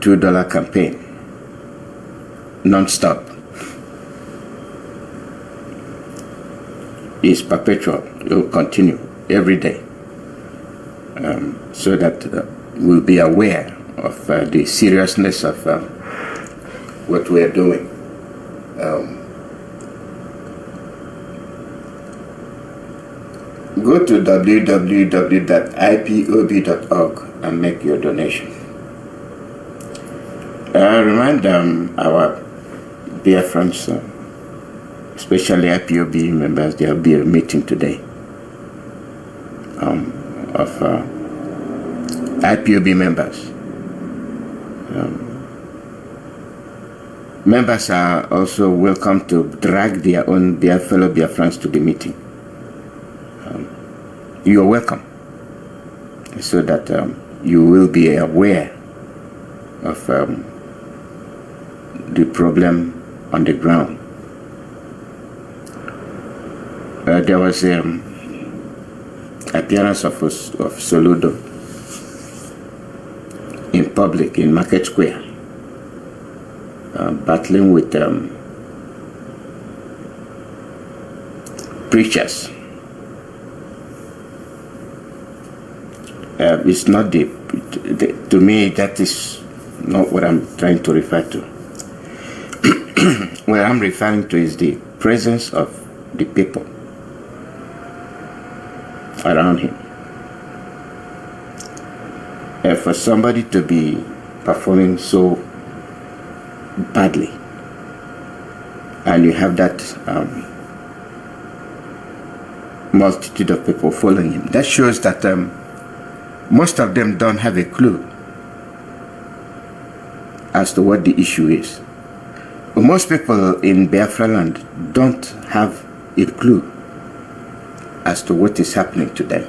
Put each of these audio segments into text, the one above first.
$2 campaign, non-stop, is perpetual. It will continue every day, so that we'll be aware of the seriousness of what we are doing. Go to www.ipob.org and make your donation. Remind our dear friends, especially IPOB members, there will be a meeting today of IPOB members. Members are also welcome to drag their fellow Biafrans to the meeting. You are welcome, so that you will be aware of the problem on the ground. There was appearance of Soludo in public in Market Square, battling with preachers. It's not to me, that is not what I'm trying to refer to. What I'm referring to is the presence of the people around him. For somebody to be performing so badly, and you have that multitude of people following him, that shows that most of them don't have a clue as to what the issue is. Most people in Biafra land don't have a clue as to what is happening to them.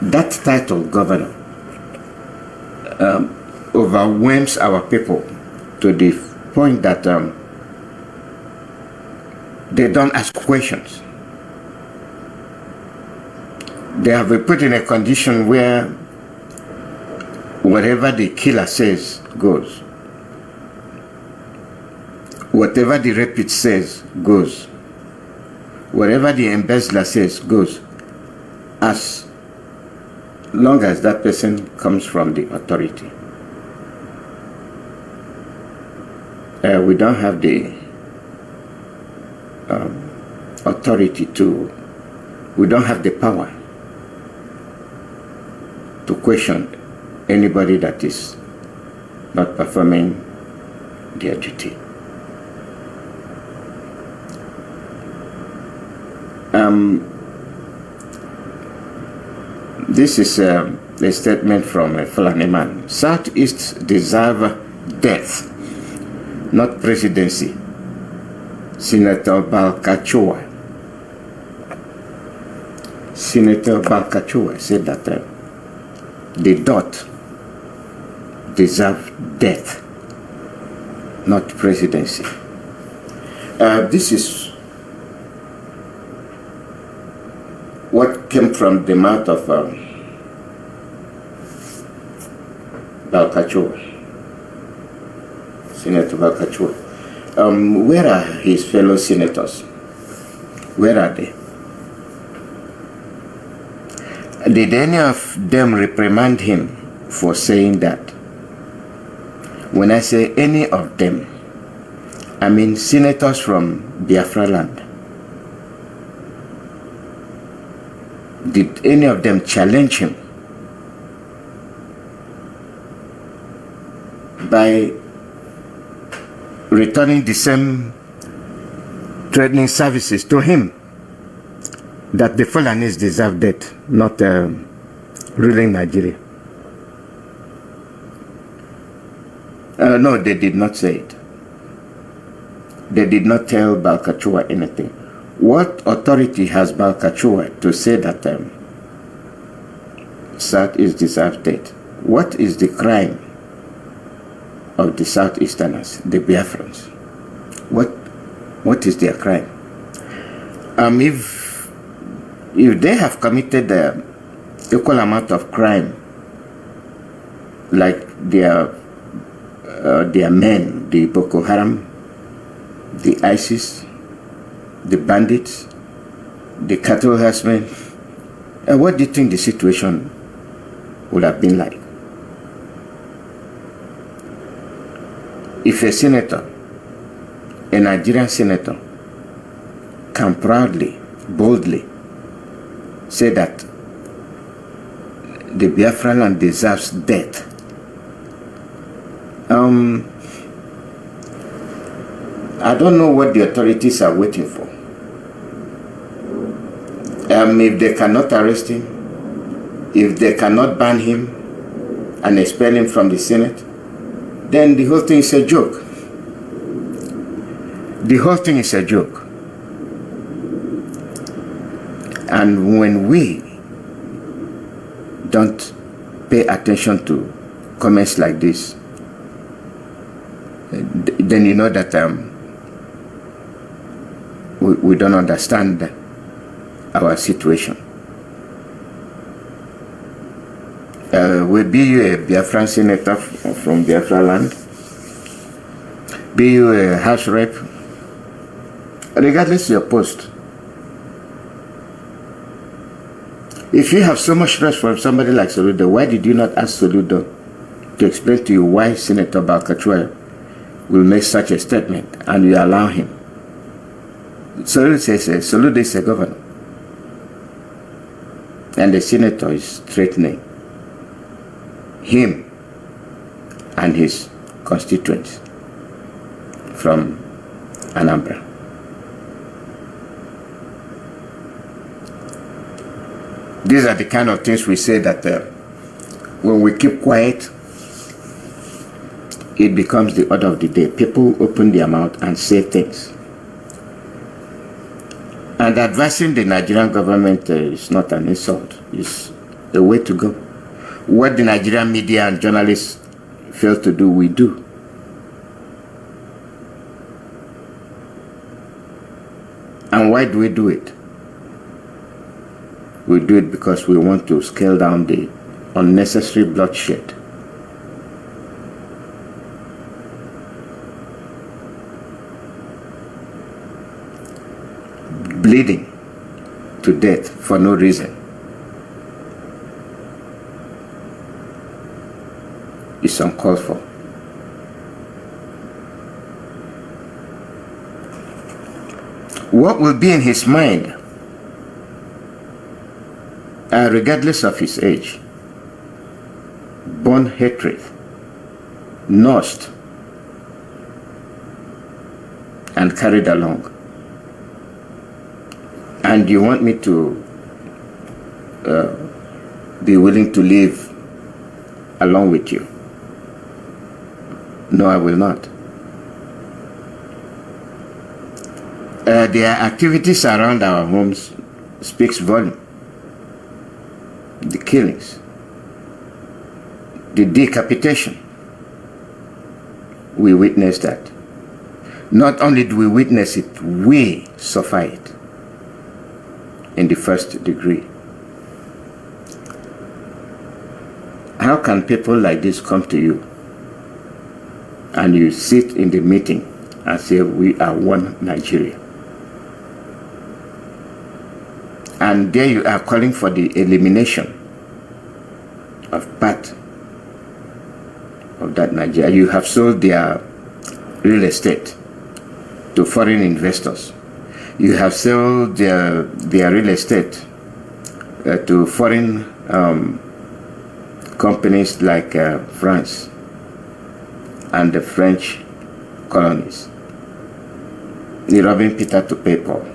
That title, governor, overwhelms our people to the point that they don't ask questions. They have been put in a condition where whatever the killer says goes. Whatever the rapist says goes. Whatever the embezzler says goes. As long as that person comes from the authority. We don't have the authority to, we don't have the power to question anybody that is not performing their duty. This is a statement from a Fulani man. Southeast deserve death, not presidency. Senator Balkachua said that the dot deserve death, not presidency. This is what came from the mouth of Balkachua, Senator Balkachua. Where are his fellow senators? Where are they? Did any of them reprimand him for saying that? When I say any of them, I mean senators from Biafra land. Did any of them challenge him by returning the same threatening services to him, that the Fulanis deserve death, not ruling Nigeria? No, they did not say it. They did not tell Balkachua anything. What authority has Balkachua to say that Southeast deserves death? What is the crime of the Southeasterners, the Biafrans? What is their crime? If they have committed equal amount of crime like their men, the Boko Haram, the ISIS, the bandits, the cattle herdsmen. What do you think the situation would have been like? If a senator, a Nigerian senator, can proudly, boldly say that the Biafra land deserves death, I don't know what the authorities are waiting for. If they cannot arrest him, if they cannot ban him and expel him from the Senate, then the whole thing is a joke. The whole thing is a joke. And when we don't pay attention to comments like this, then you know that we don't understand our situation. Will be you a Biafran senator from Biafra land, be you a house rep, regardless of your post. If you have so much trust from somebody like Soludo, why did you not ask Soludo to explain to you why Senator Balkachua will make such a statement and you allow him? Soludo says Soludo is a governor, and the senator is threatening him and his constituents from Anambra. These are the kind of things we say that when we keep quiet, it becomes the order of the day. People open their mouth and say things. And advising the Nigerian government is not an insult. It's a way to go. What the Nigerian media and journalists fail to do, we do. And why do we do it? We do it because we want to scale down the unnecessary bloodshed. Bleeding to death for no reason is uncalled for. What will be in his mind, regardless of his age? Born hatred, nursed and carried along. And you want me to be willing to live along with you? No, I will not. Their activities around our homes speaks volume. The killings, the decapitation, we witnessed that. Not only do we witness it, we suffer it in the first degree. How can people like this come to you and you sit in the meeting and say we are one Nigeria? And there you are calling for the elimination of part of that Nigeria. You have sold their real estate to foreign investors. You have sold their real estate to foreign companies like France and the French colonies. You're robbing Peter to pay Paul.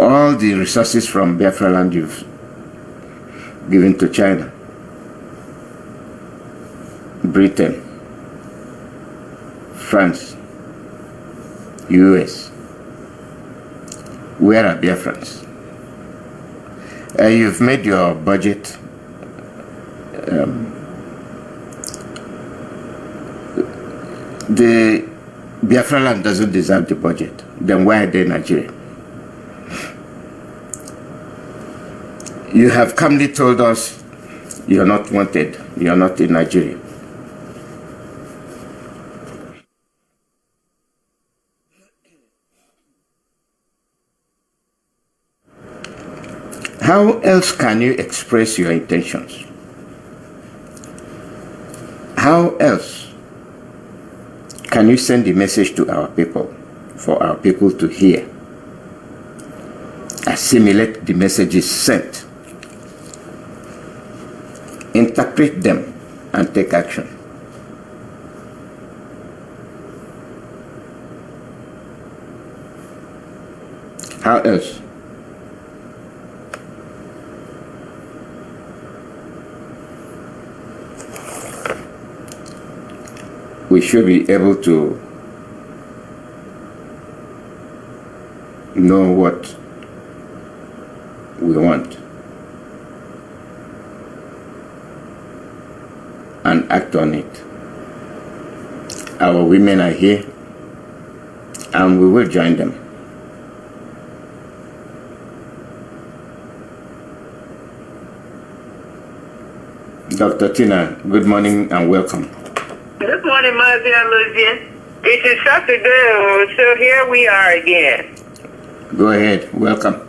All the resources from Biafra land you've given to China, Britain, France, US. Where are Biafrans? You've made your budget. The Biafra land doesn't deserve the budget. Then why are they Nigeria? You have calmly told us you're not wanted. You're not in Nigeria. How else can you express your intentions? How else can you send the message to our people for our people to hear? Assimilate the messages sent. Interpret them and take action. How else? We should be able to know what we want and act on it. Our women are here and we will join them. Dr. Tina, good morning and welcome. Good morning, Mazi Alozie. It is Saturday, so here we are again. Go ahead, welcome.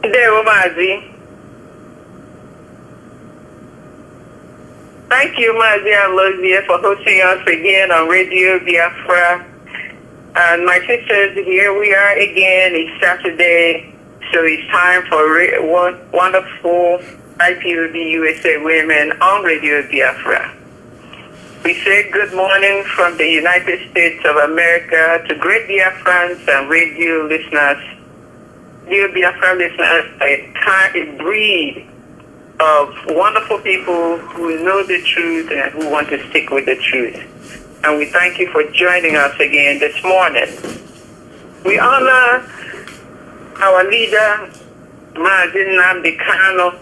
There, Mazi. Thank you, Mazi Alozie, for hosting us again on Radio Biafra. And my sisters, here we are again. It's Saturday, so it's time for wonderful IPOB USA women on Radio Biafra. We say good morning from the United States of America to great Biafrans and radio listeners. Radio Biafra listeners are a breed of wonderful people who know the truth and who want to stick with the truth. And we thank you for joining us again this morning. We honor our leader, Mazi Nnamdi Kanu,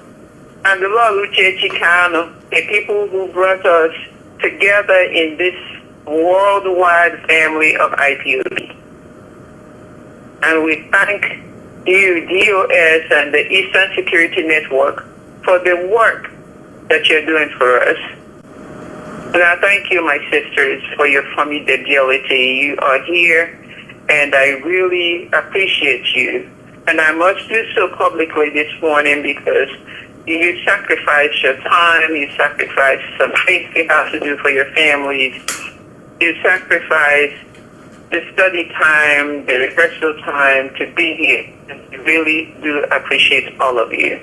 and the Lord Uchechi Kanu, the people who brought us together in this worldwide family of IPOB. And we thank you, DOS, and the Eastern Security Network for the work that you're doing for us. And I thank you, my sisters, for your formidability. You are here, and I really appreciate you. And I must do so publicly this morning because you sacrifice your time, you sacrifice some things you have to do for your families, you sacrifice the study time, the rehearsal time to be here. And we really do appreciate all of you.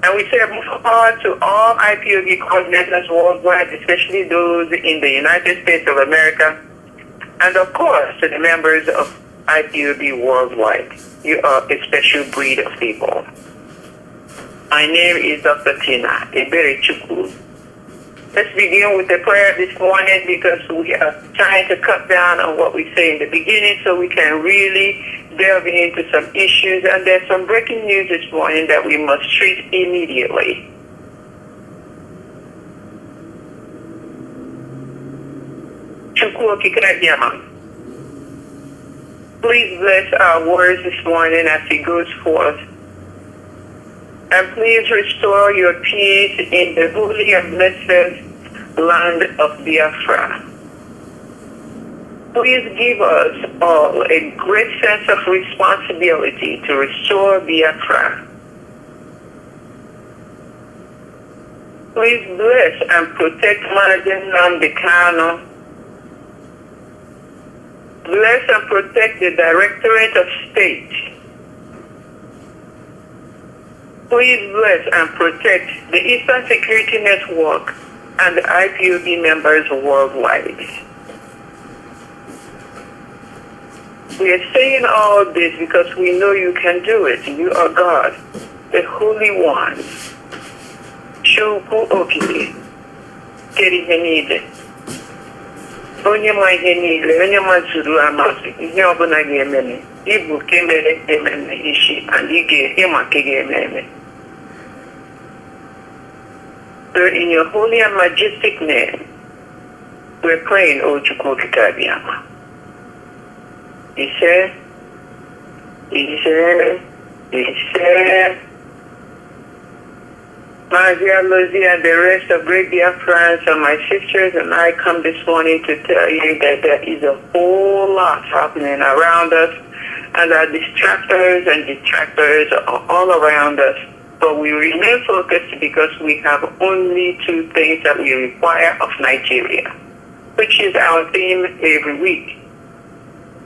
And we say more power to all IPOB coordinators worldwide, especially those in the United States of America, and of course to the members of IPOB worldwide. You are a special breed of people. My name is Dr. Tina Ebere. Let's begin with the prayer this morning because we are trying to cut down on what we say in the beginning so we can really delve into some issues. And there's some breaking news this morning that we must treat immediately. Please bless our words this morning as it goes forth. And please restore your peace in the holy and blessed land of Biafra. Please give us all a great sense of responsibility to restore Biafra. Please bless and protect Mazi Nnamdi Kanu. Bless and protect the Directorate of State. Please bless and protect the Eastern Security Network and the IPOB members worldwide. We are saying all this because we know you can do it. You are God, the Holy One. Chukwu okike, kere ihe niile. Onye ma ihe niile, onye mazuru amasị, ihe ọbụla ga-ememe. Ibu kemere ememe ishi, and ịma ke ga-ememe. So in your holy and majestic name, we're praying, O Chukwu Kikabiyama. He said, Mazi Alozie and the rest of great Biafrans and my sisters and I come this morning to tell you that there is a whole lot happening around us, and our detractors and detractors are all around us. But we remain focused because we have only two things that we require of Nigeria, which is our theme every week.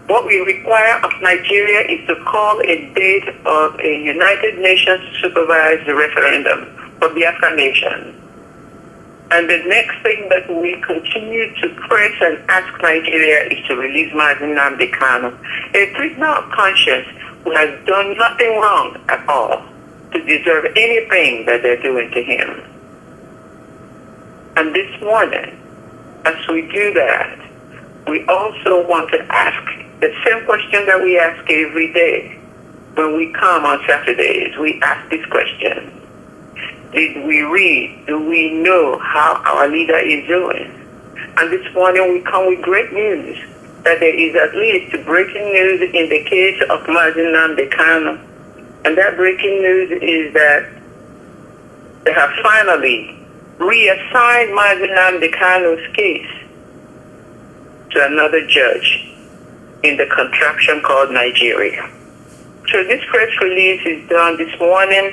What we require of Nigeria is to call a date of a United Nations supervised referendum for Biafra Nation. And the next thing that we continue to press and ask Nigeria is to release Mazi Nnamdi Kanu, a prisoner of conscience who has done nothing wrong at all to deserve anything that they're doing to him. And this morning, as we do that, we also want to ask the same question that we ask every day when we come on Saturdays. We ask this question: did we read? Do we know how our leader is doing? And this morning we come with great news that there is at least breaking news in the case of Mazi Nnamdi Kanu. And that breaking news is that they have finally reassigned Mazi Nnamdi Kanu's case to another judge in the contraption called Nigeria. So this press release is done this morning.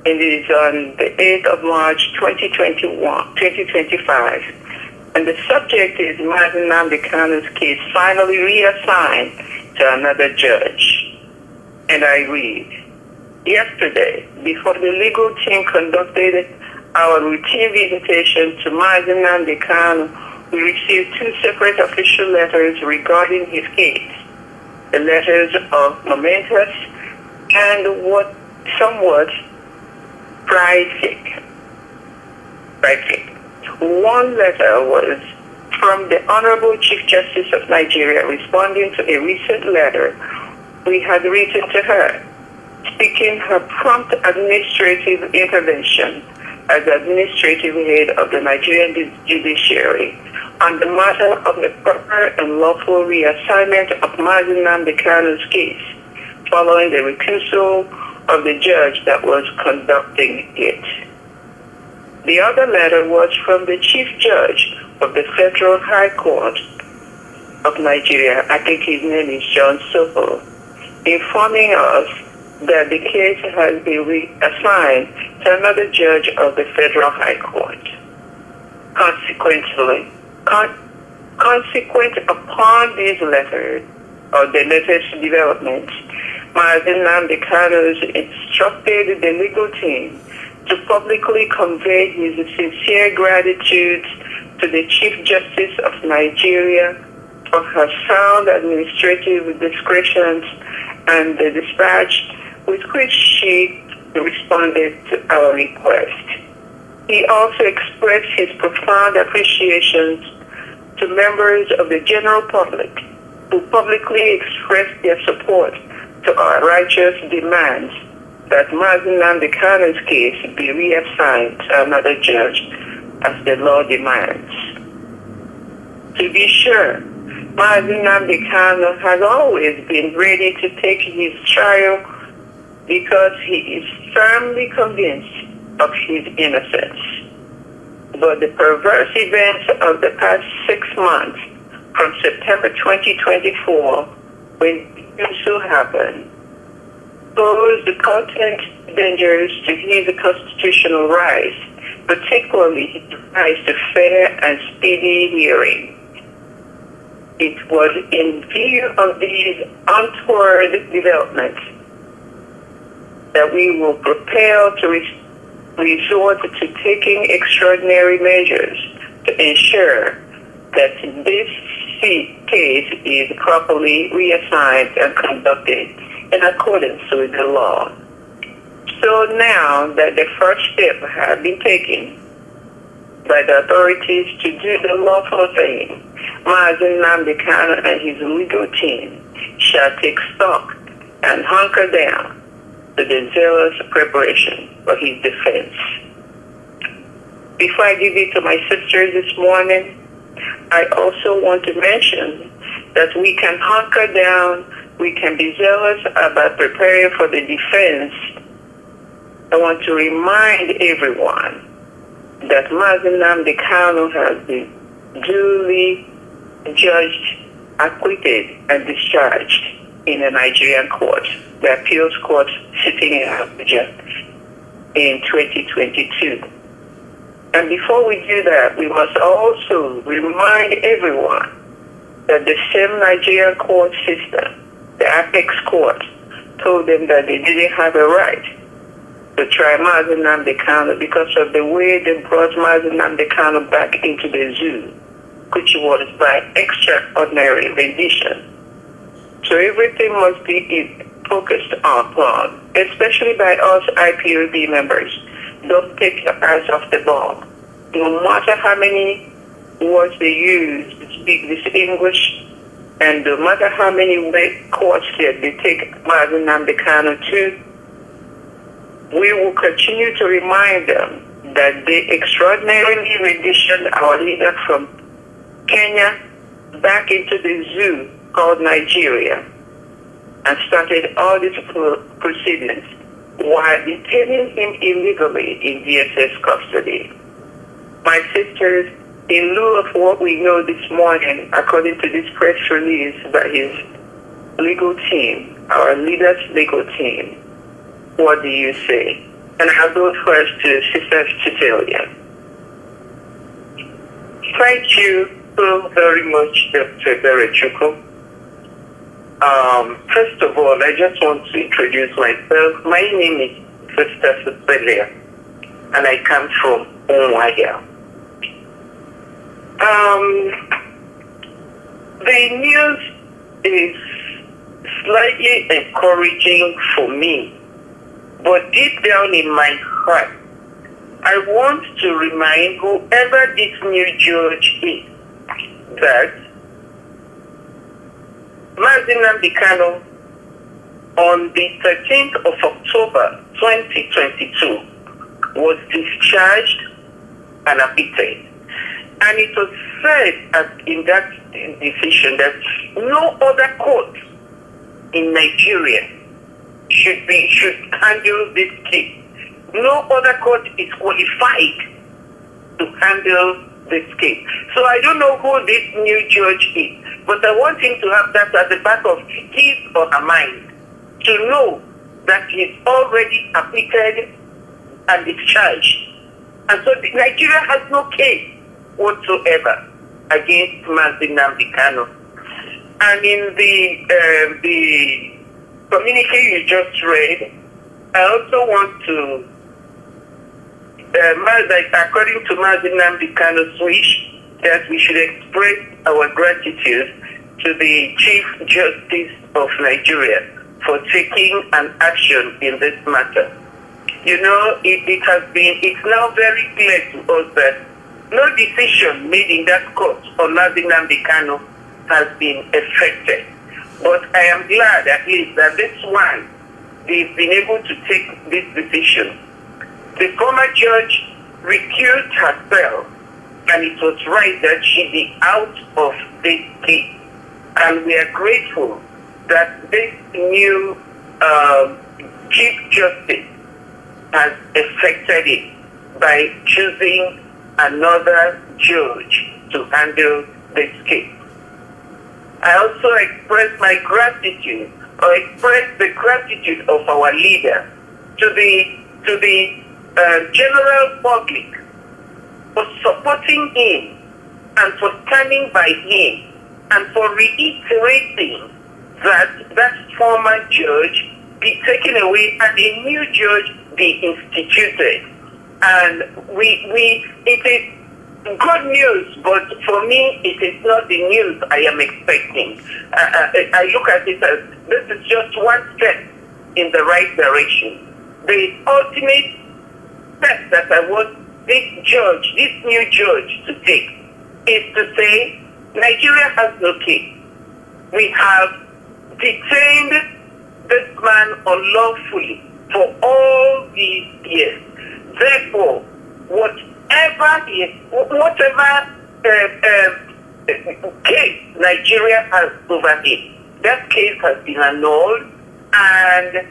It is on the 8th of March 2025. And the subject is Mazi Nnamdi Kanu's case finally reassigned to another judge. And I read, yesterday, before the legal team conducted our routine visitation to Mazi Nnamdi Kanu, we received two separate official letters regarding his case. The letters of momentous and somewhat pricing. One letter was from the Honorable Chief Justice of Nigeria responding to a recent letter we had written to her, seeking her prompt administrative intervention as administrative head of the Nigerian judiciary on the matter of the proper and lawful reassignment of Mazi Nnamdi Kanu's case, following the recusal of the judge that was conducting it. The other letter was from the Chief Judge of the Federal High Court of Nigeria, I think his name is John Sopel, informing us that the case has been reassigned to another judge of the Federal High Court. Consequent upon these letters, or the latest developments, Mazi Nnamdi Kanu instructed the legal team to publicly convey his sincere gratitude to the Chief Justice of Nigeria for her sound administrative discretions and the dispatch with which she responded to our request. He also expressed his profound appreciation to members of the general public who publicly expressed their support to our righteous demands that Mazi Nnamdi Kanu's case be reassigned to another judge as the law demands. To be sure, Mazi Nnamdi Kanu has always been ready to take his trial because he is firmly convinced of his innocence. But the perverse events of the past 6 months, from September 2024, when so happened, pose the content dangers to his constitutional rights, particularly his right to fair and speedy hearing. It was in view of these untoward developments that we will prepare to resort to taking extraordinary measures to ensure that this case is properly reassigned and conducted in accordance with the law. So now that the first step has been taken by the authorities to do the lawful thing, Mazi Nnamdi Kanu and his legal team shall take stock and hunker down to the zealous preparation for his defense. Before I give it to my sisters this morning, I also want to mention that we can hunker down, we can be zealous about preparing for the defense I want to remind everyone that Mazi Nnamdi Kanu has been duly judged, acquitted, and discharged in a Nigerian court, the appeals court sitting in Abuja in 2022. And before we do that, we must also remind everyone that the same Nigerian court system, the Apex Court, told them that they didn't have a right to try Mazi Nnamdi Kanu because of the way they brought Mazi Nnamdi Kanu back into the zoo, which was by extraordinary rendition. So everything must be focused upon, especially by us IPOB members. Don't take your eyes off the ball. No matter how many words they use to speak this English, and no matter how many courts they take Mazi Nnamdi Kanu to, we will continue to remind them that they extraordinarily renditioned our leader from Kenya back into the zoo called Nigeria and started all these proceedings while detaining him illegally in DSS custody. My sisters, in lieu of what we know this morning, according to this press release by his legal team, our leader's legal team, what do you say? And I'll go first to Sister Cecilia. Thank you so very much, Dr. Berechukwu. First of all, I just want to introduce myself. My name is Sister Cecilia, and I come from Umuahia. The news is slightly encouraging for me, but deep down in my heart, I want to remind whoever this new judge is that Mazi Nnamdi Kanu on the 13th of October 2022 was discharged and acquitted. And it was said in that decision that no other court in Nigeria should handle this case. No other court is qualified to handle this case. So I don't know who this new judge is, but I want him to have that at the back of his or her mind, to know that he's already acquitted and discharged. And so Nigeria has no case whatsoever against Mazi Nnamdi Kanu. And in the communique you just read, I also want to, according to Mazi Nnamdi Kanu's wish, that we should express our gratitude to the Chief Justice of Nigeria for taking an action in this matter. You know, it's now very clear to us that no decision made in that court on Mazi Nnamdi Kanu has been effected. But I am glad at least that this one, they've been able to take this decision. The former judge recused herself, and it was right that she be out of this case. And we are grateful that this new Chief Justice has effected it by choosing another judge to handle this case. I also express my gratitude, or express the gratitude of our leader to the general public for supporting him and for standing by him and for reiterating that former judge be taken away and a new judge be instituted. And it is good news, but for me, it is not the news I am expecting. I look at it as this is just one step in the right direction. The ultimate step that I want this new judge to take is to say, Nigeria has no case. We have detained this man unlawfully for all these years. Therefore, whatever case Nigeria has over him, that case has been annulled, and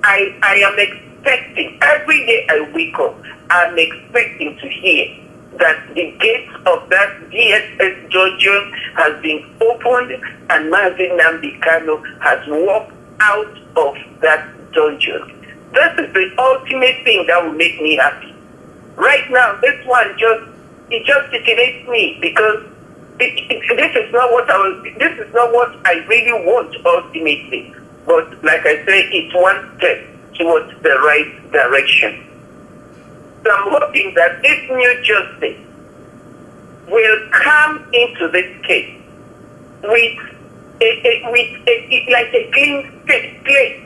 I am expecting expecting, every day I wake up, I'm expecting to hear that the gates of that DSS dungeon has been opened and Mazi Nnamdi Kanu has walked out of that dungeon. This is the ultimate thing that will make me happy. Right now, this one just titillates me because this is not what I really want ultimately. But like I say, it's one step towards the right direction. So I'm hoping that this new justice will come into this case with like a clean slate.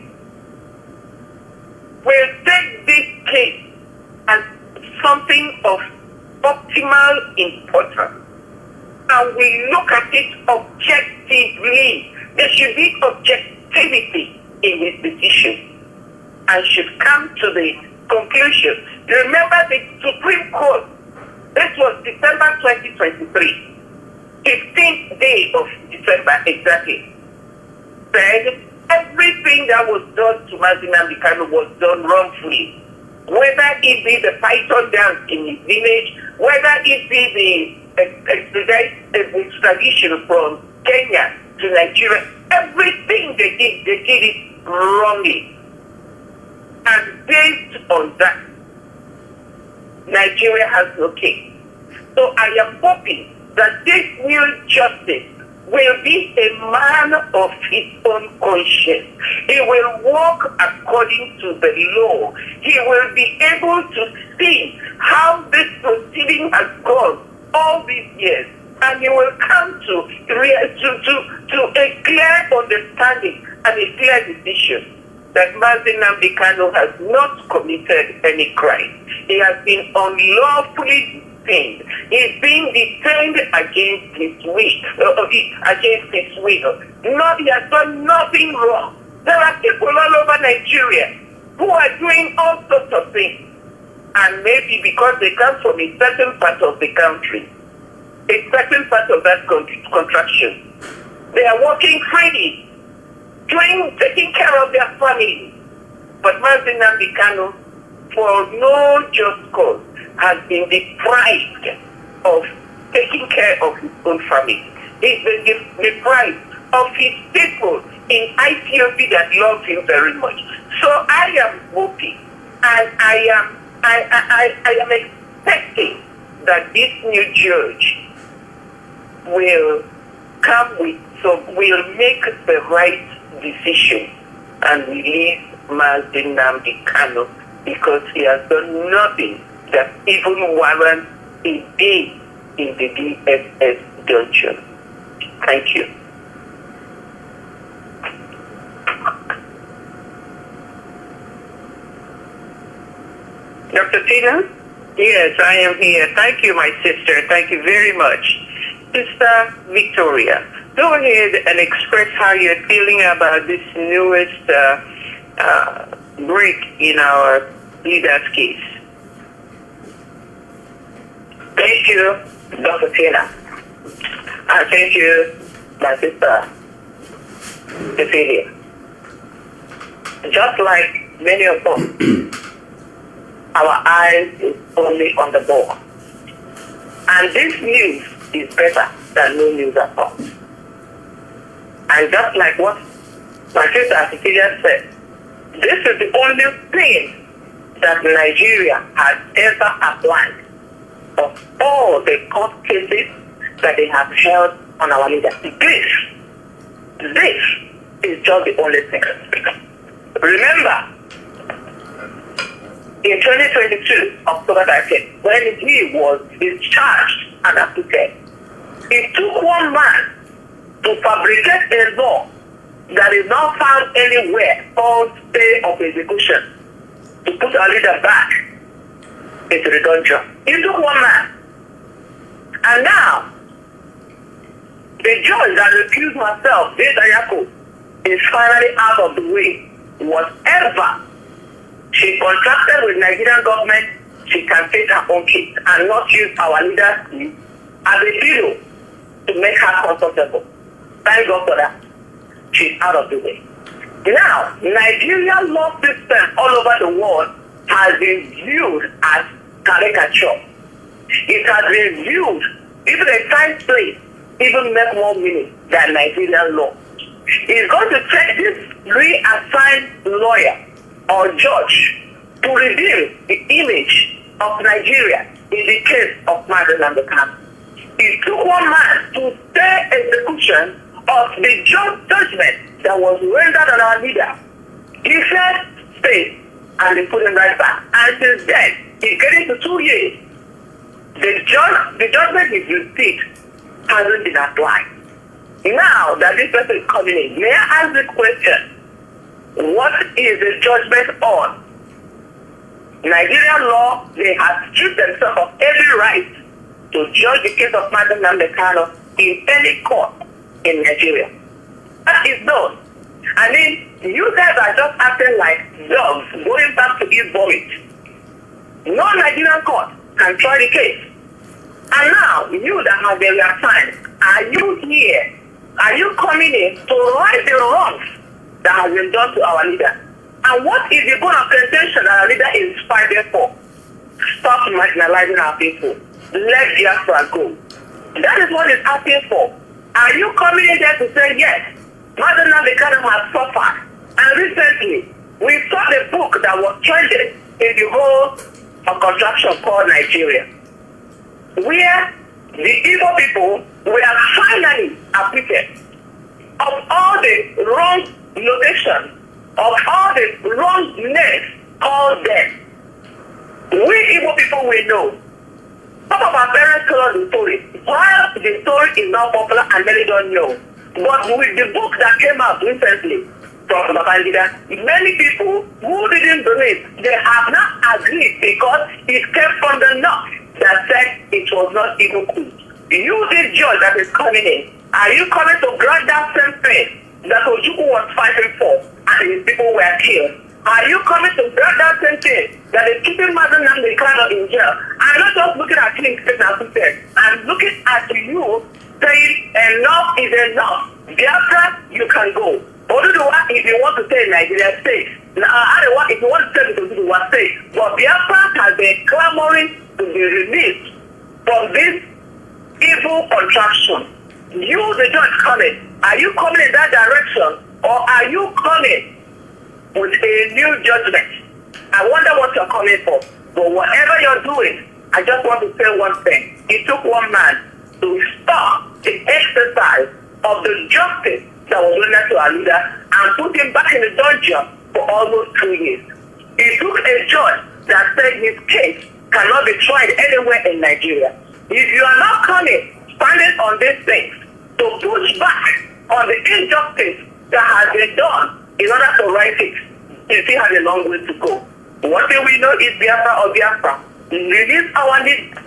Will take this case as something of optimal importance, and we look at it objectively. There should be objectivity in his decision, and should come to the conclusion. Remember the Supreme Court, this was December 2023, 15th day of December exactly, said everything that was done to Mazi Nnamdi Kanu was done wrongfully. Whether it be the python dance in his village, whether it be the extradition from Kenya to Nigeria, everything they did it wrongly. And based on that, Nigeria has no case. So I am hoping that this new justice will be a man of his own conscience. He will walk according to the law. He will be able to see how this proceeding has gone all these years, and he will come to a clear understanding and a clear decision that Mazi Nnamdi Kanu has not committed any crime. He has been unlawfully detained. He's being detained against his will. No, he has done nothing wrong. There are people all over Nigeria who are doing all sorts of things. And maybe because they come from a certain part of the country, a certain part of that contraction, they are working freely, taking care of their family. But Mazi Nnamdi Kanu, for no just cause, has been deprived of taking care of his own family. He's been deprived of his people in IPOB that love him very much. So I am hoping and I am expecting that this new judge will come with, will make the right decision and release Mazi Nnamdi Kanu, because he has done nothing that even warrants a day in the DSS dungeon. Thank you. Dr. Tina? Yes, I am here. Thank you, my sister. Thank you very much. Sister Victoria, go ahead and express how you're feeling about this newest break in our leader's case. Thank you, Dr. Tina. And thank you, my sister Cecilia. Just like many of us, our eyes is only on the ball. And this news is better than no news at all. And just like what my sister Cecilia said, this is the only thing that Nigeria has ever applied of all the court cases that they have held on our leaders. This is just the only thing. Remember, in 2022, October 13th, when he was discharged and acquitted, it took one man to fabricate a law that is not found anywhere called stay of execution to put our leader back into the dungeon. It took one man. And now, the judge that recused herself, Ayako, is finally out of the way. Whatever she contracted with Nigerian government, she can take her own case and not use our leaders as a pillow to make her comfortable. Thank God for that. She's out of the way. Now, Nigerian law system all over the world has been viewed as caricature. It has been viewed, even a science place, even make more meaning than Nigerian law. It's going to take this reassigned lawyer or judge to reveal the image of Nigeria in the case of Mazi Nnamdi Kanu. It took one man to stay execution of the judgment that was rendered on our leader. He said, stay, and they put him right back. And since then, it's getting to 2 years. The judgment is received hasn't been applied. Now that this person is coming in, may I ask the question, what is the judgment on? Nigerian law, they have stripped themselves of every right to judge the case of Mazi Nnamdi Kanu in any court in Nigeria. That is done. I mean, you guys are just acting like dogs going back to eat vomit. No Nigerian court can try the case. And now, you that have been reassigned, are you here? Are you coming in to right the wrongs that has been done to our leader? And what is the bone of contention that our leader is fighting for? Stop marginalizing our people. Let Biafra go. That is what it's asking for. Are you coming in there to say, yes, Mazi Nnamdi Kanu has suffered? And recently, we saw the book that was trending in the whole of contraction called Nigeria, where the Igbo people were finally acquitted of all the wrong notation, of all the wrong names called them. We Igbo people will know. Some of our parents tell us the story. While the story is not popular and many don't know. But with the book that came out recently from Babangida, many people who didn't believe, they have not agreed because it came from the north that said it was not even cool. You, this judge that is coming in, are you coming to grant that same thing that Ojukwu was fighting for and his people were killed? Are you coming to grant that same thing that is keeping Mazi Nnamdi Kanu in jail? I'm not just looking at you I'm looking at you saying enough is enough. Biafra, you can go. Oduduwa, if you want to stay in Nigeria, stay. Arewa, if you want to stay in Oduduwa, stay. But Biafra has been clamoring to be released from this evil contraction. You, the judge, coming. Are you coming in that direction, or are you coming with a new judgment? I wonder what you're coming for. But whatever you're doing, I just want to say one thing. It took one man to stop the exercise of the justice that was rendered to our leader and put him back in the dungeon for almost 2 years. It took a judge that said his case cannot be tried anywhere in Nigeria. If you are not coming, standing on these things, to push back on the injustice that has been done in order to right it, you still have a long way to go. One thing we know is Biafra or Biafra. Release our needs.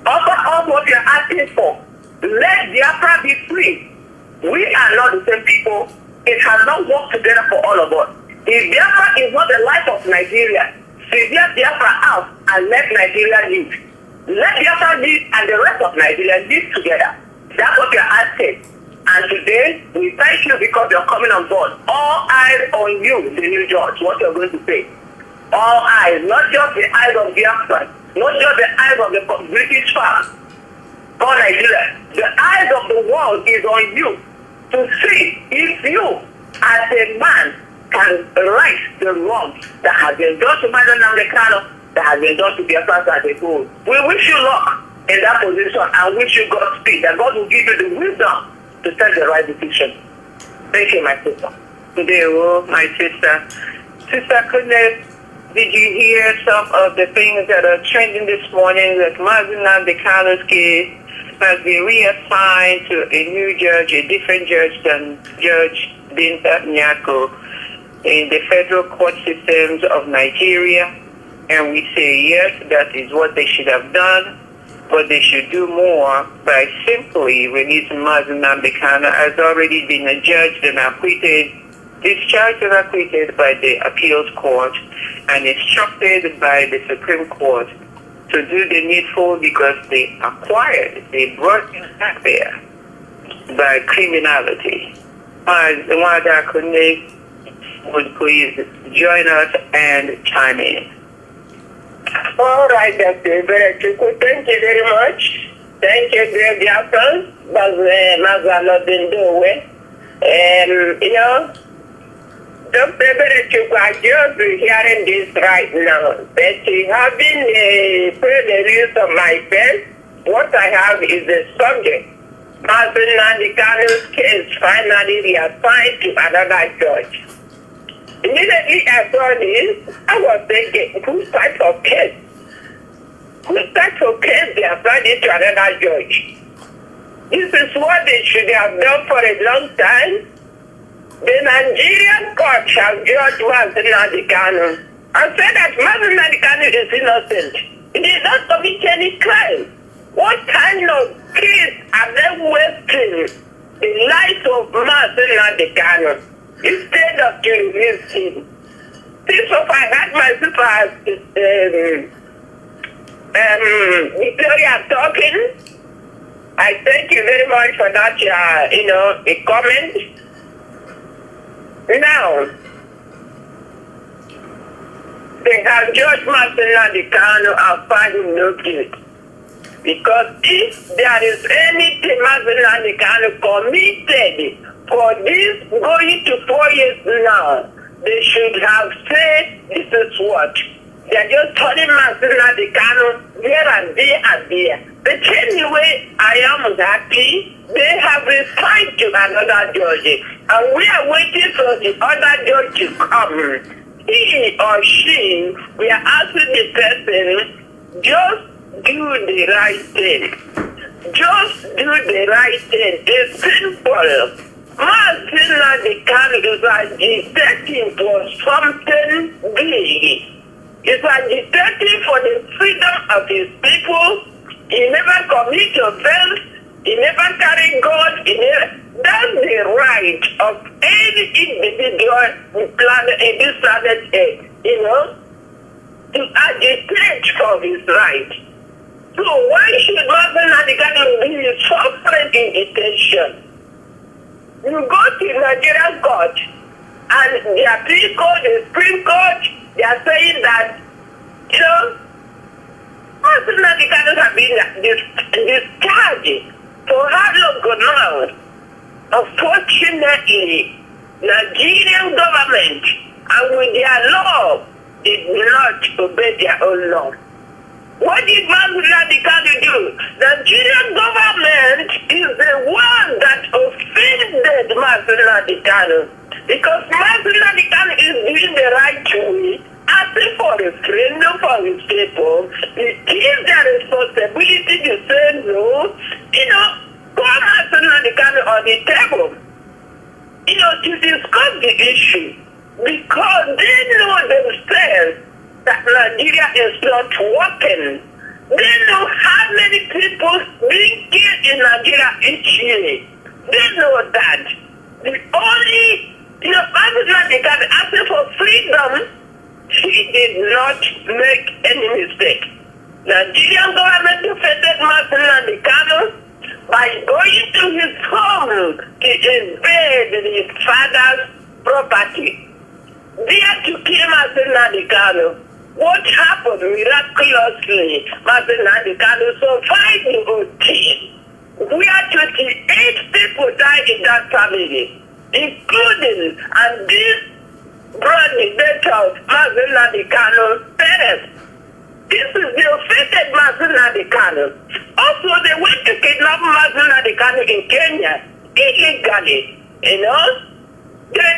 Offer us what you're asking for. Let Biafra be free. We are not the same people. It has not worked together for all of us. If Biafra is not the life of Nigeria, severe Biafra out and let Nigeria live. Let Biafra live and the rest of Nigeria live together. That's what you're asking. And today, we thank you because you're coming on board. All eyes on you, the new judge, what you're going to say. All eyes, not just the eyes of Biafra, not just the eyes of the British fans or Nigeria. The eyes of the world is on you to see if you, as a man, can right the wrongs that has been done to Mazi Nnamdi Kanu, that has been done to Biafra as a whole. We wish you luck in that position and wish you Godspeed, that God will give you the wisdom to take the right decision. Thank you, my sister. Today, my sister. Sister, did you hear some of the things that are trending this morning? That Mazi Nnamdi Kanu's case has been reassigned to a new judge, a different judge than Judge Binta Nyako in the federal court systems of Nigeria. And we say, yes, that is what they should have done. But they should do more by simply releasing Mazi Nnamdi Kanu as already been adjudged and acquitted, discharged and acquitted by the appeals court and instructed by the Supreme Court to do the needful because they brought him back there by criminality. would please join us and chime in. All right, Dr. Berechukwu, thank you very much. Thank you, Radio Biafra, Mazi Alozie. You know, Dr. Berechukwu, I just hearing this right now. But having the news of my friend, what I have is a subject. Mazi Nnamdi Kanu's case finally reassigned to another judge. Immediately I saw this, I was thinking, whose type of case? Whose type of case they assigned it to another judge? This is what they should have done for a long time. The Nigerian court shall judge Mazi Nnamdi Kanu and say that Mazi Nnamdi Kanu is innocent. He did not commit any crime. What kind of case are they wasting the life of Mazi Nnamdi Kanu instead of to release him? Since I had my sister Victoria talking, I thank you very much for that, a comment. Now, they have judged Mazi Nnamdi Kanu and found him no guilty. Because if there is anything Mazi Nnamdi Kanu committed for this going to 4 years now, they should have said this is what. They are just telling Mazi Nnamdi Kanu here and there and there. But anyway, I am happy they have referred to another judge. And we are waiting for the other judge to come. He or she, we are asking the person, just do the right thing. Just do the right thing. It's simple. Mazi Nnamdi Kanu is agitating for something big. He's agitating for the freedom of his people. He never commit offense. He never carry God. That's the right of any individual in this planet Earth, to agitate for his right. So why should Mazi Nnamdi Kanu be suffering in detention? You go to Nigerian court, and the appeal court, the Supreme Court, they are saying that, Mazi Nnamdi Kanu have been discharged for how long now? Unfortunately, Nigerian government, and with their law, did not obey their own law. What did Mazi Nnamdi Kanu do? The Nigerian government is the one that offended Mazi Nnamdi Kanu. Because Mazi Nnamdi Kanu is doing the right way, asking for a referendum for his people. It is their responsibility to say no. Put Mazi Nnamdi Kanu on the table. To discuss the issue. Because they know themselves that Nigeria is not working. They know how many people being killed in Nigeria each year. They know that. The only, Mazi Nnamdi Kanu asking for freedom, he did not make any mistake. Nigerian government defended Mazi Nnamdi Kanu by going to his home to invade his father's property. There to kill Mazi Nnamdi Kanu. What happened miraculously? Mazi Nnamdi Kanu survived the ordeal. Where 28 people died in that family, including, and this brought the death of Mazi Nnamdi Kanu's parents. This is the offended Mazi Nnamdi Kanu. Also, they went to kidnap Mazi Nnamdi Kanu in Kenya illegally. They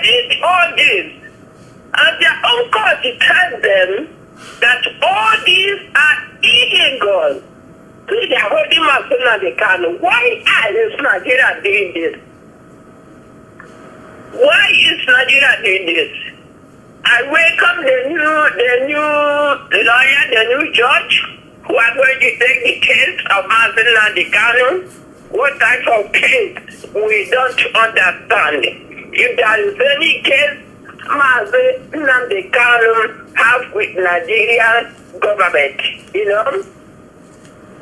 did all this. And their own court tells them that all these are illegal. So they are holding Mazi Nnamdi Kanu. Why is Nigeria doing this? Why is Nigeria doing this? I welcome the new lawyer, the new judge, who are going to take the case of Mazi Nnamdi Kanu. What type of case? We don't understand. If there is any case Mazi Nnamdi Kanu have with Nigerian government,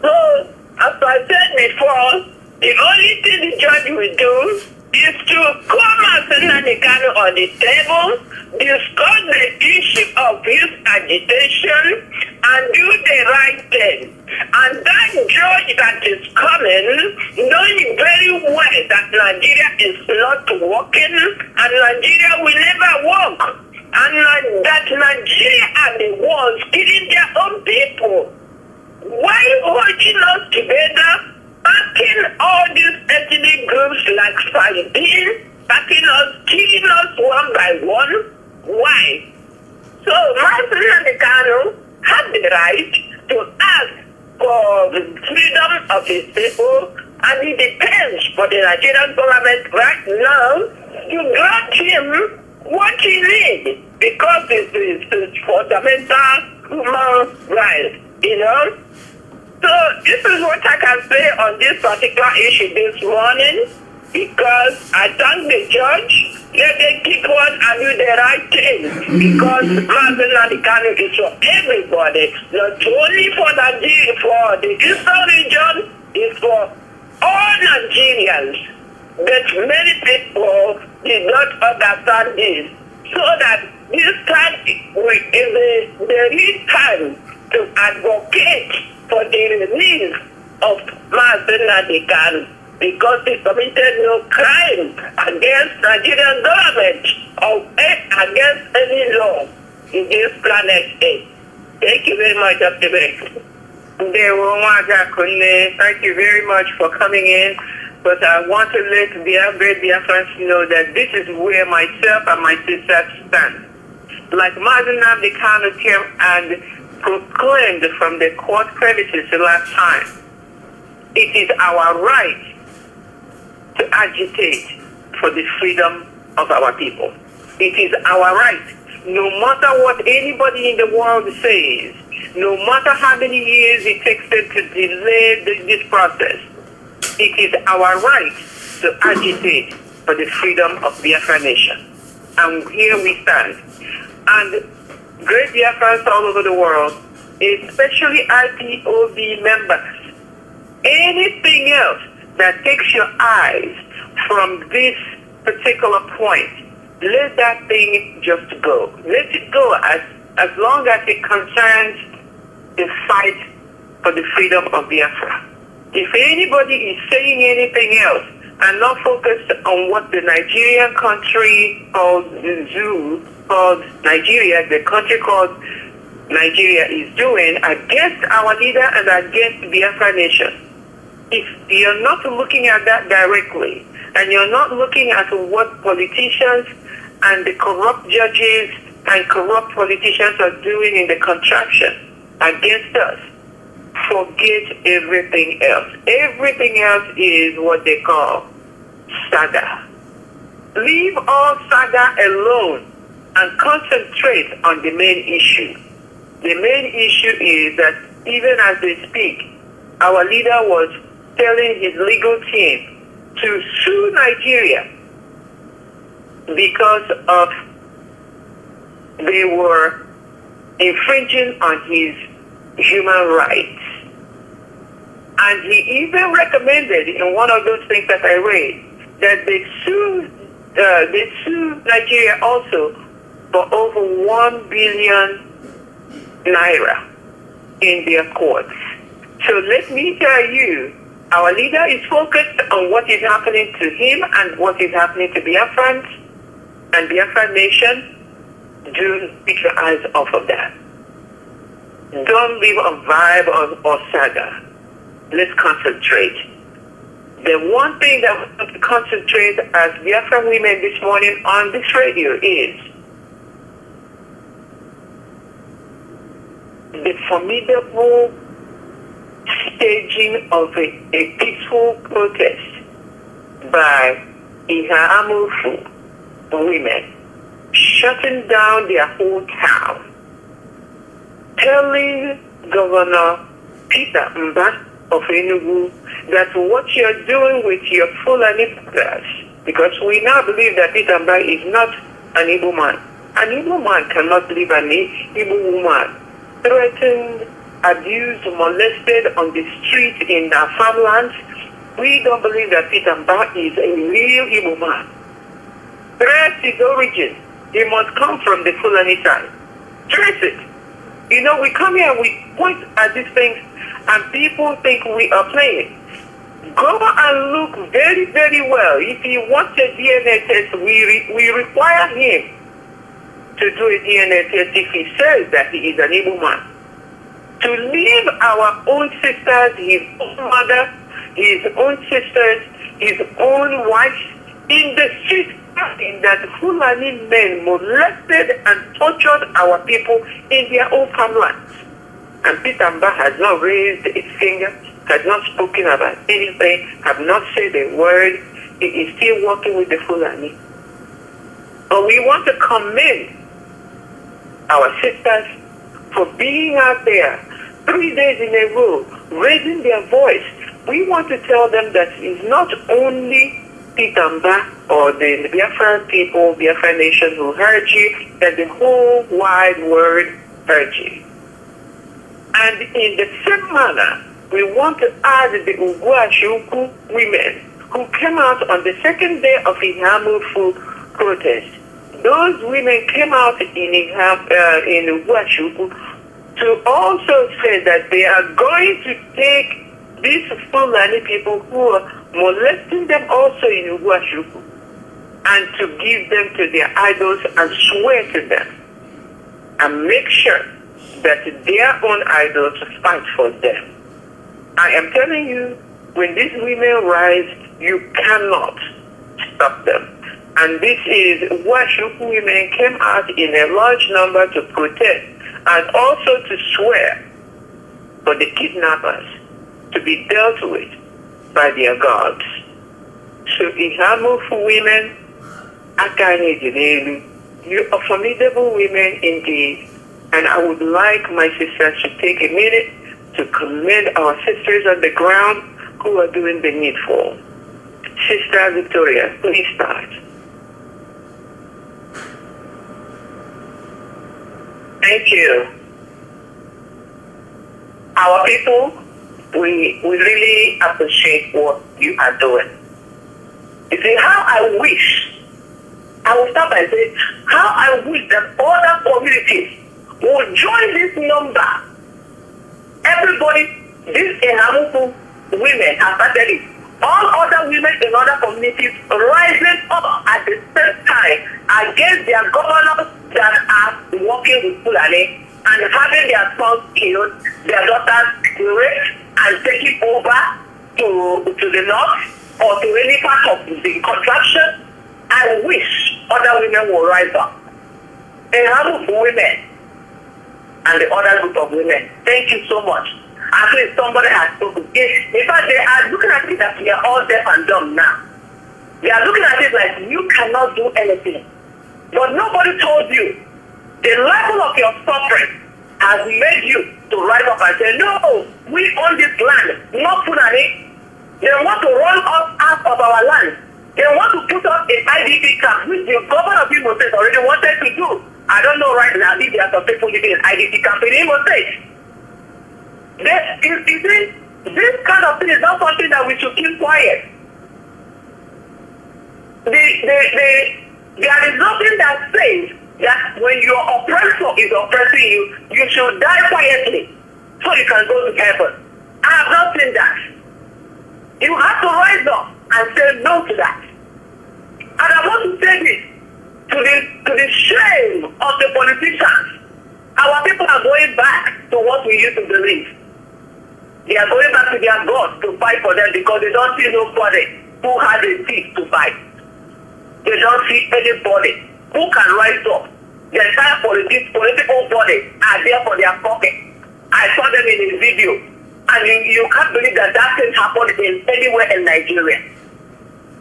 So, as I said before, the only thing the judge will do is to come Mazi Nnamdi Kanu on the table, discuss the issue of his agitation, and do the right thing. And that judge that is coming, knowing very well that Nigeria is not working, and Nigeria will never work, and that Nigeria are the ones killing their own people, while holding us together, backing all these ethnic groups like Sardine, backing us, killing us one by one. Why? So Mazi Nnamdi Kanu has the right to ask for the freedom of his people, and it depends for the Nigerian government right now to grant him what he needs, because it is his fundamental human right, you know. So this is what I can say on this particular issue this morning, because I thank the judge. Let them keep on and do the right thing, because Mazi Nnamdi Kanu is for everybody, not only for Nigeria, for the Eastern region, it's for all Nigerians. But many people did not understand this, so that this time is the real time to advocate for the release of Mazi Nnamdi Kanu, because he committed no crime against Nigerian government or against any law in this planet Earth. Thank you very much, Dr. Beck. Thank you very much for coming in. But I want to let the Biafrans know that this is where myself and my sisters stand. Like Mazi Nnamdi Kanu came and proclaimed from the court premises the last time, it is our right to agitate for the freedom of our people. It is our right, no matter what anybody in the world says, no matter how many years it takes them to delay this process. It is our right to agitate for the freedom of Biafra nation. And here we stand. And great Biafrans all over the world, especially IPOB members, anything else that takes your eyes from this particular point, let that thing just go. Let it go as long as it concerns the fight for the freedom of Biafra. If anybody is saying anything else and not focused on what the Nigerian country called the zoo, called Nigeria, the country called Nigeria is doing against our leader and against the Biafra nation, if you're not looking at that directly, and you're not looking at what politicians and the corrupt judges and corrupt politicians are doing in the contraction against us, forget everything else. Everything else is what they call saga. Leave all saga alone and concentrate on the main issue. The main issue is that even as they speak, our leader was telling his legal team to sue Nigeria because of they were infringing on his human rights. And he even recommended in one of those things that I read that they sue Nigeria also for over 1 billion naira in their courts. So let me tell you, our leader is focused on what is happening to him and what is happening to Biafrans and Biafra nation. Do take your eyes off of that. Don't leave a vibe or saga. Let's concentrate. The one thing that we have to concentrate as Biafra women this morning on this radio is the formidable staging of a peaceful protest by Ihamufu women, shutting down their whole town, telling Governor Peter Mba of Enugu that what you're doing with your Fulani brothers, because we now believe that Peter Mba is not an Igbo man. An Igbo man cannot leave an Igbo woman threatened, abused, molested on the street in our farmlands, We don't believe that Peter Mbah is a real Igbo man. Trace his origin. He must come from the Fulani side. Trace it. You know, we come here, we point at these things, and people think we are playing. Go and look very, very well. If he wants a DNA test, we require him to do a DNA test if he says that he is an Igbo man. To leave our own sisters, his own mother, his own sisters, his own wives in the street, that Fulani men molested and tortured our people in their own farmlands. And Peter Mbah has not raised his finger, has not spoken about anything, have not said a word. He is still working with the Fulani. But we want to commend our sisters for being out there 3 days in a row, raising their voice. We want to tell them that it's not only Peter Mbah or the Biafran people, Biafran nation who heard you, that the whole wide world heard you. And in the same manner, we want to add the Ugwashuku women who came out on the second day of Ihamufu protest. Those women came out in Ugwashuku to also say that they are going to take these Fulani people who are molesting them also in Ugwashuku and to give them to their idols and swear to them and make sure that their own idols fight for them. I am telling you, when these women rise, you cannot stop them. And this is why Ugwashuku women came out in a large number to protest and also to swear for the kidnappers to be dealt with by their gods. So Ihamufu women, you are formidable women indeed. And I would like my sisters to take a minute to commend our sisters on the ground who are doing the needful. Sister Victoria, please start. Thank you. Our people, we really appreciate what you are doing. You see, how I will start by saying, how I wish that other communities will join this number. Everybody, these Ihamufu women have started it. All other women in other communities rising up at the same time against their governors that are working with Fulani and having their sons killed, their daughters raped and taken over to the north or to any part of the contraction. I wish other women will rise up. Ihamufu women and the other group of women, thank you so much. At least somebody has spoken. In fact, they are looking at it that we are all deaf and dumb now. They are looking at it like you cannot do anything. But nobody told you the level of your suffering has made you to rise up and say, no, we own this land, not Fulani. They want to run us out of our land. They want to put us in IDP camp, which the governor of Imo State already wanted to do. I don't know right now if there are some people living in IDP camp in Imo State. This kind of thing is not something that we should keep quiet. There is nothing that says that when your oppressor is oppressing you, you should die quietly so you can go to heaven. I have not seen that. You have to rise up and say no to that. And I want to say this to the shame of the politicians. Our people are going back to what we used to believe. They are going back to their gods to fight for them because they don't see nobody who has a teeth to fight. They don't see anybody who can rise up. The entire political body are there for their pocket. I saw them in a video. And you can't believe that thing happened anywhere in Nigeria.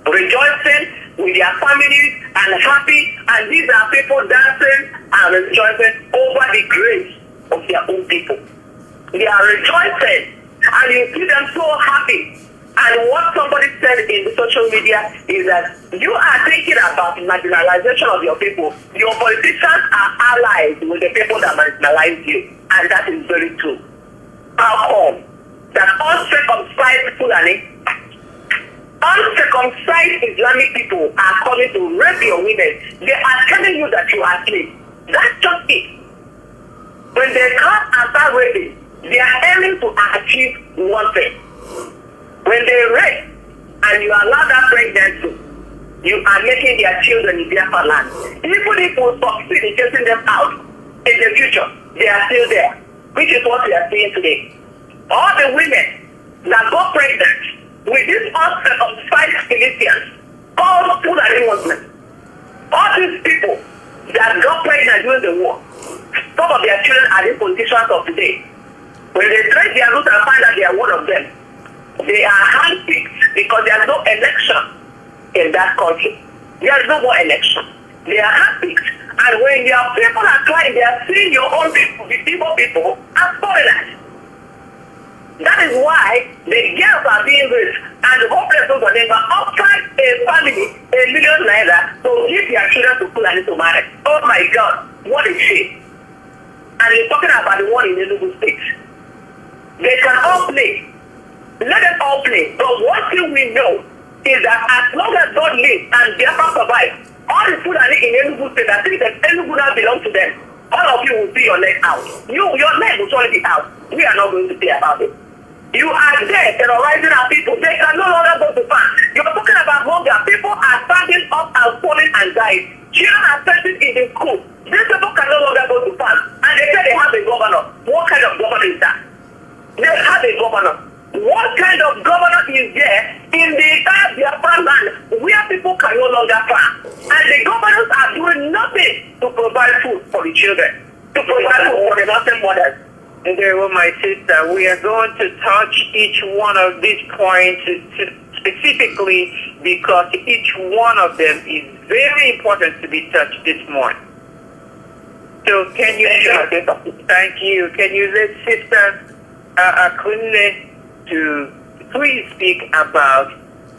Rejoicing with their families and happy. And these are people dancing and rejoicing over the grace of their own people. They are rejoicing. And you see them so happy. And what somebody said in the social media is that you are thinking about marginalization of your people. Your politicians are allies with the people that marginalize you. And that is very true. How come that uncircumcised Fulani Uncircumcised Islamic people are coming to rape your women. They are telling you that you are slaves. That's just it. When they come and start raping, they are aiming to achieve one thing. When they rape and you allow that pregnancy, you are making their children in their land. Even if we succeed in getting them out in the future, they are still there, which is what we are seeing today. All the women that got pregnant with these uncircumcised Philistines called Fulani Muslims, all these people that got pregnant during the war, some of their children are the politicians of today. When they trace their roots and find out they are one of them, they are handpicked because there is no election in that country. There is no more election. They are handpicked. And when your people are crying, they are seeing your own people, the Igbo people, as foreigners. That is why the girls are being raped and the hopeless over them are outside a family $1 million to give their children to Fulani to marry. Oh my God, what a shame. And you're talking about the one in Enugu State. They can all play. Let them all play. But one thing we know is that as long as God lives and Biafra survives, all the Fulani in Enugu State that think that Enugu now belongs to them, all of you will see your leg out. Your leg will surely be out. We are not going to say about it. You are there terrorizing our people. They can no longer go to farm. You're talking about hunger. People are standing up and falling and dying. Children are sitting in the school. These people can no longer go to farm. And they say they have a governor. What kind of governor is that? They have a governor. What kind of governor is there in the entire Biafra land where people can no longer farm? And the governors are doing nothing to provide food for the children, to provide food for the nursing mothers. There, well, my sister, we are going to touch each one of these points specifically because each one of them is very important to be touched this morning. So can you, thank you, can you let Sister Akunle to please speak about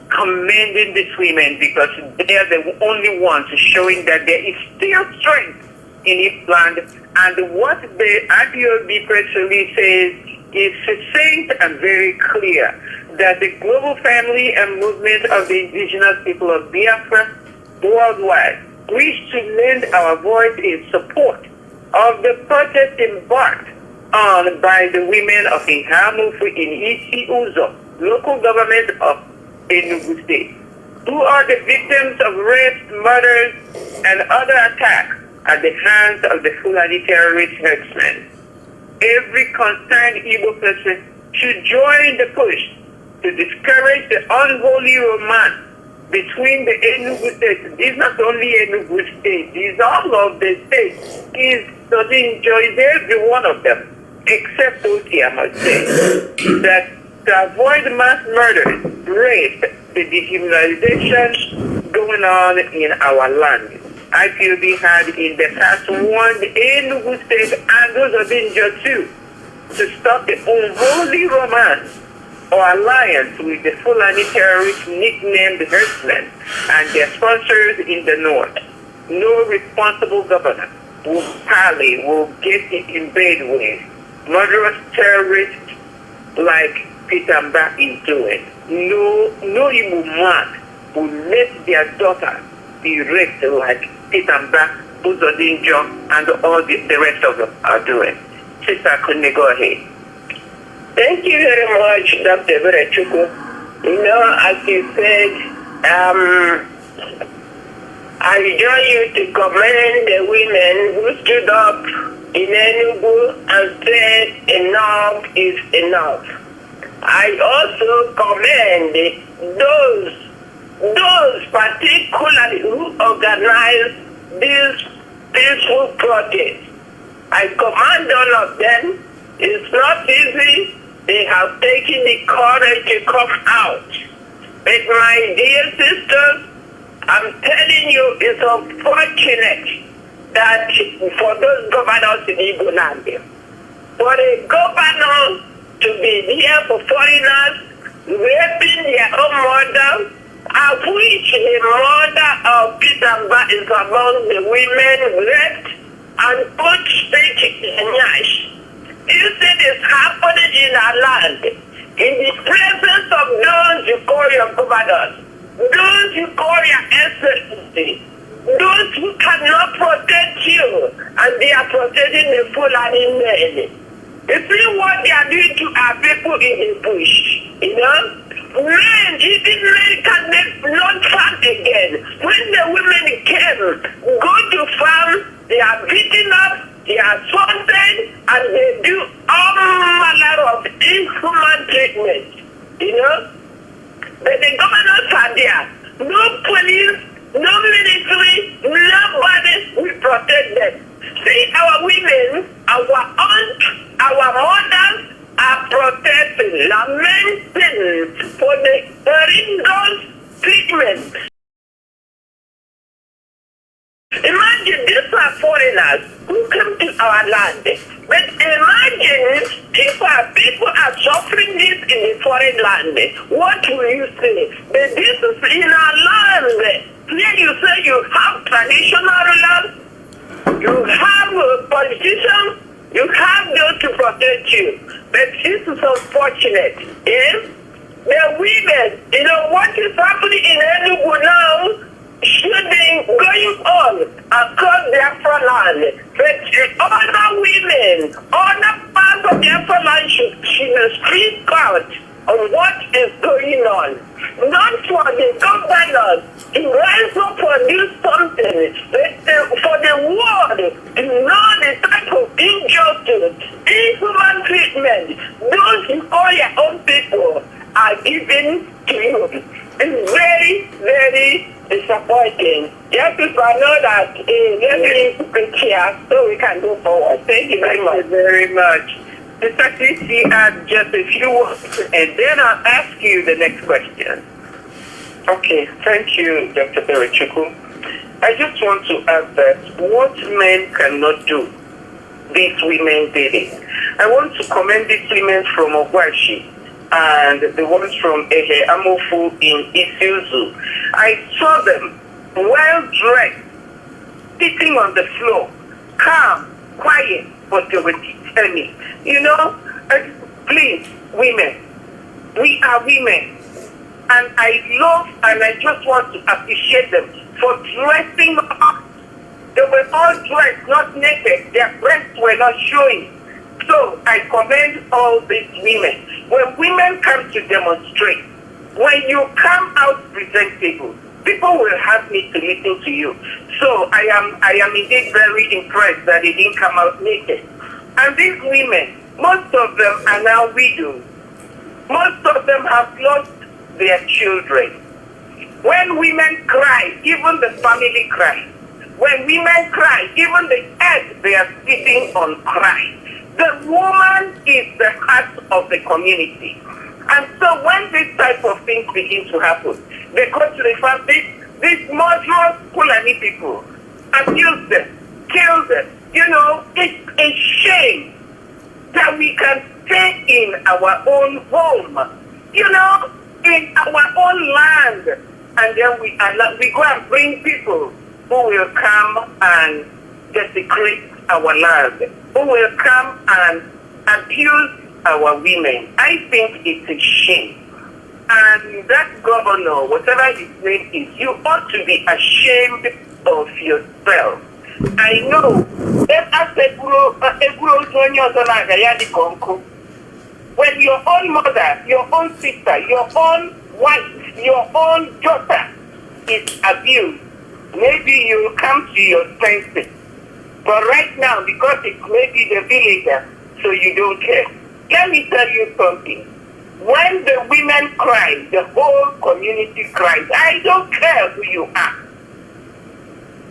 commending these women because they are the only ones showing that there is still strength in each land. And what the IPOB press release says is succinct and very clear that the global family and movement of the indigenous people of Biafra worldwide wish to lend our voice in support of the protest embarked on by the women of Ihamufu in Isi Uzo, local government of Enugu State, who are the victims of rapes, murders, and other attacks at the hands of the Fulani terrorist herdsmen. Every concerned Igbo person should join the push to discourage the unholy romance between the Enugu State. This is not only Enugu State, this is all of the states. It doesn't enjoy every one of them, except Oti, I must say, that to avoid mass murders, rape, the dehumanization going on in our land. IPOB had in the past warned Enugu State and those of India too to stop the unholy romance or alliance with the Fulani terrorists nicknamed herdsmen and their sponsors in the north. No responsible governor will get in bed with murderous terrorists like Peter Mba is doing. No Igbo man will let their daughter be raped like Peter Mba, Uzodinjo, and all the rest of them are doing. Sister, could go ahead? Thank you very much, Dr. Berechukwu. You know, as you said, I join you to commend the women who stood up in Enugu and said enough is enough. I also commend those particularly who organize this peaceful protest. I commend all of them. It's not easy. They have taken the courage to come out. But my dear sisters, I'm telling you, it's unfortunate that for those governors in Igbo land, for a governor to be here for foreigners, raping their own mother, of which the mother of Peter Mba is among the women raped and put straight in the knife. You see this happening in our land. in the presence of those you call your governors, those you call your excellency, those who cannot protect you, and they are protecting the Fulani men. You see what they are doing to our people in the bush, you know? Men, even men cannot farm again. When the women came, go to farm, they are beaten up, they are assaulted, and they do all manner of inhuman treatment, you know? But the governors are there. No police, no military, nobody will protect them. See, our women, our aunts, our mothers are protesting, lamenting for the horrendous treatment. Imagine these are foreigners who come to our land. But imagine if people are suffering this in a foreign land. What will you say? But this is in our land. Here you say you have traditional rulers, you have politicians, you have those to protect you. But this is unfortunate. Yes? The women, you know what is happening in Enugu now should be going on across Biafra land. But other women, other parts of Biafra land should speak out on what is going on. Not for the governors to rise up and do something, but for the world to know the type of injustice, inhuman treatment those who call your own people are giving to you. It's very, very disappointing. Yes, people know that. Let me preach here so we can go forward. Thank you very much. Thank you very much. Mr. CC, add just a few words, and then I'll ask you the next question. Okay, thank you, Dr. Berichuku. I just want to add that what men cannot do, these women did it. I want to commend these women from Ogwashi and the ones from Ehe Amofu in Isuzu. I saw them well dressed, sitting on the floor, calm, quiet, but they were determined. You know, please, women, we are women. And I love and I just want to appreciate them for dressing up. They were all dressed, not naked. Their breasts were not showing. So I commend all these women. When women come to demonstrate, when you come out presentable, people will have me to listen to you. So I am indeed very impressed that they didn't come out naked. And these women, most of them are now widows. Most of them have lost their children. When women cry, even the family cries. When women cry, even the earth they are sitting on cries. The woman is the heart of the community. And so when this type of things begin to happen, they go to the fact these murderous Fulani people abuse them, kill them. You know, it's a shame that we can stay in our own home, you know, in our own land, and then we go and bring people who will come and desecrate our land, who will come and abuse our women. I think it's a shame. And that governor, whatever his name is, you ought to be ashamed of yourself. I know when your own mother, your own sister, your own wife, your own daughter is abused, maybe you come to your senses. But right now, because it's maybe the villager, so you don't care. Let me tell you something. When the women cry, the whole community cries. I don't care who you are.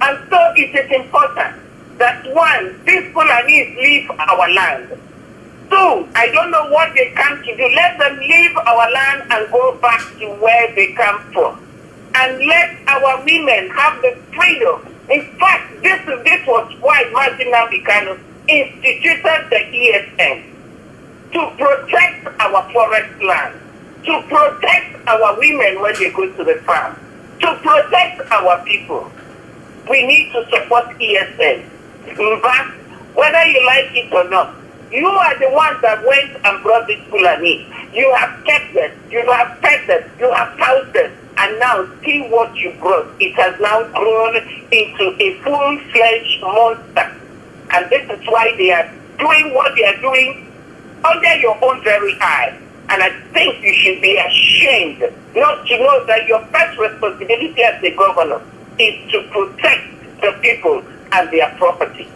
And so it is important that one, these Fulanis leave our land. Two, I don't know what they come to do. Let them leave our land and go back to where they come from. And let our women have the freedom. In fact, this was why Mazi Nnamdi Kanu instituted the ESN, to protect our forest land, to protect our women when they go to the farm, to protect our people. We need to support ESN. In fact, whether you like it or not, You are the ones that went and brought this Fulani. You have kept them. You have fed them. You have housed them. And now see what you brought. It has now grown into a full-fledged monster. And this is why they are doing what they are doing under your own very eye. And I think you should be ashamed not to know that your first responsibility as a governor is to protect the people and their property.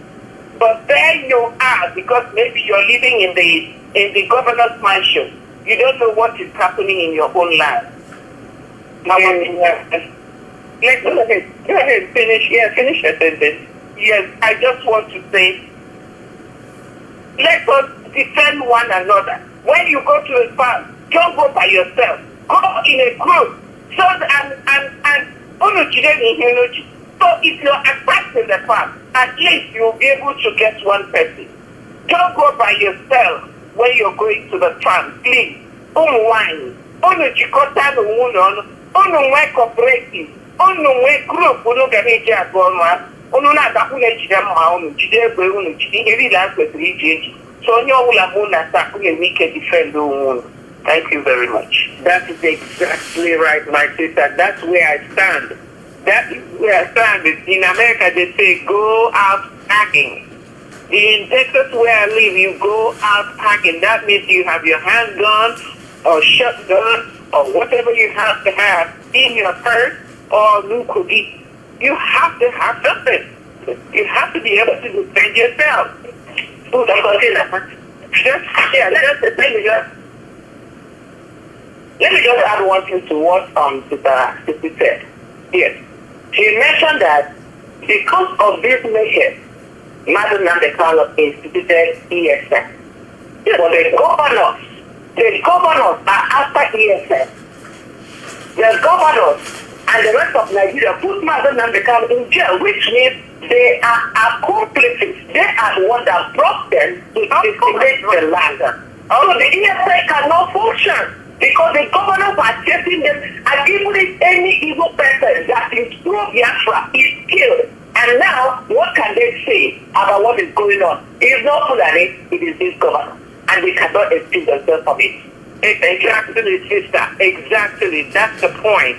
But there you are, because maybe you're living in the governor's mansion. You don't know what is happening in your own land. Now, let's go ahead, finish your sentence. Yes, I just want to say, let us defend one another. When you go to a farm, don't go by yourself. Go in a group. So if you're attacked in the farm, at least you'll be able to get one person. Don't go by yourself when you're going to the farm. Please, wine. Chikota no cooperative. Group. So thank you very much. That is exactly right, my sister. That's where I stand. That is where I stand. In America, they say, go out packing. In Texas, where I live, you go out packing. That means you have your handgun or shotgun or whatever you have to have in your purse or nukugi. You have to have something. You have to be able to defend yourself. Let me just add one thing to what Sister said. Yes. She mentioned that because of this mayhem, Mazi Nnamdi Kanu instituted ESS. But the governors are after ESS. The governors and the rest of Nigeria put Mazi Nnamdi Kanu in jail, which means they are accomplices. They are the ones that brought them to instigate the land. So the ESA cannot function because the governors are chasing them, and even if any evil person that is pro Biafra is killed, and now what can they say about what is going on? It is not Fulani, it is this governor, and they cannot excuse themselves from it. Exactly, sister. Exactly. That's the point.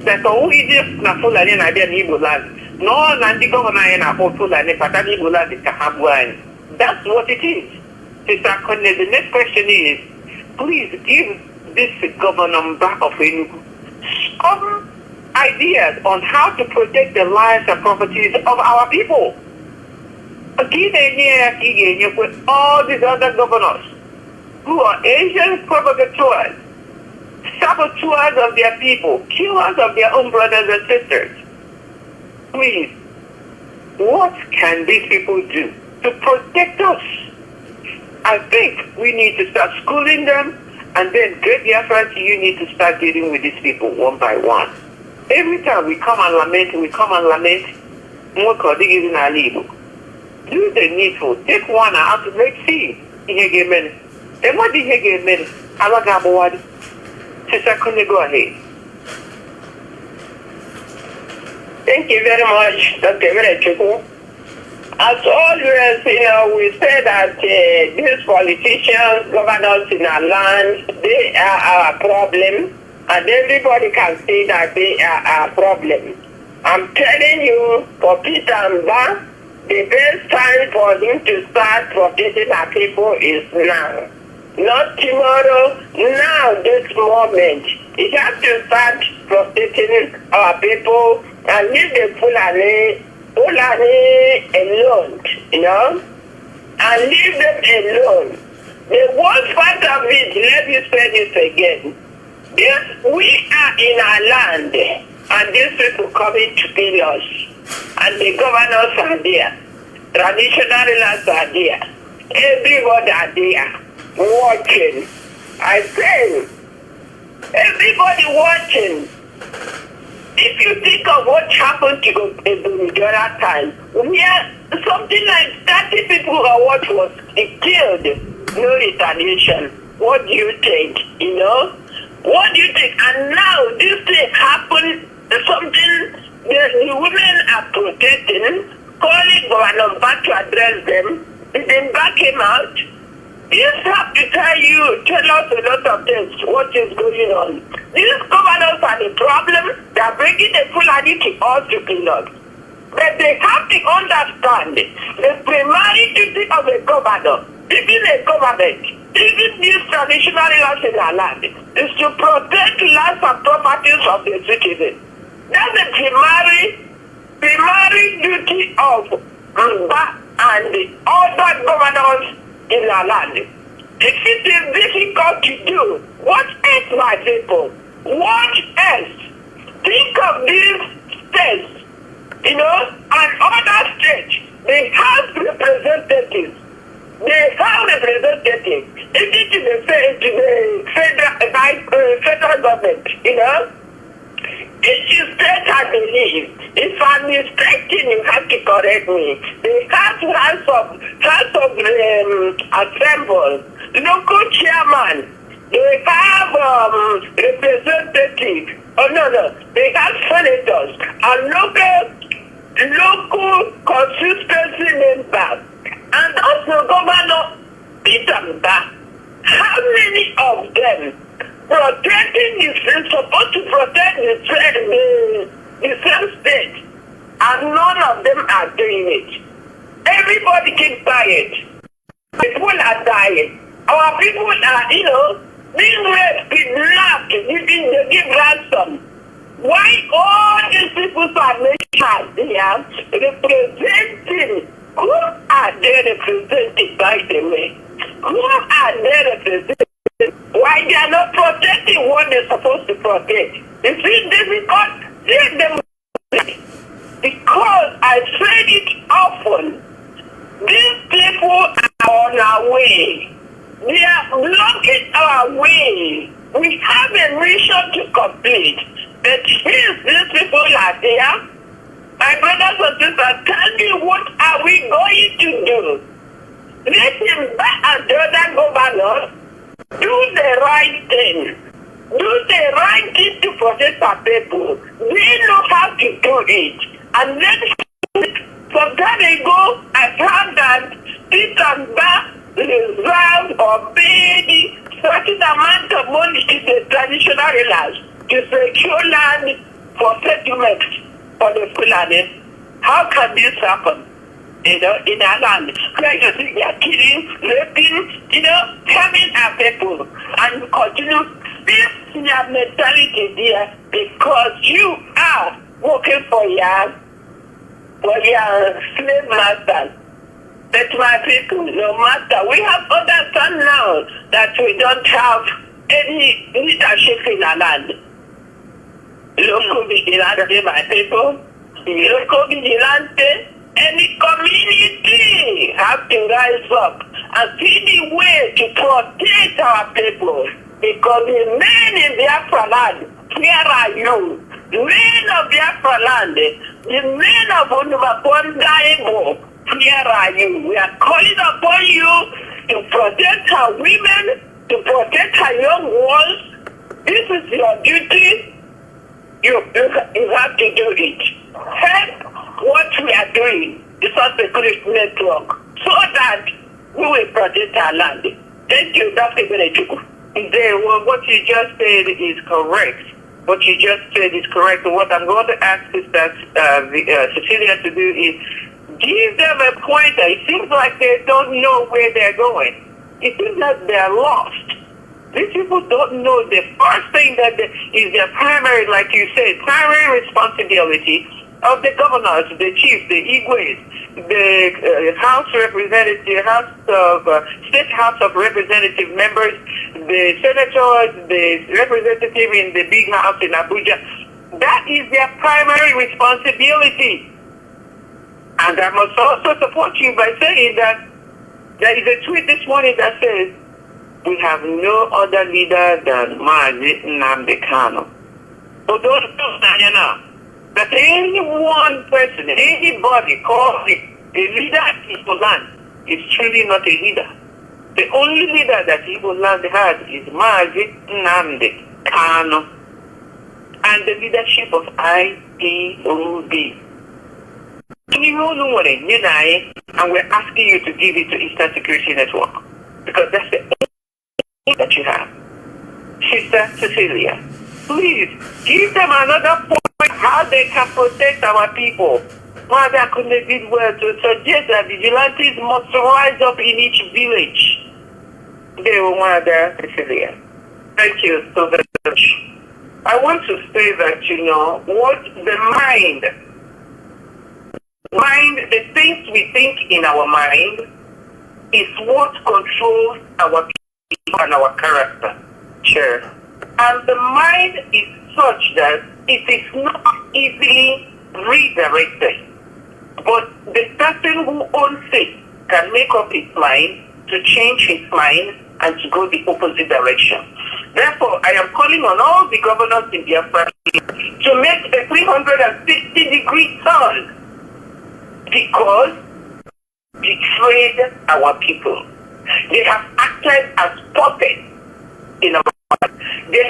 That's all we do. Na Fulani na dia ni Igbo. No, na ndi governor na Fulani patani Igbo land is Kahabuan. That's what it is. Sister Conne, the next question is, please give this governor back of Enugu some ideas on how to protect the lives and properties of our people. With all these other governors who are Asian provocateurs, saboteurs of their people, killers of their own brothers and sisters. Please, what can these people do to protect us? I think we need to start schooling them, and then Great Biafra, you need to start dealing with these people one by one. Every time we come and lament, do the needful. Take one out, let's see. And what did he get men? Sister, can you go ahead? Thank you very much, Dr. Merechuku. As always, we say that these politicians, governors in our land, they are our problem, and everybody can see that they are our problem. I'm telling you, for Peter Mba, the best time for him to start protecting our people is now. Not tomorrow, now, this moment. He has to start protecting our people and leave the Fulani alone, and leave them alone. The worst part of it, let me say this again. Yes, we are in our land, and these people coming to kill us, and the governors are there, traditional rulers are there, everybody are there, watching. I say, everybody watching. If you think of what happened to the other time, where something like 30 people what was killed, no retaliation. What do you think? What do you think? And now this thing happened, something the women are protesting, calling government back to address them. Then back came out. This have to tell us a lot of things, what is going on. These governors are the problem. They are bringing the Fulani to us to kill us. But they have to understand the primary duty of a governor, even a government, even these traditional laws in our land, is to protect lands and properties of the citizens. That's the primary duty of Mba and the other governors in our land. It is difficult to do. What else, my people? What else? Think of these states, and other states. They have representatives. It is the federal government, It is that I believe. If I'm mistaken, you have to correct me. They have House of Assembly, local chairman. They have representatives. They have senators and local consistency members, and also Governor Peter Mba. How many of them is supposed to protect the same state, and none of them are doing it? Everybody keeps quiet. People are dying. Our people are, being raped, kidnapped, they give ransom. Why all these people are representing? Who are they representing, by the way? Who are they representing? Why they are not protecting what they're supposed to protect? It's difficult. Let them, because I said it often, these people are on our way. They are blocking our way. We have a mission to complete. But since these people are there, my brothers and sisters, tell me, what are we going to do? Let him back and the other governors do the right thing. Do the right thing to protect our people. They know how to do it. And then some time ago, I found that Peter Mba reserved or paid certain amount of money to the traditional rulers to secure land for settlement for the Fulani. How can this happen? In our land, where you think they are killing, raping, harming our people, and continue this mentality there because you are working for your slave masters. But my people, no matter, we have understand now that we don't have any leadership in our land. Local vigilante, my people, local vigilante, any community have to rise up and see the way to protect our people. Because the men in Biafra land, where are you? The men of Biafra land, the men of Unubakondaibo, where are you? We are calling upon you to protect our women, to protect our young ones. This is your duty. You have to do it. Help what we are doing. This is a great network so that we will protect our land. Thank you, Dr. Benechuku. Well, what you just said is correct. What you just said is correct. And what I'm going to ask Sister Cecilia to do is give them a pointer. It seems like they don't know where they're going. It seems like they're lost. These people don't know the first thing that is their primary, like you said, primary responsibility of the governors, the chiefs, the Igwes, the House Representative, State House of Representative members, the senators, the representative in the big house in Abuja. That is their primary responsibility. And I must also support you by saying that there is a tweet this morning that says, we have no other leader than Mazi Nnamdi Kanu. So don't know that any one person, anybody called a leader in Igbo land is truly not a leader. The only leader that Igbo land has is Mazi Nnamdi Kanu and the leadership of IPOB. To and we're asking you to give it to Eastern Security Network because that's the only that you have. Sister Cecilia, please give them another point how they can protect our people. Mother couldn't be well to suggest that vigilantes must rise up in each village. They were Mother Cecilia. Thank you so very much. I want to say that, what the mind, the things we think in our mind is what controls our people and our character. Sure. And the mind is such that it is not easily redirected. But the person who owns it can make up his mind to change his mind and to go the opposite direction. Therefore, I am calling on all the governors in Biafra to make a 360-degree turn because they betrayed our people. They have acted as puppets in our life. They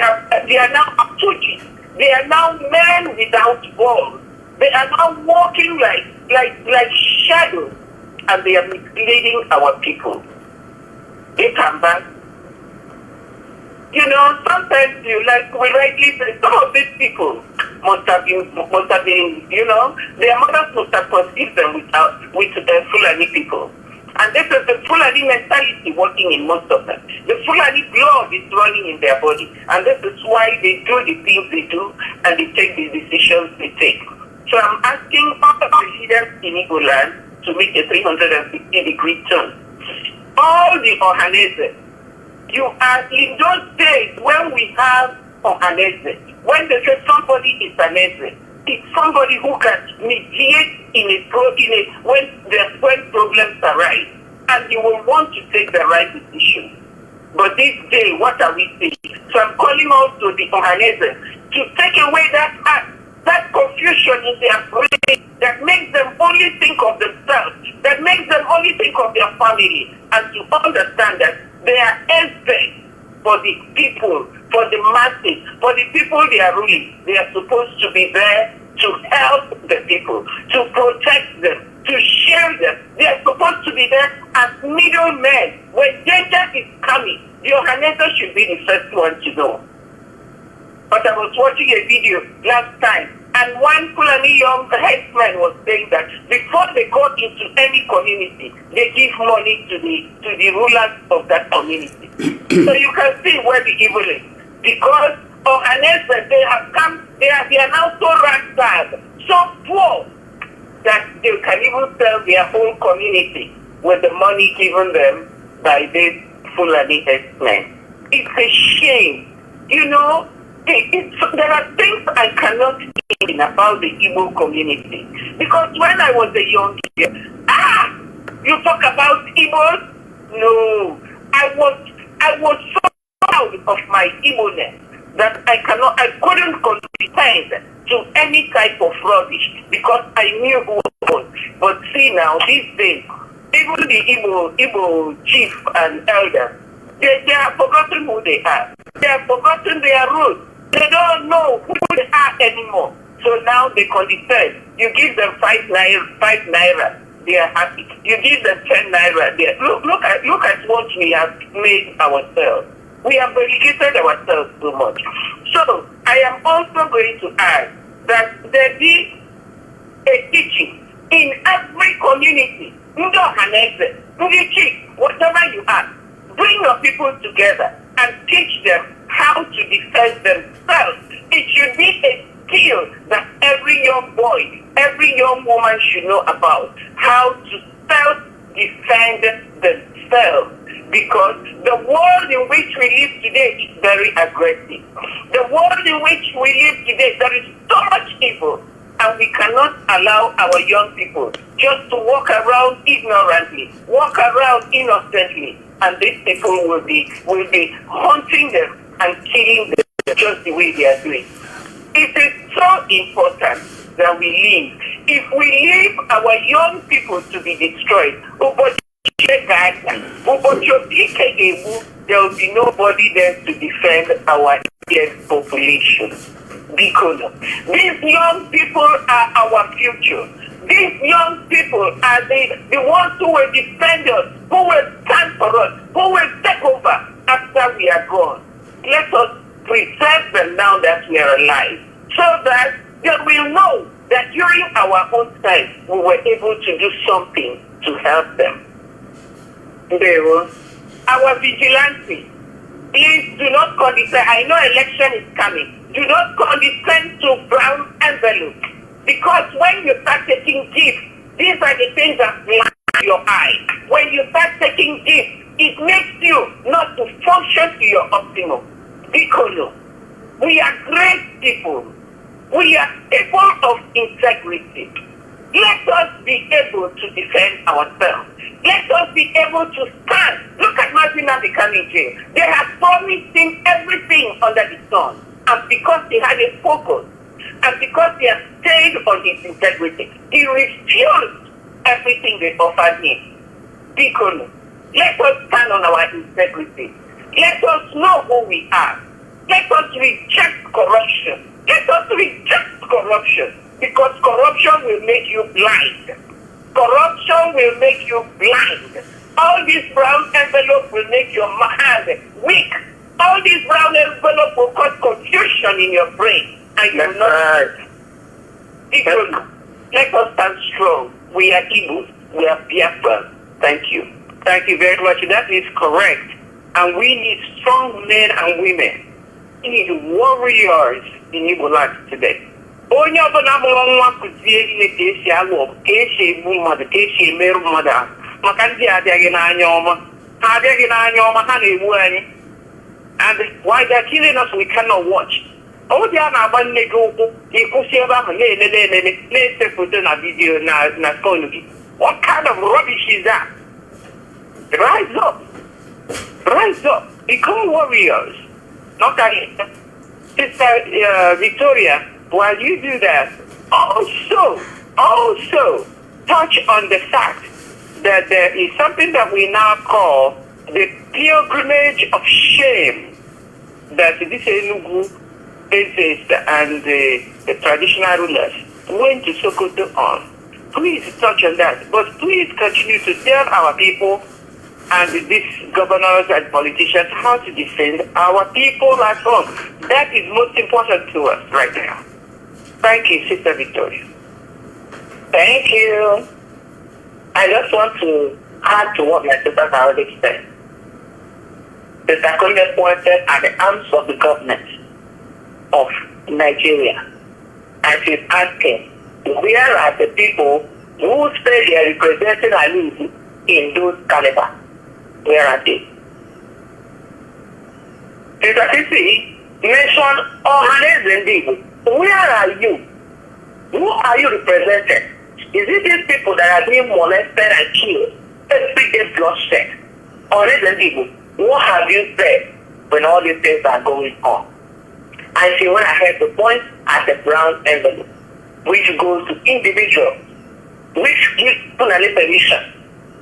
are now stooges. They are now men without balls. They are now walking like shadows, and they are misleading our people. They come back. Sometimes we rightly say some of these people must have been, their mothers must have conceived them with Fulani people. And this is the Fulani mentality working in most of them. The Fulani blood is running in their body. And this is why they do the things they do and they take the decisions they take. So I'm asking all the leaders in Igbo land to make a 360-degree turn. All the Ohanese, you are in those days when we have Ohanese, when they say somebody is an Eze, it's somebody who can mediate when problems arise, and you will want to take the right decision. But this day, what are we saying? So I'm calling also the Ohanese to take away that confusion in their brain that makes them only think of themselves, that makes them only think of their family, and to understand that they are experts for the people, for the masses, for the people they are ruling. They are supposed to be there to help the people, to protect them, to share them. They are supposed to be there as middlemen. When danger is coming, the Ohanese should be the first one to know. But I was watching a video last time, and one Fulani young headsman was saying that before they go into any community, they give money to the rulers of that community. So you can see where the evil is. Because Ohanese, they have come, they are now so ragtag, so poor, that they can even sell their whole community with the money given them by these Fulani headsmen. It's a shame. There are things I cannot explain about the Igbo community. Because when I was a young kid, you talk about Igbos? No. I was so proud of my Igbo-ness that I couldn't contend to any type of rubbish because I knew who I was. But see now, these days, even the Igbo chief and elders, they have forgotten who they are. They have forgotten their roots. They don't know who they are anymore. So now they condescend. You give them 5 naira, they are happy. You give them 10 naira, they are, look at what we have made ourselves. We have relegated ourselves so much. So I am also going to add that there be a teaching in every community. Whatever you are, bring your people together and teach them how to defend themselves. It should be a skill that every young boy, every young woman should know about, how to self-defend themselves. Because the world in which we live today is very aggressive. The world in which we live today, there is so much evil. And we cannot allow our young people just to walk around ignorantly, walk around innocently. And these people will be hunting them and killing them just the way they are doing. It is so important that we leave. If we leave our young people to be destroyed, there will be nobody there to defend our Indian population. Because these young people are our future. These young people are the ones who will defend us, who will stand for us, who will take over after we are gone. Let us preserve them now that we are alive, so that they will know that during our own time we were able to do something to help them. Our vigilante, please do not condescend. I know election is coming. Do not condescend to brown envelope. Because when you start taking gifts, these are the things that blind your eye. When you start taking gifts, it makes you not to function to your optimum. Because we are great people. We are people of integrity. Let us be able to defend ourselves. Let us be able to stand. Look at Mazi Nnamdi Kanu. They have promised him everything under the sun. And because he had a focus, and because he has stayed on his integrity, he refused everything they offered him. Deacon, let us stand on our integrity. Let us know who we are. Let us reject corruption. Let us reject corruption, because corruption will make you blind. Corruption will make you blind. All these brown envelopes will make your hand weak. All these brown envelopes will cause confusion in your brain. And you're not. People, let us stand strong. We are Igbos. We are Biafra. Thank you. Thank you very much. That is correct. And we need strong men and women. We need warriors in Igbo land today. Onye ọbụla mụrụ nwa kụzie ihe ka esi alụ ọgụ, ka esi egbu mmadụ, ka esi emerụ mmadụ ahụ. Maka ndị adịghị n'anya ọma. Ha adịghị n'anya ọma, ha na-egbu anyị. And while they're killing us, we cannot watch. Ọ dị a na-agba nne gị ụkwụ, ịkwụsị ebe ahụ na-elele na-ese foto na vidiyo na phone gị. What kind of rubbish is that? Rise up. Rise up. Become warriors. Not that Sister Victoria, while you do that, also touch on the fact that there is something that we now call the pilgrimage of shame that this Enugu Ezes and the traditional rulers went to Sokoto on. Please touch on that, but please continue to tell our people and these governors and politicians how to defend our people at home. That is most important to us right now. Thank you, Sister Victoria. Thank you. I just want to add to what my sister has already said. The Sakone pointed at the arms of the government of Nigeria, and she's asking, where are the people who say they are representing Ali in those caliber? Where are they? Sister Sisi mentioned Ohaneze Ndigbo. Where are you? Who are you representing? Is it these people that are being molested and killed? Every day bloodshed. Ohaneze Ndigbo, what have you said when all these things are going on? And she went ahead to point at the brown envelope, which goes to individuals, which gives Punali permission.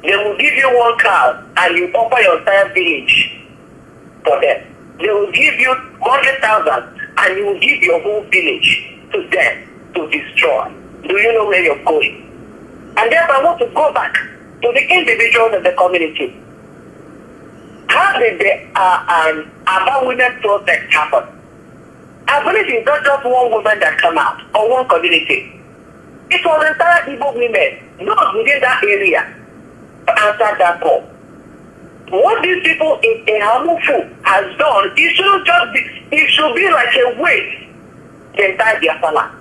They will give you one cow and you offer your entire village for them. They will give you 100,000 and you will give your whole village to them to destroy. Do you know where you're going? And then I want to go back to the individuals in the community. How did the Aba women protest happen? I believe it's not just one woman that came out or one community. It was entire Igbo women, not within that area, to answer that call. What these people in Hamufu has done, it should be like a waste the entire Biafra.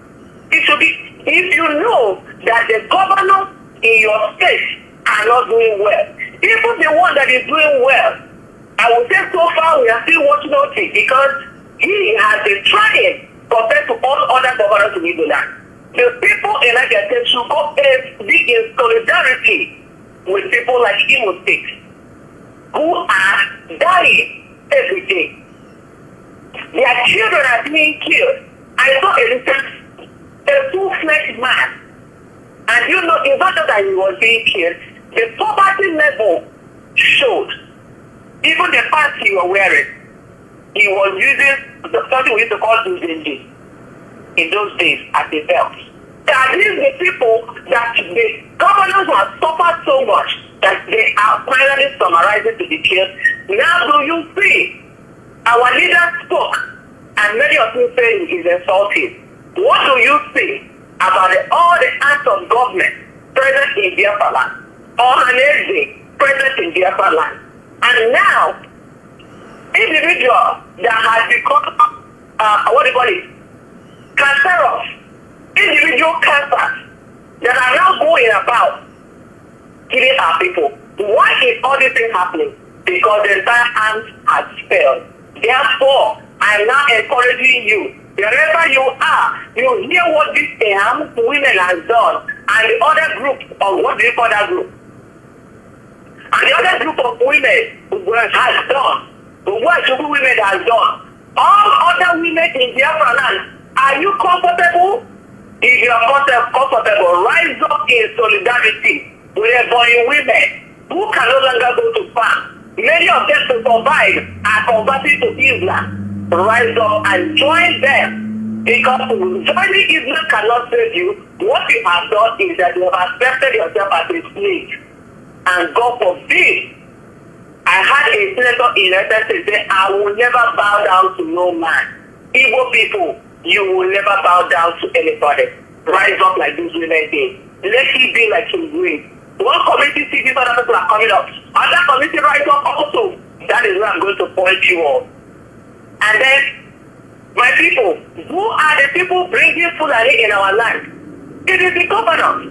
It should be, if you know that the governors in your state are not doing well, even the one that is doing well, I would say so far we are still watching nothing, because he has been trying compared to all other governors in Igbo land. The people in Nigeria should go be in solidarity with people like Imo State, who are dying every day. Their children are being killed. I saw a full-fledged man, and you know, it's not just that he was being killed, the poverty level showed. Even the pants he was wearing, he was using something we used to call Uzendi in those days as a belt. That is the people that the governors have suffered so much that they are finally summarizing to the church. Now do you see? Our leader spoke, and many of you say he is insulting. What do you see about all the acts of government present in Biafra land? Ohaneze present in Biafra land. And now, individuals that have become, what do you call it? Cancerous. Individual cancers that are now going about killing our people. Why is all this thing happening? Because the entire arms has failed. Therefore, I am now encouraging you, wherever you are, you hear what this women has done, and the other group of what do you call that group? And the other group of women has done, what women has done. All other women in Biafra land, are you comfortable? If you are comfortable, rise up in solidarity with the boy women who can no longer go to farm. Many of them to survive are converting to Islam. Rise up and join them. Because joining Islam cannot save you. What you have done is that you have accepted yourself as a slave. And God forbid, I had a senator in United States say, I will never bow down to no man. Evil people, you will never bow down to anybody. Rise up like these women did. Let it be like some green. One community sees other people are coming up. Other community rise up also. That is where I'm going to point you on. And then, my people, who are the people bringing Fulani in our land? It is the governor.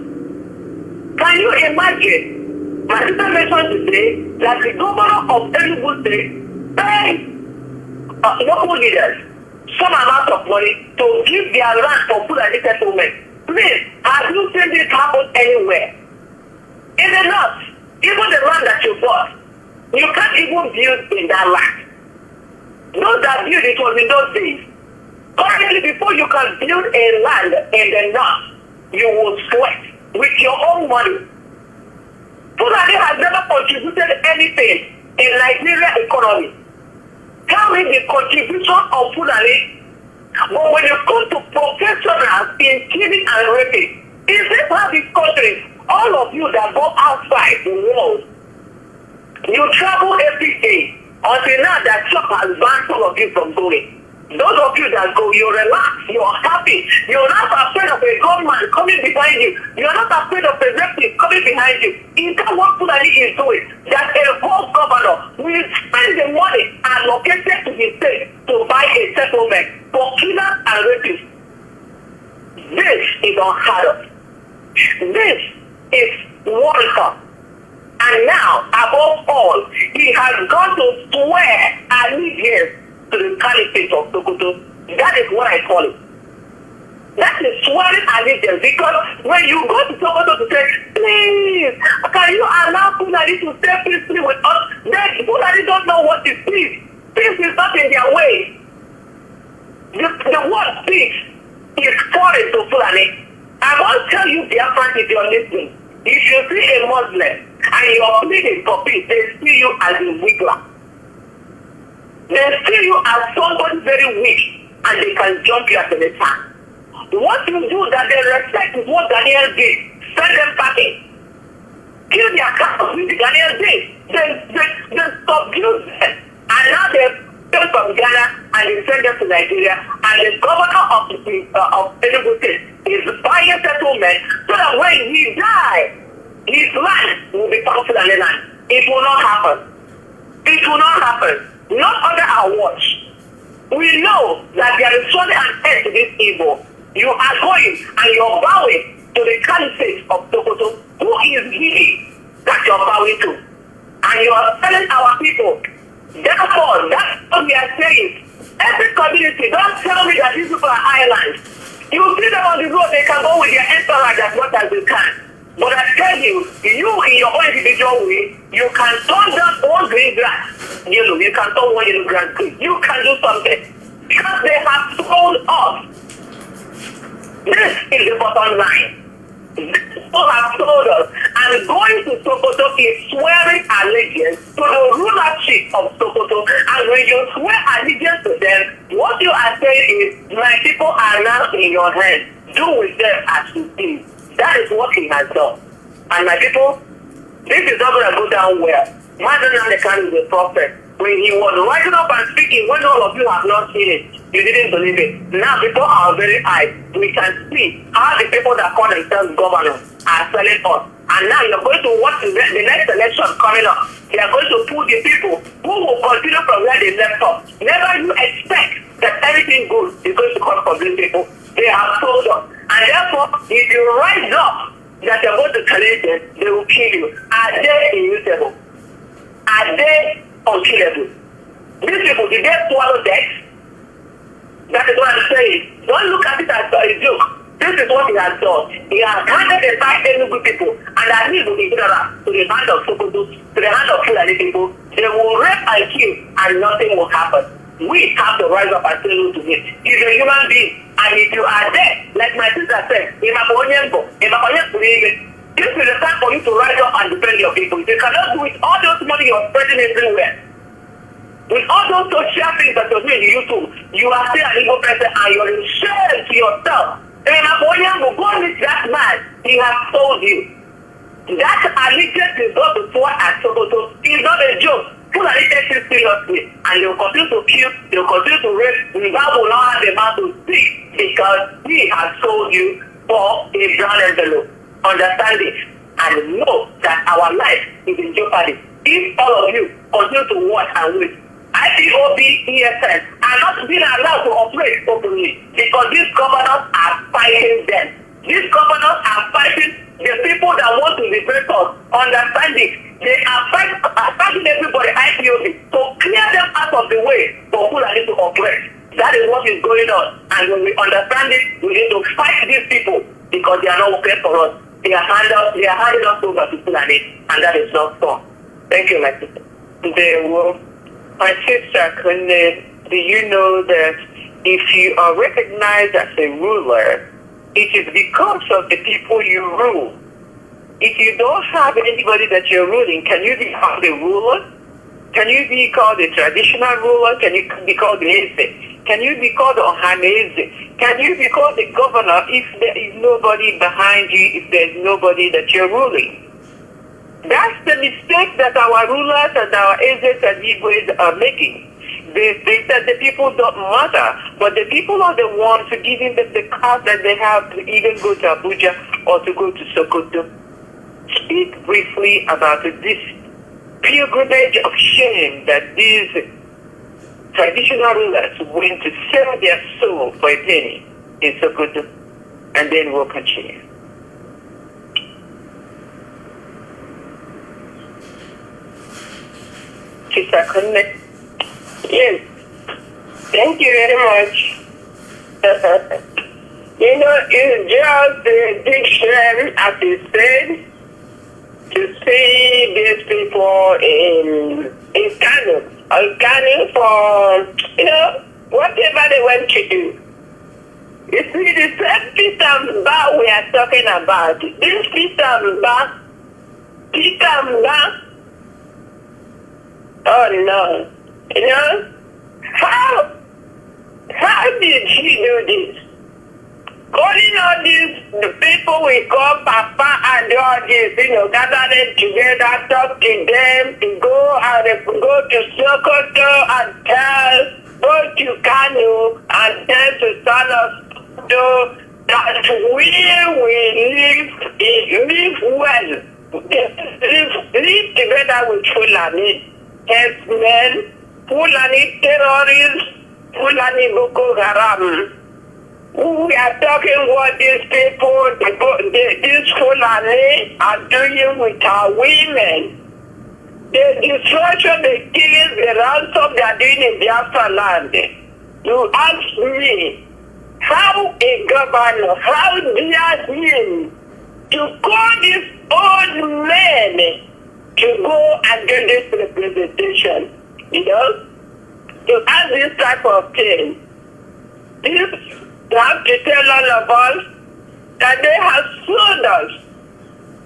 Can you imagine? My sister mentioned today that the governor of Enugu State paid local leaders some amount of money to give their land for Fulani settlement. Please, have you seen this happen anywhere? In the north, even the land that you bought, you can't even build in that land. Those that built it was in those days. Currently, before you can build a land in the north, you will sweat with your own money. Fulani has never contributed anything in Nigeria economy. Tell me the contribution of Fulani. But when you come to professionals in killing and raping, is this how this country, all of you that go outside the world, you travel every day until now that Trump has banned some of you from going. Those of you that go, you relax, you're happy. You're not afraid of a gunman coming behind you. You're not afraid of a rapist coming behind you. Is that what Fulani is doing? That a whole governor will spend the money allocated to his state to buy a settlement for killers and rapists. This is unheard of. This is World Cup. And now, above all, he has gone to swear allegiance to the caliphate of Sokoto. That is what I call it. That is swearing allegiance, because when you go to Sokoto to say, please, can you allow Fulani to stay peacefully with us? Then Fulani don't know what is peace. Peace is not in their way. The word peace is foreign to Fulani. I want to tell you, Biafran, if you're listening, if you see a Muslim and you're pleading for peace, they see you as a weakler. They see you as somebody very weak, and they can jump you at any time. What you do that they respect is what Daniel did. Send them packing. Kill their cows with Daniel did. They subdue them. And now they come from Ghana and they send them to Nigeria. And the governor of Enugu State is buying settlement so that when he dies, his land will be Fulani land. It will not happen. It will not happen. Not under our watch. We know that there is surely an end to this evil. You are going and you're bowing to the caliphate of Sokoto. Who is he that you're bowing to? And you are telling our people. Therefore, that's what we are saying. Every community, don't tell me that these people are islands. You see them on the road, they can go with their entourage as much as they can. But I tell you, you in your own individual way, you can turn down one green grass yellow. You can turn one yellow grass green. You can do something. Because they have told us. This is the bottom line. People have told us. And going to Sokoto is swearing allegiance to the rulership of Sokoto. And when you swear allegiance to them, what you are saying is, my people are now in your hands. do with them as you please. That is what he has done. And my people, this is not going to go down well. Mazi Nnamdi Kanu is a prophet. When he was rising up and speaking, when all of you have not seen it, you didn't believe it. Now, before our very eyes, we can see how the people that call themselves governors are selling us. And now you're going to watch the next election coming up. They are going to pull the people who will continue from where they left off. Never you expect that anything good is going to come from these people. They have told us. And therefore, if you rise up that you're going to challenge them, they will kill you. Are they immutable? Are they unkillable? These people, did they swallow death? That is what I'm saying. Don't look at it as a joke. This is what he has done. He has handed the five Enugu people and that he will be ignorant to the hand of Sokoto, to the hand of Fulani people. They will rape and kill and nothing will happen. We have to rise up and say no to it. He's a human being. And if you are there, like my sister said, this is the time for you to rise up and defend your people. You cannot do it. All those money you're spreading everywhere. With all those social things that you're doing on YouTube, you are still an evil person and you're in shame to yourself. And will go with that man. He has told you. That allegiance is not to sword and Sokoto. It's not a joke. Fulani takes it seriously. And they will continue to kill, they will continue to rape. God will not have the mouth to speak because he has told you for a brown envelope. Understand it and know that our life is in jeopardy. If all of you continue to watch and wait, IPOB, ESN are not being allowed to operate openly because these governors are fighting them. These governors are fighting the people that want to liberate us. Understand it. They are fighting everybody, IPOB, to clear them out of the way for Fulani to operate. That is what is going on. And when we understand it, we need to fight these people because they are not working for us. They are handing us over to Fulani, and that is not fun. Thank you, my sister. My sister, do you know that if you are recognized as a ruler, it is because of the people you rule. If you don't have anybody that you're ruling, can you be called a ruler? Can you be called a traditional ruler? Can you be called the Eze? Can you be called Ohaneze? Can you be called the governor if there is nobody behind you, if there's nobody that you're ruling? That's the mistake that our rulers and our Ezes and Igwes are making. They think that the people don't matter, but the people are the ones giving them the card that they have to even go to Abuja or to go to Sokoto. Speak briefly about this pilgrimage of shame that these traditional rulers went to sell their soul for a penny in Sokoto, and then we'll continue. Yes. Thank you very much. It's just a big shame, as you said, to see these people in Kanu for, whatever they want to do. You see, the same Peter Mba we are talking about. This Peter Mba, oh no. How did he do this? Calling all these the people we call Papa and all this, gather them together, talk to them, to go to Sokoto and go to Kanu and tell to son of that we live well, live together with Fulani, herdsmen, Fulani terrorists, Fulani Boko Haram. We are talking what these people, these Fulani are doing with our women. The destruction, the killing, the ransom they are doing in Biafra land. You ask me, how a governor, how dare him to call these old men to go and do this representation? To ask this type of thing. You have to tell all of us that they have sold us.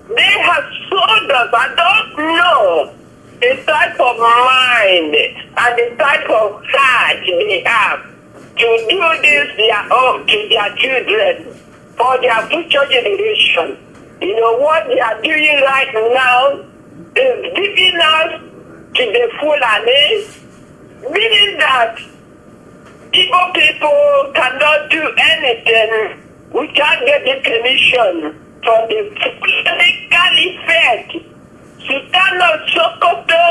They have sold us. I don't know the type of mind and the type of heart they have to do this to their children. for their future generation. You know what they are doing right now is giving us to the Fulani, meaning that Igbo people cannot do anything without getting permission from the Fulani Caliphate, Sultan of Sokoto,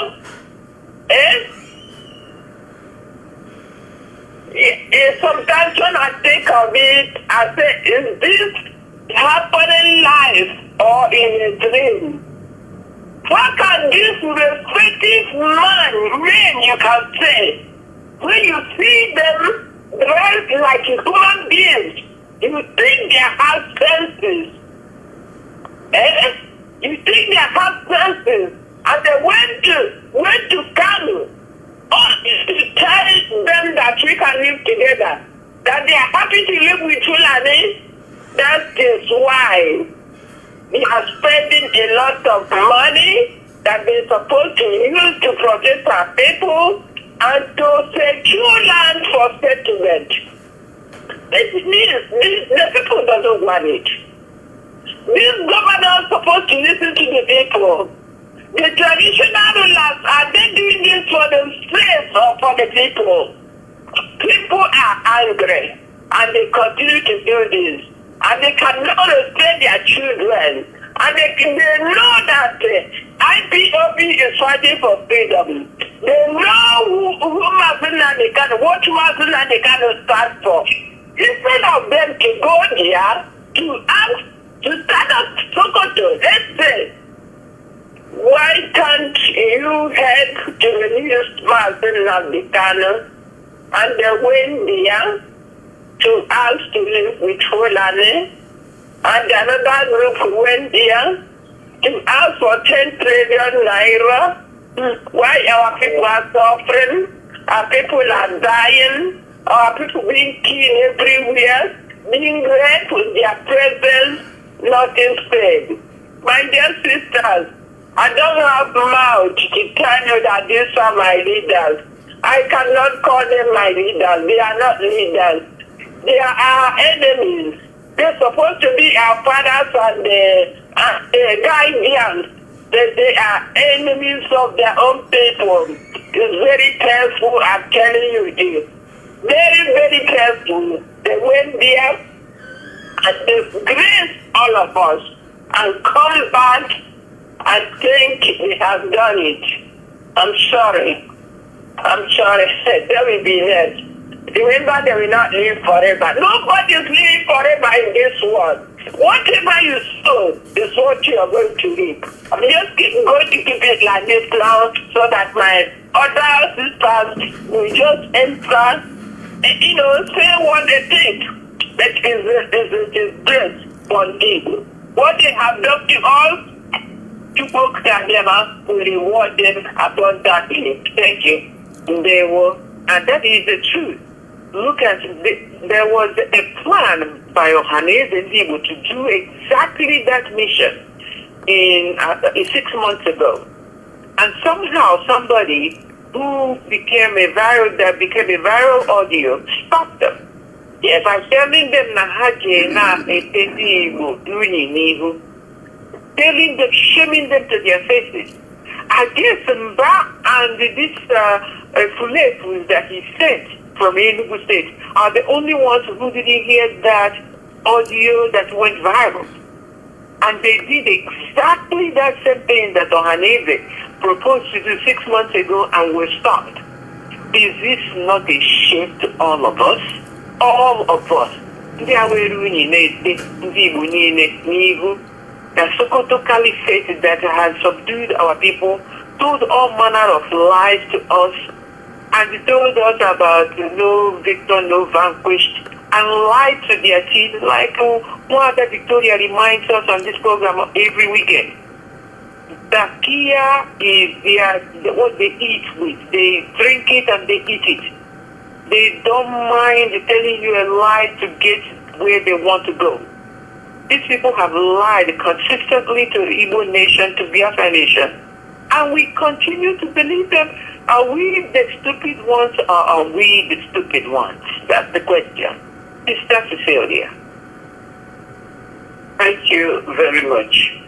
sometimes when I think of it, I say, is this happening live or in a dream? How can this respective man reign, you can say? When you see them dressed like human beings, you think they have senses. You think they have senses. And they went to Kanu. To tell them that we can live together. That they are happy to live with Fulani. That is why we are spending a lot of money that they're supposed to use to protect our people and to secure land for settlement. The people don't want it. These governors are supposed to listen to the people. The traditional rulers, are they doing this for themselves or for the people? People are angry and they continue to do this. And they cannot respect their children. And they know that IPOB is fighting for freedom. They know who Mazi Nnamdi Kanu, what Mazi Nnamdi Kanu stands for. Instead of them to go there to ask, to stand up Sokoto, let's say, why can't you head to release Mazi Nnamdi Kanu and they went there to ask to live with Fulani, and another group went there to ask for 10 trillion naira. Why our people are suffering, our people are dying, our people being killed everywhere, being raped with their presence, nothing said. My dear sisters, I don't have mouth to tell you that these are my leaders. I cannot call them my leaders. They are not leaders. They are our enemies. They're supposed to be our fathers and guardians. They are enemies of their own people. It's very painful, I'm telling you this. Very, very painful. They went there and disgraced all of us and come back and think they have done it. I'm sorry. I'm sorry. They will be next. Remember, they will not live forever. Nobody is living forever in this world. Whatever you sow is what you are going to reap. I'm just going to keep it like this now so that my other sisters will just enter and, say what they think. That is great for them. What they have done to us, people can will reward them abundantly. Thank you. They will, and that is the truth. Look at, there was a plan by Ohanaeze Ndigbo to do exactly that mission in 6 months ago. And somehow somebody who became a viral audio stopped them. Yes, I'm telling them telling them, shaming them to their faces. I guess Mba and this Fulefu that he sent from Enugu State are the only ones who didn't hear that audio that went viral. And they did exactly that same thing that Ohanaeze proposed to do 6 months ago and were stopped. Is this not a shame to all of us? All of us. The Sokoto Caliphate that has subdued our people told all manner of lies to us and told us about no victor, no vanquished, and lied to their teeth like Mother Victoria reminds us on this program every weekend. Dakia is what they eat with. They drink it and they eat it. They don't mind telling you a lie to get where they want to go. These people have lied consistently to the Igbo nation, to Biafra nation. And we continue to believe them. Are we the stupid ones or are we the stupid ones? That's the question. Sister Cecilia. Thank you very much.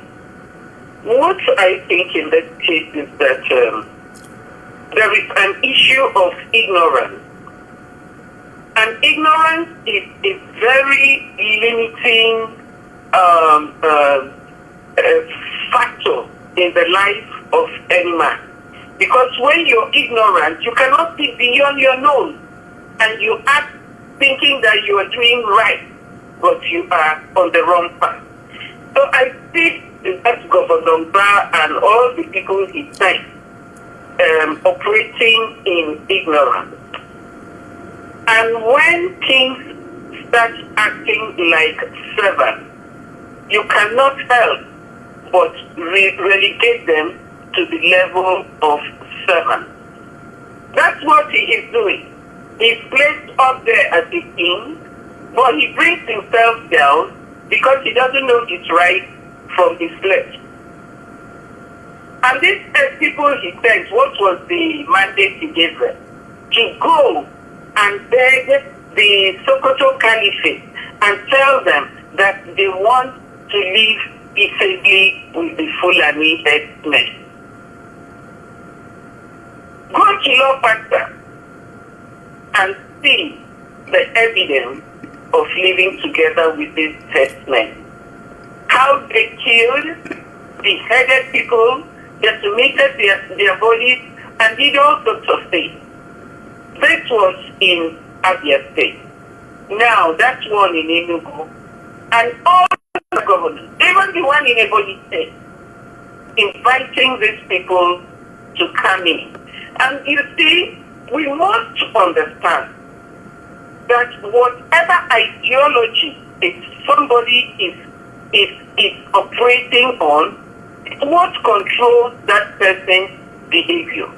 What I think in this case is that there is an issue of ignorance. And ignorance is a very limiting factor in the life of any man. Because when you're ignorant, you cannot see beyond your nose. And you act thinking that you are doing right, but you are on the wrong path. So I think that Governor Ba and all the people he sent operating in ignorance. And when things start acting like servants, you cannot help but relegate them to the level of servants. That's what he is doing. He's placed up there as a king, but he brings himself down because he doesn't know his right from his left. And these people he sent, what was the mandate he gave them? To go and beg the Sokoto Caliphate and tell them that they want to live peaceably with the Fulani headsmen. Go to Law Factor and see the evidence of living together with these headsmen. How they killed, beheaded people, decimated their bodies, and did all sorts of things. This was in Abia State. Now, that's one in Enugu. And all the governors, even the one in Ebonyi State, inviting these people to come in. And you see, we must understand that whatever ideology somebody is operating on, what controls that person's behavior.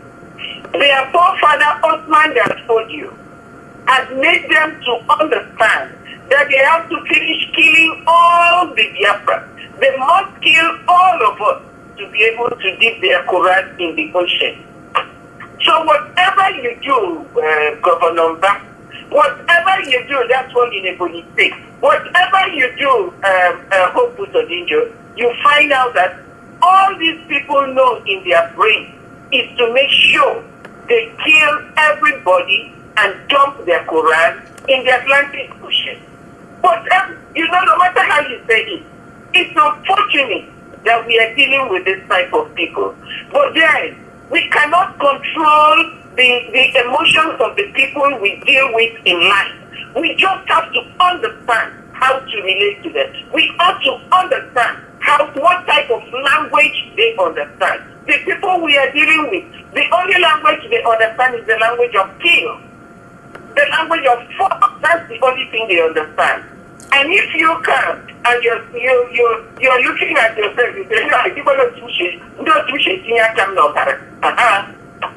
Their forefather Osman Danfodio has made them to understand that they have to finish killing all the Biafra. They must kill all of us to be able to dip their Quran in the ocean. So whatever you do, Governor Ba, whatever you do, that's what in Ebonyi State. Whatever you do, Hope Usodinjo, you find out that all these people know in their brain is to make sure they kill everybody and dump their Quran in the Atlantic Ocean. But, no matter how you say it, it's unfortunate that we are dealing with this type of people. But then, we cannot control the emotions of the people we deal with in life. We just have to understand how to relate to them. We have to understand what type of language they understand. The people we are dealing with, the only language they understand is the language of kill. The language of force, that's the only thing they understand. And if you come and you're looking at yourself, you say,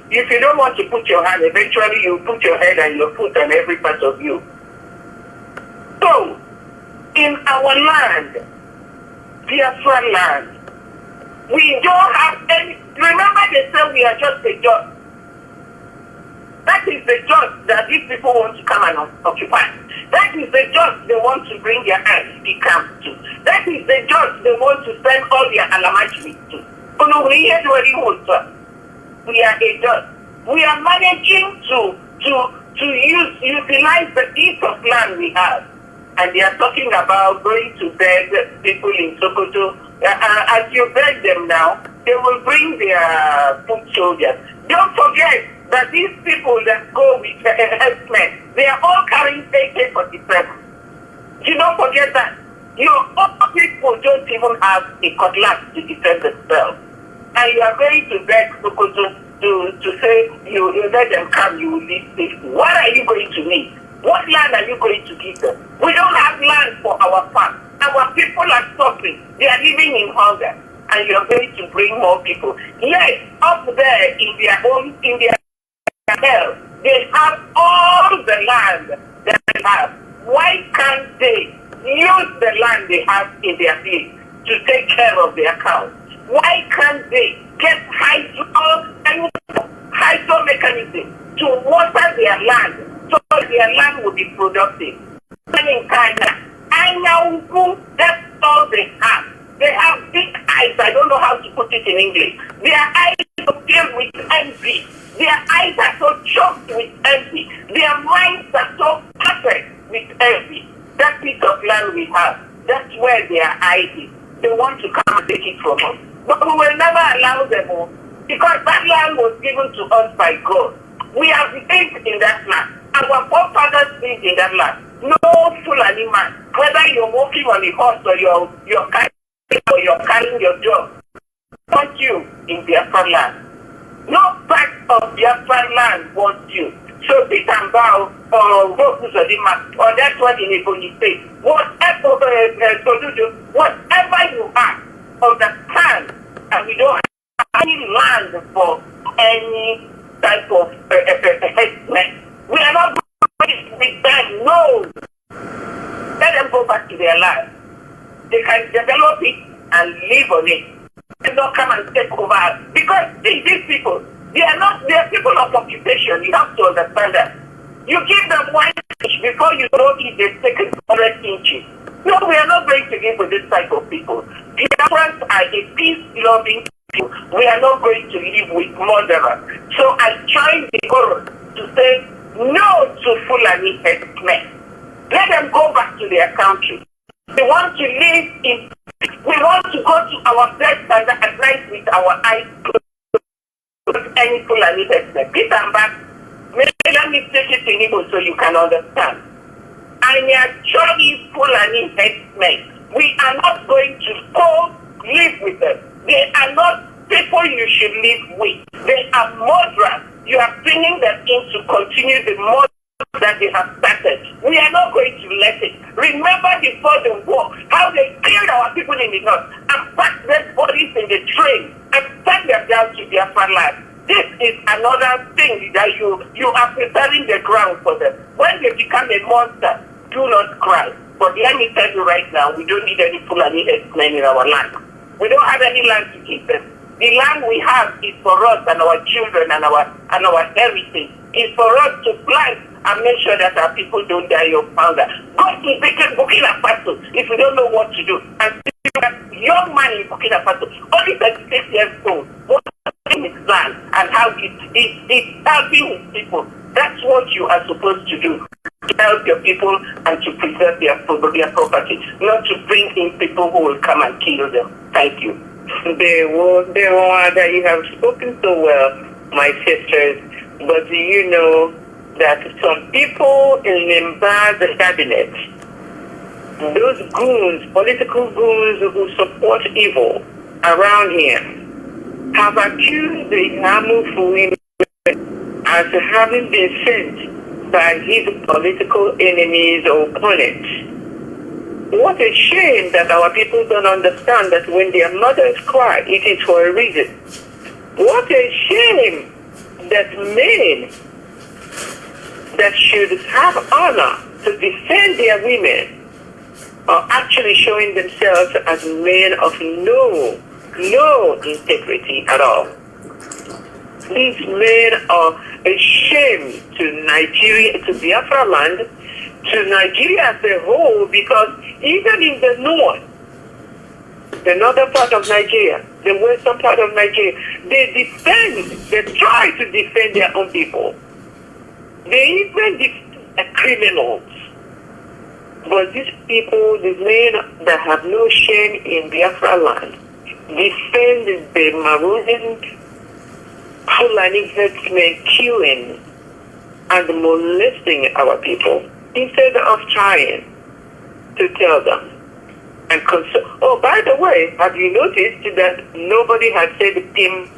if you don't want to put your hand, eventually you put your head and your foot on every part of you. So, in our land, Biafra land, we don't have any. Remember, they said we are just a judge. That is the judge that these people want to come and occupy. That is the judge they want to bring their ICP camp to. That is the judge they want to send all their alamajis to. We are a judge. We are managing to utilize the piece of land we have. And they are talking about going to beg people in Sokoto. As you beg them now, they will bring their foot soldiers. Don't forget that these people that go with herdsmen, they are all carrying AK-47. You don't forget that. Your own people don't even have a cutlass to defend themselves. And you are going to beg Sokoto to say, you let them come, you will live safely. What are you going to need? What land are you going to give them? We don't have land for our farm. Our people are suffering. They are living in hunger. And you are going to bring more people. Yes, up there in their home, in their hell, they have all the land that they have. Why can't they use the land they have in their place to take care of their cows? Why can't they get hydro mechanism to water their land so their land will be productive? And in China, that's all the they have. They have big eyes. I don't know how to put it in English. Their eyes are filled with envy. Their eyes are so choked with envy. Their minds are so perfect with envy. That piece of land we have, that's where their eye is. They want to come and take it from us. But we will never allow them all, because that land was given to us by God. We have lived in that land. Our forefathers lived in that land. No Fulani man, whether you're walking on a horse or you're carrying your dog, wants you in Biafra land. No part of Biafra land wants you. So they can bow or go to Zodima, or that's what in Ebony State. Whatever you are, understand, and we don't have any land for any type of headman. We are not going with them, no. Let them go back to their land. They can develop it and live on it. They don't come and take over. Because these people, they are people of occupation. You have to understand that. You give them 1 inch before you know if they've taken 100 inches. No, we are not going to give with this type of people. Biafrans are a peace-loving people. We are not going to live with murderers. So I join the chorus to say no to Fulani headsmen. Let them go back to their country. We want to live in. We want to go to our bed at night with our eyes closed. Any Fulani headsmen. Peter and back. Let me take it in Igbo so you can understand. I am Johnny Fulani headsmen. We are not going to go live with them. They are not people you should live with. They are murderers. You are bringing them in to continue the murder that they have started. We are not going to let it. Remember before the war, how they killed our people in the north and packed their bodies in the train and sent them down to their land. This is another thing that you are preparing the ground for them. When they become a monster, do not cry. But let me tell you right now, we don't need any Fulani headsmen in our land. We don't have any land to keep them. The land we have is for us and our children and our heritage. It's for us to plant and make sure that our people don't die of hunger. Go to Burkina Faso if you don't know what to do. And young man in Burkina Faso, only 36 years old, in his land and how it's helping his people. That's what you are supposed to do. To help your people and to preserve their property, not to bring in people who will come and kill them. Thank you. That you have spoken so well, my sisters, but do you know that some people in the cabinet, those goons, political goons who support evil around here, have accused the Hamu as having been sent by his political enemies or opponents. What a shame that our people don't understand that when their mothers cry, it is for a reason. What a shame that men that should have honor to defend their women are actually showing themselves as men of no integrity at all. These men are a shame to Nigeria, to Biafra land, to Nigeria as a whole, because even in the north, the northern part of Nigeria, the western part of Nigeria, they try to defend their own people. They even defend the criminals. But these people, these men that have no shame in Biafra land, defend the maroon Fulani headsmen killing and molesting our people instead of trying to tell them and console. Oh, by the way, have you noticed that nobody has said him,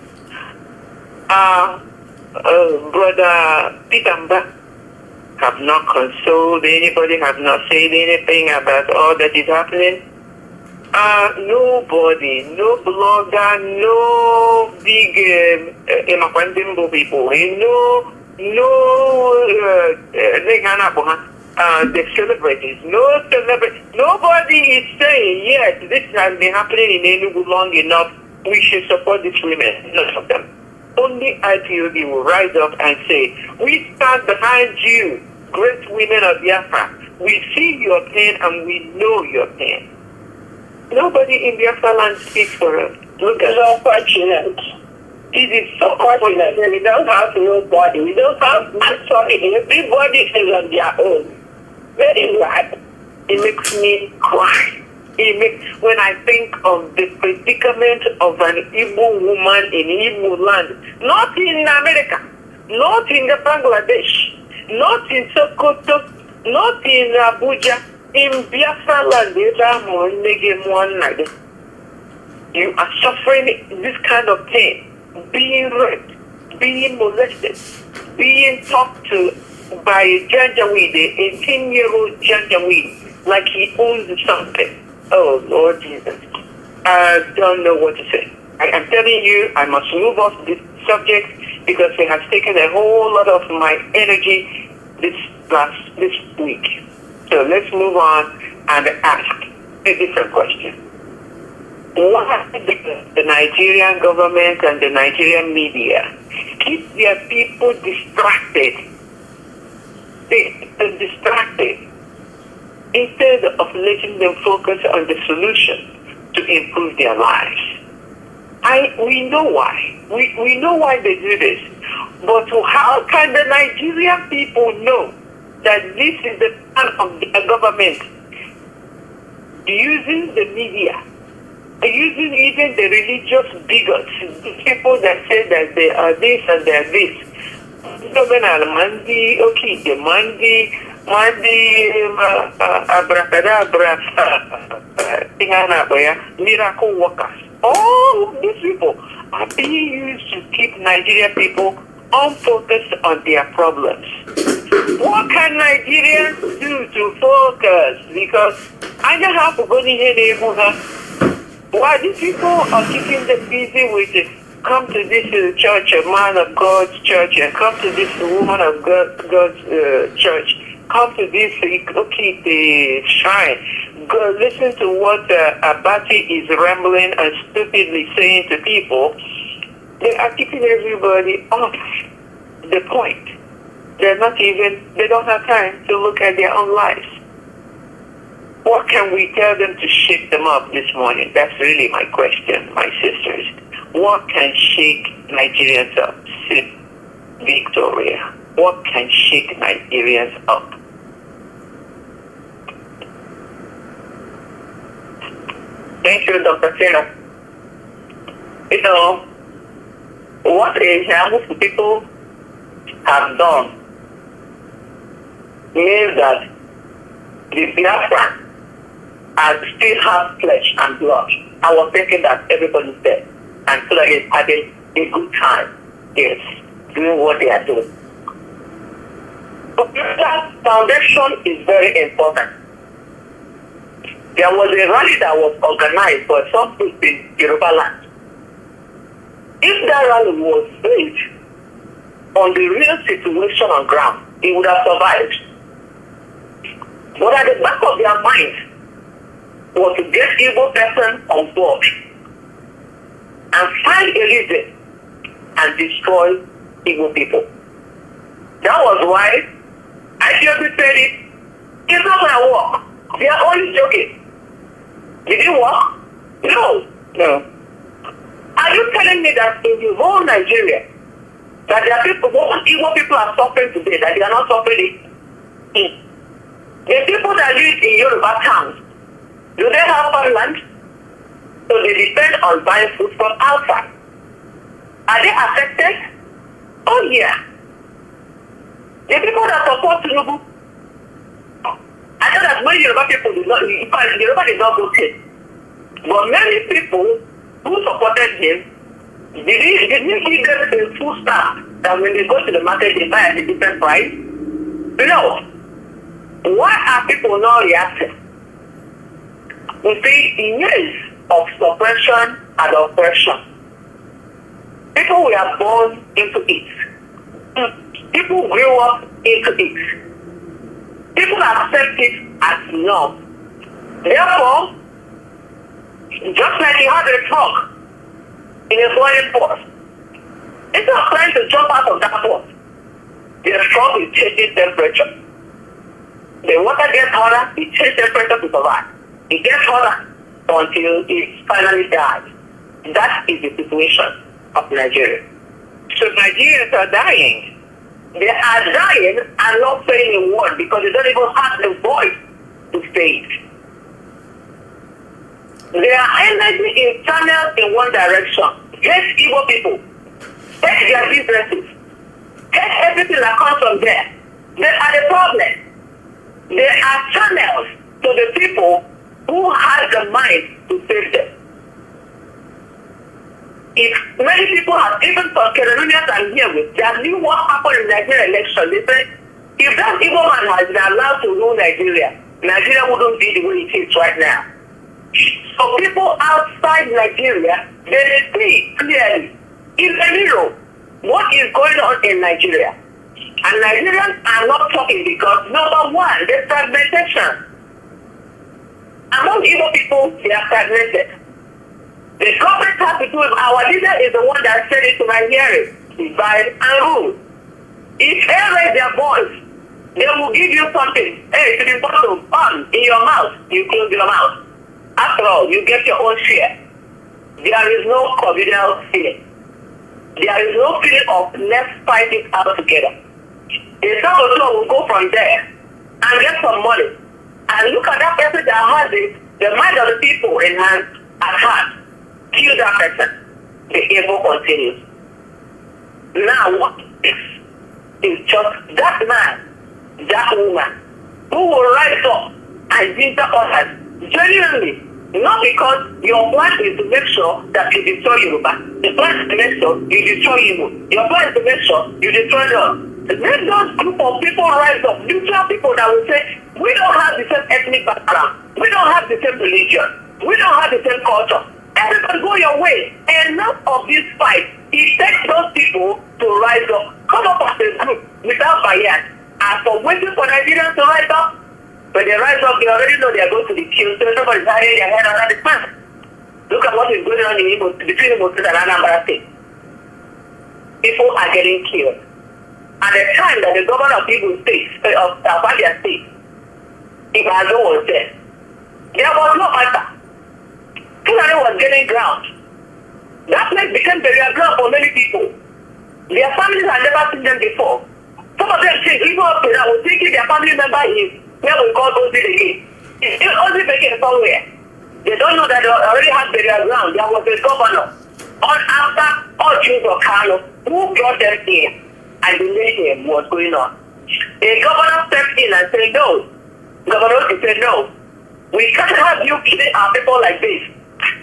Brother Pitamba, have not consoled anybody, have not said anything about all that is happening? Nobody, no blogger, no big people, the celebrities, no celebrity, nobody is saying, yes, this has been happening in Enugu long enough, we should support these women. None of them. Only IPOB will rise up and say, we stand behind you, great women of Biafra. We see your pain and we know your pain. Nobody in Biafra land speaks for us. Look at so fortunate. It is so fortunate. We don't have nobody. We don't have sorry. Everybody is on their own. Very bad. it makes me cry. When I think of the predicament of an Igbo woman in Igbo land, not in America, not in Bangladesh, not in Sokoto, not in Abuja, in Biafra land, you are suffering this kind of pain, being raped, being molested, being talked to by a Janjaweed, a 18-year-old Janjaweed, like he owns something. Oh, Lord Jesus. I don't know what to say. I am telling you, I must move off this subject because it has taken a whole lot of my energy this week. So let's move on and ask a different question. Why do the Nigerian government and the Nigerian media keep their people distracted? They are distracted instead of letting them focus on the solution to improve their lives. We know why. We know why they do this. But how can the Nigerian people know that this is the plan of the government using the media, using even the religious bigots, the people that say that they are this and they are this? Mazi Iyke, Mazi abracadabra, miracle workers. All these people are being used to keep Nigerian people unfocused on their problems. What can Nigerians do to focus? Because I don't have to go here. Why these people are keeping them busy with it? Come to this church, a man of God's church, and come to this woman of God's church. Come to this the shrine. Go listen to what Abati is rambling and stupidly saying to people. They are keeping everybody off the point. They don't have time to look at their own lives. What can we tell them to shake them up this morning? That's really my question, my sisters. What can shake Nigerians up? Victoria. What can shake Nigerians up? Thank you, Dr. Sena. You know, what a young people have done means that the Biafran still have flesh and blood. I was thinking that everybody's dead and so that is having a good time, yes, doing what they are doing. But that foundation is very important. There was a rally that was organized for some people in Yoruba land. If that rally was based on the real situation on ground, it would have survived. But at the back of their mind was to get Igbo person on board and find a reason and destroy Igbo people. That was why I just said it's not going to work. They are only joking. Did it work? No. Are you telling me that in the whole Nigeria, that there are people, most Igbo people are suffering today, that they are not suffering it? The people that live in Yoruba towns, do they have farmland? So they depend on buying food from outside. Are they affected? Oh yeah. The people that support Tinubu, I know that many Yoruba people do not, in fact, Yoruba did not vote him. But many people who supported him, didn't he get a full staff that when they go to the market they buy at a different price? No. Why are people not reacting? You see, in years of suppression and oppression, people were born into it. People grew up into it. People accept it as norm. Therefore, just like you had a truck in a boiling pot, instead of trying to jump out of that pot, the truck is changing temperature. The water gets hotter, it changes temperature to survive. It gets hotter, until it finally dies. That is the situation of Nigeria. So Nigerians are dying. They are dying and not saying a word because they don't even have the voice to say it. Their energy is channeled in one direction. Hate evil people. Hate their businesses. Hate everything that comes from there. They are the problem. They are channels to the people who have the mind to save them. If many people have, even some Cameroonians I'm here with, they have knew what happened in the Nigerian election. They say, if that evil man has been allowed to rule Nigeria, Nigeria wouldn't be the way it is right now. So people outside Nigeria, they see clearly, in the mirror, what is going on in Nigeria. And Nigerians are not talking because, number one, there's fragmentation. Among evil people, they are fragmented. The government has to do it. Our leader is the one that said it to my hearing. Divide and rule. If they raise their voice, they will give you something. Hey, to the bottom, in your mouth, you close your mouth. After all, you get your own share. There is no communal feeling. There is no feeling of let's fight it out together. The some will go from there and get some money and look at that person that has it, the mind of the people in hand at heart. Kill that person. The evil continues. Now what is just that man, that woman, who will rise up and ginger others genuinely. Not because your plan is to make sure that you destroy Yoruba. The plan is to make sure you destroy Igbo. Your plan is to make sure you destroy them. Let those group of people rise up. Neutral people that will say, we don't have the same ethnic background. We don't have the same religion. We don't have the same culture. Everybody go your way. Enough of this fight. It takes those people to rise up. Come up as a group without bias. And for waiting for Nigerians to rise up, when they rise up, they already know they are going to be killed. So nobody's hiding their head around the man. Look at what is going on in between Imo State and Anambra State. People are getting killed. At the time that the governor of Igbo State, of Abia State, Ibadan was there, there was no matter. Fulani was getting ground. That place became burial ground for many people. Their families had never seen them before. Some of them think, even up to now, was thinking their family member is where we call Ozzy again. It's Ozzy again somewhere. They don't know that they already had burial ground. There was a governor on after all Jews of Kano who brought them in and they made him what's going on. A governor stepped in and said, no. Governor said, no. We can't have you killing our people like this.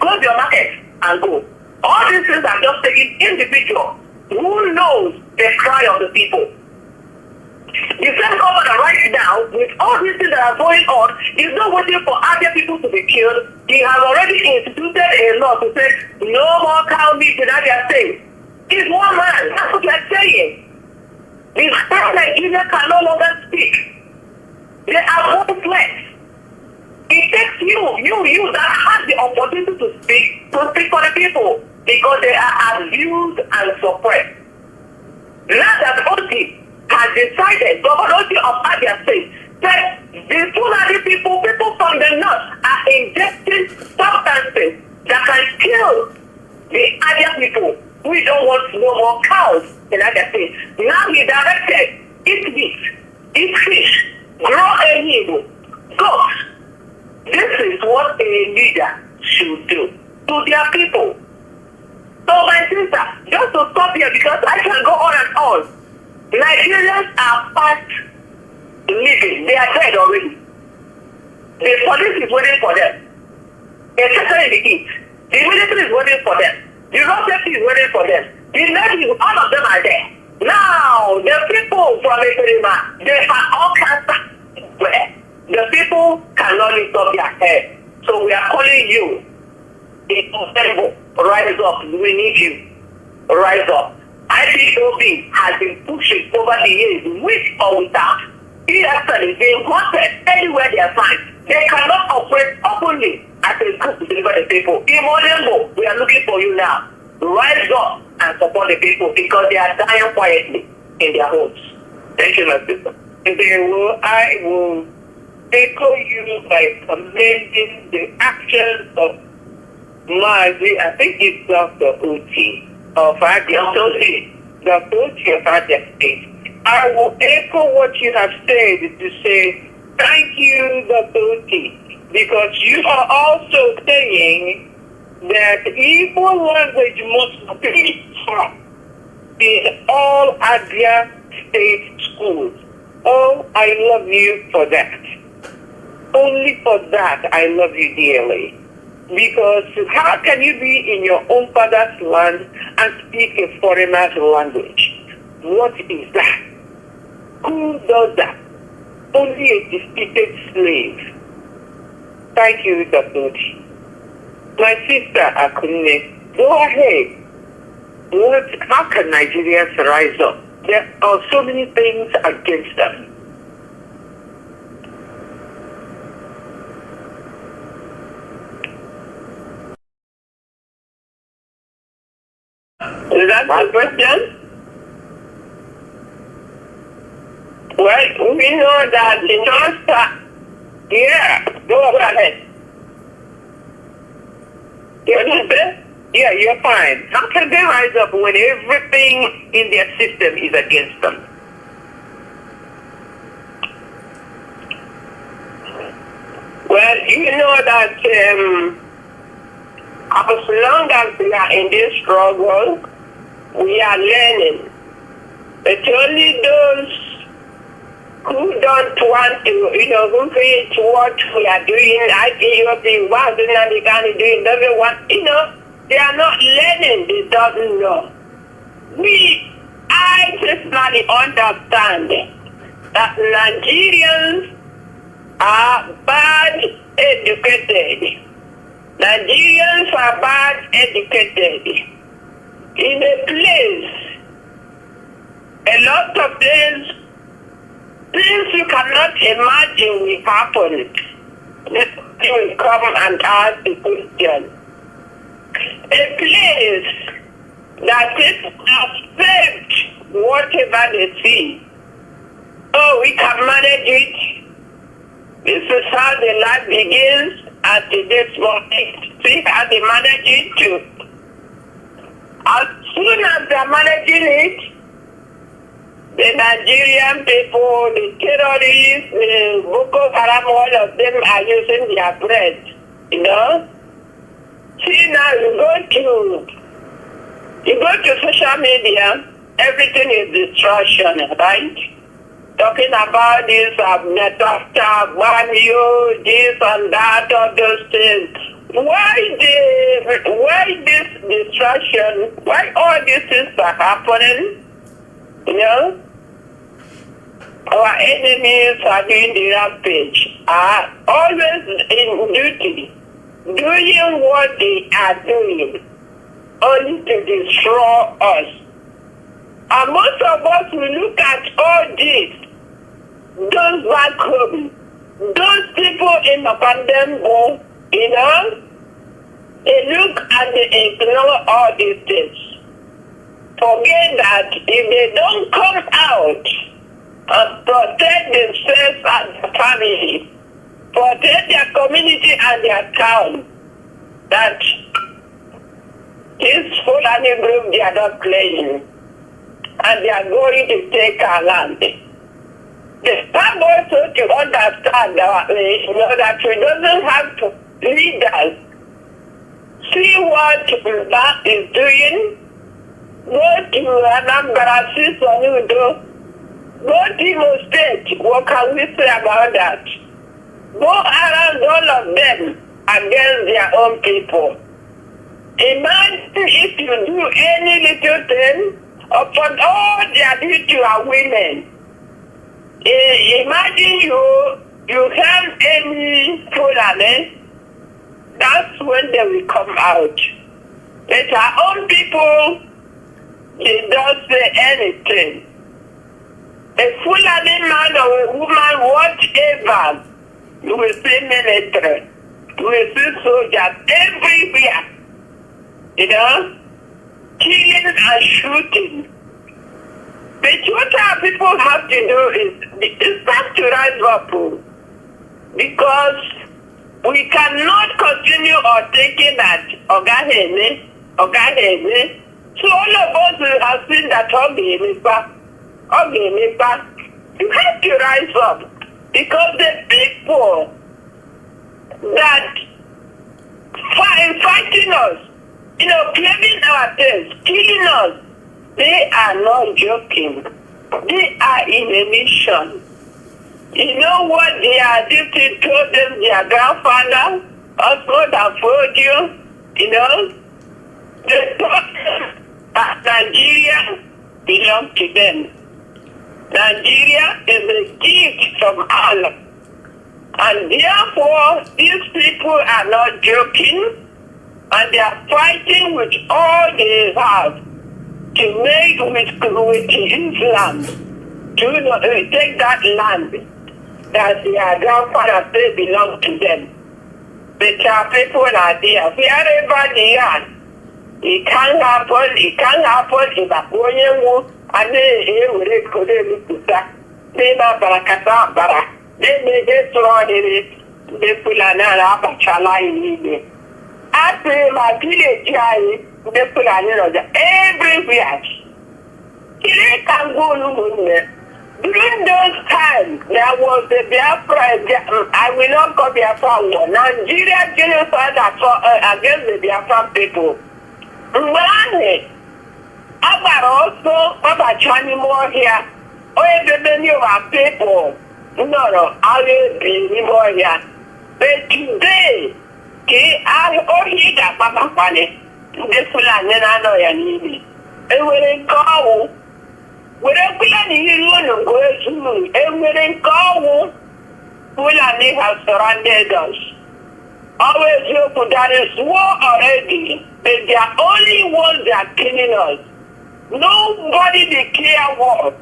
Close your market and go. All these things are just taking individuals who knows the cry of the people. The same governor right now, with all these things that are going on, is not waiting for other people to be killed. He has already instituted a law to say, no more cow meat in Abia State. He's one man. That's what they're saying. The state Nigeria can no longer speak. They are voiceless. It takes you that have the opportunity to speak for the people because they are abused and suppressed. Now that OT has decided, Governor of Abia State, that the Fulani people from the north are injecting substances that can kill the Abia people. We don't want no more cows in Abia State. Now he directed, eat meat, eat fish, grow a needle, goats. This is what a leader should do to their people. So my sister, just to stop here because I can go on and on. Nigerians are past living. They are dead already. The police is waiting for them. Especially in the east. The military is waiting for them. The road safety is waiting for them. The Navy, all of them are there. Now, the people from Ekerima, they have all kinds where the people cannot lift up their head. So we are calling you. It's possible. Rise up. We need you. Rise up. IPOB has been pushing over the years, with or without. Actually, they wanted anywhere they are found. They cannot operate openly as a group to deliver the people. In Modembo, we are looking for you now. Rise up and support the people because they are dying quietly in their homes. Thank you, my sister. I will echo you by commending the actions of Mazi, I think it's Dr. Uchi of Abia State. Dr. Uchi of Abia State. I will echo what you have said to say thank you, Dr. Uchi, because you are also saying that Igbo language must be taught in all Abia State schools. Oh, I love you for that. Only for that I love you dearly. Because how can you be in your own father's land and speak a foreigner's language? What is that? Who does that? Only a defeated slave. Thank you, Dr. Uchi. My sister Akunne, go ahead. How can Nigerians rise up? There are so many things against them. Is that the question? Well, we know that in North. Yeah, go ahead. You understand? Yeah, you're fine. How can they rise up when everything in their system is against them? Well, you know that as long as we are in this struggle, we are learning. But only those who don't want to, who hate what we are doing, Mazi Nnamdi Kanu doing, doesn't want, they are not learning, they don't know. I personally understand that Nigerians are bad educated. Nigerians are bad educated. In a place, a lot of things you cannot imagine will happen. You will come and ask the question. A place that is accept whatever they see. Oh, we can manage it. This is how the life begins at this moment. See how they manage it too. As soon as they're managing it, the Nigerian people, the terrorists, the Boko Haram, all of them are using their bread, See now, you go to social media, everything is destruction, right? Talking about this, Metafta, Banyo, this and that, all those things. Why this destruction? Why all these things are happening? Our enemies are doing the rampage, are always in duty, doing what they are doing, only to destroy us. And most of us will look at all this, those back home, those people in the pandemic, they look and they ignore all these things. Forget that if they don't come out and protect themselves and their family, protect their community and their town, that this Fulani group, they are not playing, and they are going to take our land. They have also to understand that we doesn't have to lead us. See what that is doing. Go to Anambra, see Sonudo. Go to Imo State. What can we say about that? Go around all of them against their own people. Imagine if you do any little thing upon all their duty are women. Imagine you have any Fulani, that's when they will come out. But our own people, they don't say anything. A Fulani man or a woman, whatever, you will see military, you will see soldiers everywhere, killing and shooting. But what our people have to do is start to rise up. because we cannot continue on thinking that Ogahene. So all of us will have seen that Ogahene. You have to rise up, because the people that fighting us, claiming our things, killing us, they are not joking. They are in a mission. You know what they are addicted to them, their grandfather, also that told you, they thought that Nigeria belongs to them. Nigeria is a gift from Allah. And therefore, these people are not joking, and they are fighting with all they have to make with Islam, to take that land that their grandfather said belonged to them. But our people are there. Wherever they are, it can't happen if I'm going and they will they may destroy the Fulana Bachala in Libya. After my village, the Fulani everywhere. He can go during those times, there was the Biafra, I will not call Biafra war, Nigeria genocide against the Biafra people. About also about Chani more here. Oh, the many of our people. No, I will be more here. But today, he got Papa Funny. The Fulani and I know you need it. And when they go, whatever you go to, and when they go, Fulani have surrounded us. Always you put that is war already. But they are only ones that are killing us. Nobody declare war.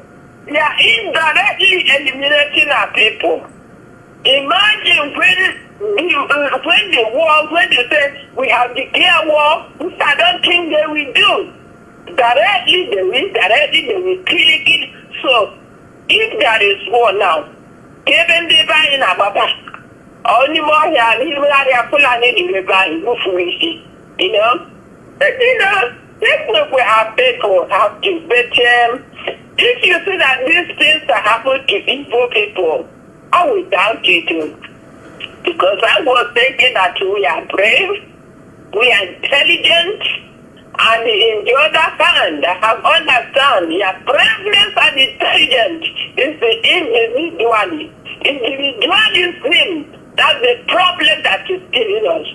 They are indirectly eliminating our people. Imagine when they say we have declared war, which I don't think they will do. Directly they will kill it. So if there is war now, even the buy in Ababa, only more here, and even they full and they buy this is where our people have to bet. If you see that these things that happen to evil people, I will doubt it too. Because I was thinking that we are brave, we are intelligent, and in the other hand, I have understand your braveness and intelligence is the individualism. That's the problem that is killing us.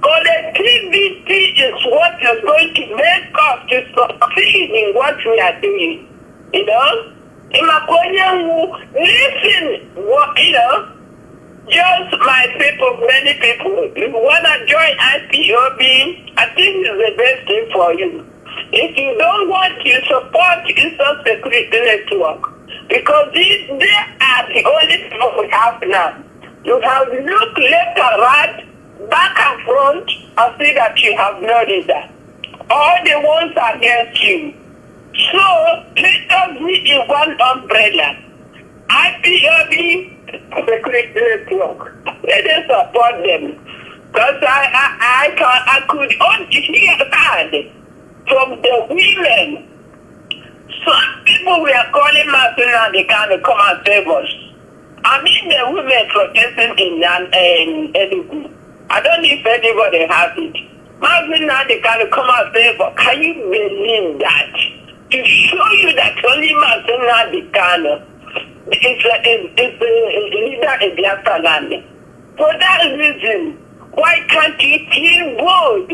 Collectivity is what is going to make us to succeed in what we are doing. Listen, just my people, many people, if you want to join IPOB, I think it's the best thing for you. If you don't want to support Eastern Security Network, because they are the only people we have now. You have looked left and right, back and front, and see that you have no leader. All the ones against you. So, let us be in one umbrella. IPOB Security Network. Let us support them. Because I could only hear that from the women. Some people were calling Mazi Nnamdi Kanu to come and save us. I mean the women protesting in Enugu. I don't know if anybody has it. Mazi Nnamdi Kanu come and save us. Can you believe that? To show you that only Mazi Nnamdi Kanu is a leader in Biafra land. For that reason, why can't you feel bold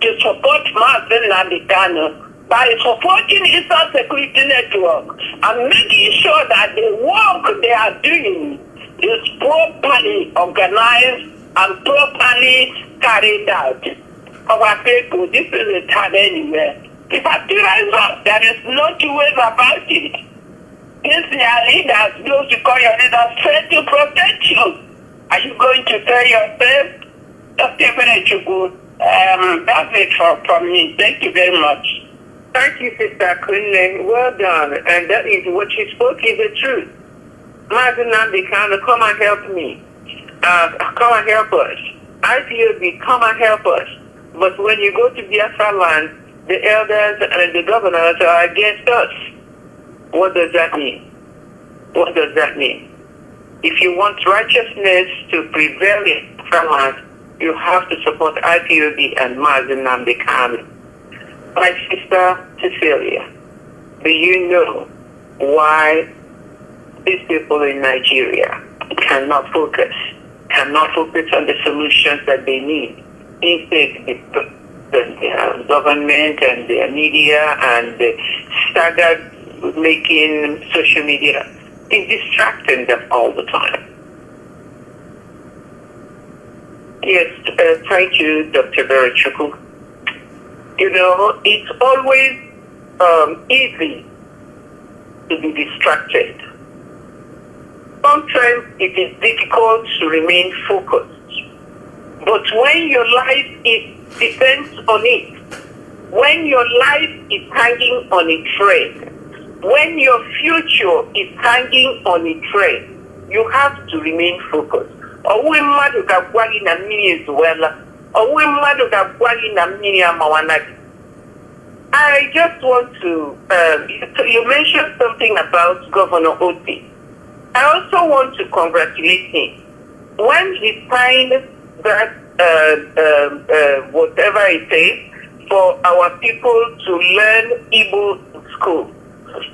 to support Mazi Nnamdi Kanu by supporting Eastern Security Network and making sure that the work they are doing is properly organized and properly carried out? Our people, this is a time anywhere. If I do rise up, there is no two ways about it. If they are leaders, those you call your leaders, try to protect you. Are you going to tell yourself? That's it from me. Thank you very much. Thank you, Sister Kunle. Well done. And that is what you spoke is the truth. Mazi Nnamdi Kanu, come and help me. come and help us. IPOB, come and help us. But when you go to Biafra land, the elders and the governors are against us. What does that mean? What does that mean? If you want righteousness to prevail in Biafra land, you have to support IPOB and Mazi Nnamdi Kanu. My sister Cecilia, do you know why these people in Nigeria cannot focus on the solutions that they need? Instead, the government and the media and the staggered making social media is distracting them all the time. Yes, thank you, Dr. Berachuku. You know, it's always easy to be distracted. Sometimes it is difficult to remain focused. But when your life depends on it, when your life is hanging on a thread, when your future is hanging on a thread, you have to remain focused. I just want to, you mentioned something about Governor Oti. I also want to congratulate him. When he signed that, whatever it is, for our people to learn Igbo in school,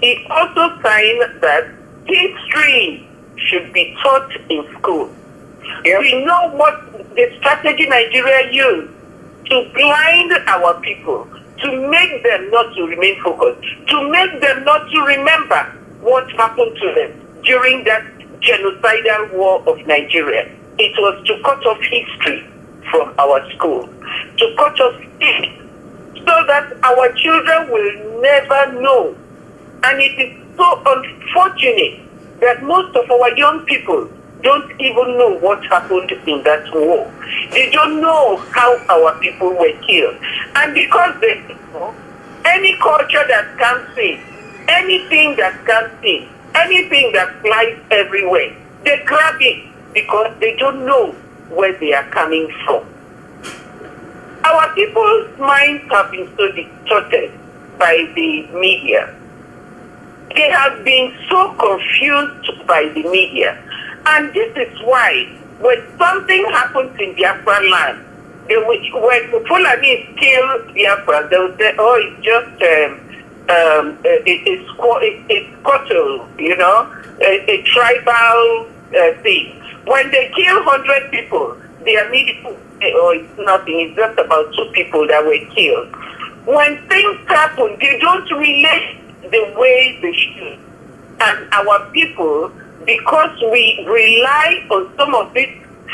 he also signed that history should be taught in school. Yep. We know what the strategy Nigeria used to blind our people, to make them not to remain focused, to make them not to remember what happened to them during that genocidal war of Nigeria. It was to cut off history from our school, to cut off it, so that our children will never know. And it is so unfortunate that most of our young people don't even know what happened in that war. They don't know how our people were killed. And because they know, any culture that comes in, anything that comes in, anything that flies everywhere, they grab it because they don't know where they are coming from. Our people's minds have been so distorted by the media. They have been so confused by the media. And this is why when something happens in Biafra land, when Fulani kill Biafra, they will say, oh, it's just it's cultural, you know, a tribal thing. When they kill 100 people, they immediately say, oh, it's nothing, it's just about 2 people that were killed. When things happen, they don't relate the way they should. And our people, because we rely on some of this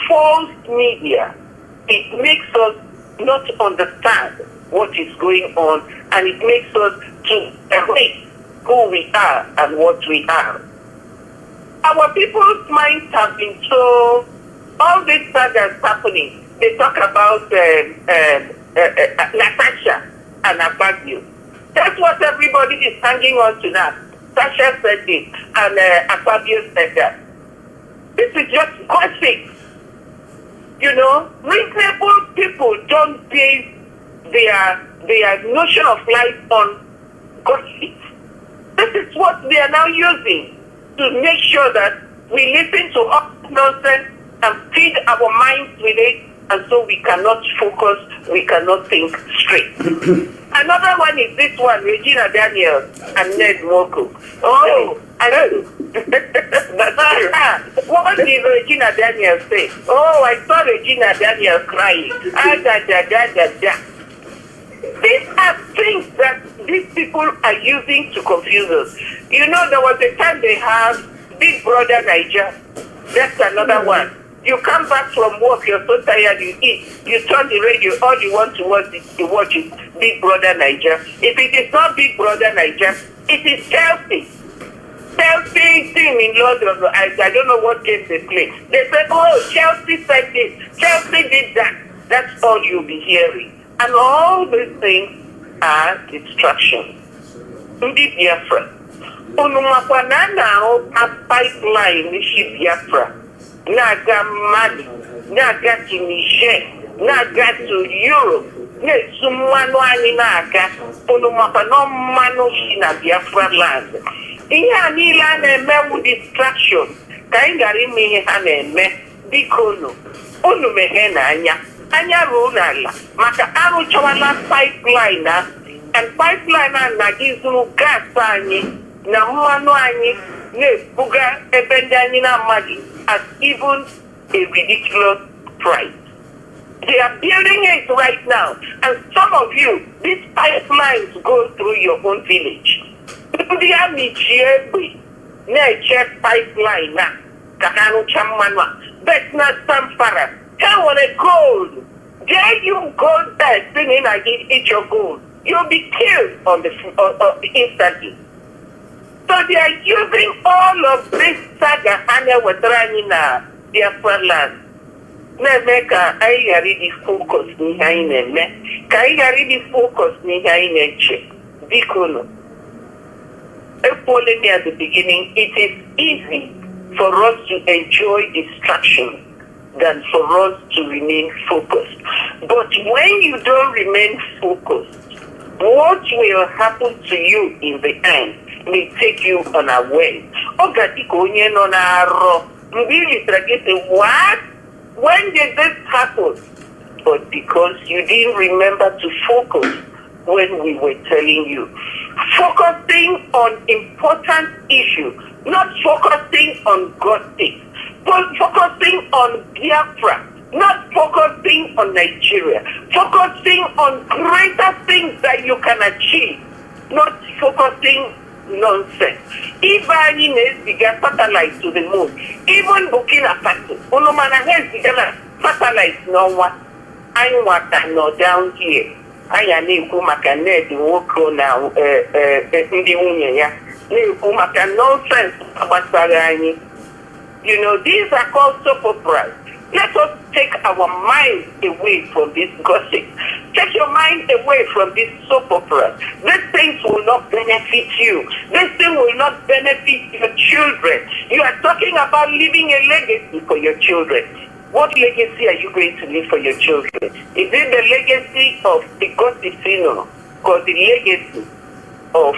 false media, it makes us not understand what is going on, and it makes us to erase who we are and what we are. Our people's minds have been so, all this sagas happening, they talk about Natasha and Abagio. That's what everybody is hanging on to now. Sasha said this, and Akpabio said that. This is just gossip. You know, reasonable people don't base their notion of life on gossip. This is what they are now using to make sure that we listen to all nonsense and feed our minds with it, and so we cannot focus, we cannot think straight. Another one is this one, Regina Daniels and Ned Moko. Oh, I know. What did Regina Daniels say? Oh, I saw Regina Daniels crying. These are things that these people are using to confuse us. You know, there was a time they have Big Brother Niger. That's another one. You come back from work, you're so tired, you eat, you turn the radio, all you want to watch is Big Brother Niger. If it is not Big Brother Niger, it is Chelsea. Chelsea team in London, I don't know what game they play. They say, oh, Chelsea said this, Chelsea did that. That's all you'll be hearing. And all these things are distractions. Ndi Biafra. Unumakwanana a pipeline ishi Biafra. na-aga Mali, na-aga Tunisia, na-aga to Europe, na-esu mmanụ anyị na-aga unu maka na mmanụ si na Biafra land. Ihe a niile a na-emewu distraction ka anyị gara ime ihe ha na-eme. Biko unu meghe n'anya anya ruo n'ala maka arụchawala pipeline and pipeline a na-agizuru gas anyị na mmanụ anyị na-ebuga ebe ndị anyị na-amaghị at even a ridiculous price. They are building it right now, and some of you, these pipelines go through your own village. Ndị a michie na-eche pipeline na ka ha rụcha mmanụ a, but na Zamfara, ha nwere gold. There you go there, singing like eat your gold. You'll be killed on the instantly. So they are using all of this saga and we're na Biafra land. Na-eme ka anyị ghara ịdị focus n'ihe anyị na-eme, ka anyị ghara ịdị focus n'ihe anyị na-eche. Biko ekwuole me at the beginning, it is easy for us to enjoy distraction than for us to remain focused. But when you don't remain focused, what will happen to you in the end may take you unaware. What? When did this happen? But because you didn't remember to focus when we were telling you. Focusing on important issues, not focusing on God things, but focusing on Biafra, not focusing on Nigeria, focusing on greater things that you can achieve, not focusing nonsense. Even in the satellite to the moon, even Burkina Faso, Olomana has the satellite no one. I want that no down here. I am able to make a work now. Nonsense about Sagani. You know, these are called soap operas. Let us take our mind away from this gossip. Take your mind away from this soap opera. These things will not benefit you. This thing will not benefit your children. You are talking about leaving a legacy for your children. What legacy are you going to leave for your children? Is it the legacy of the gossip, or the legacy of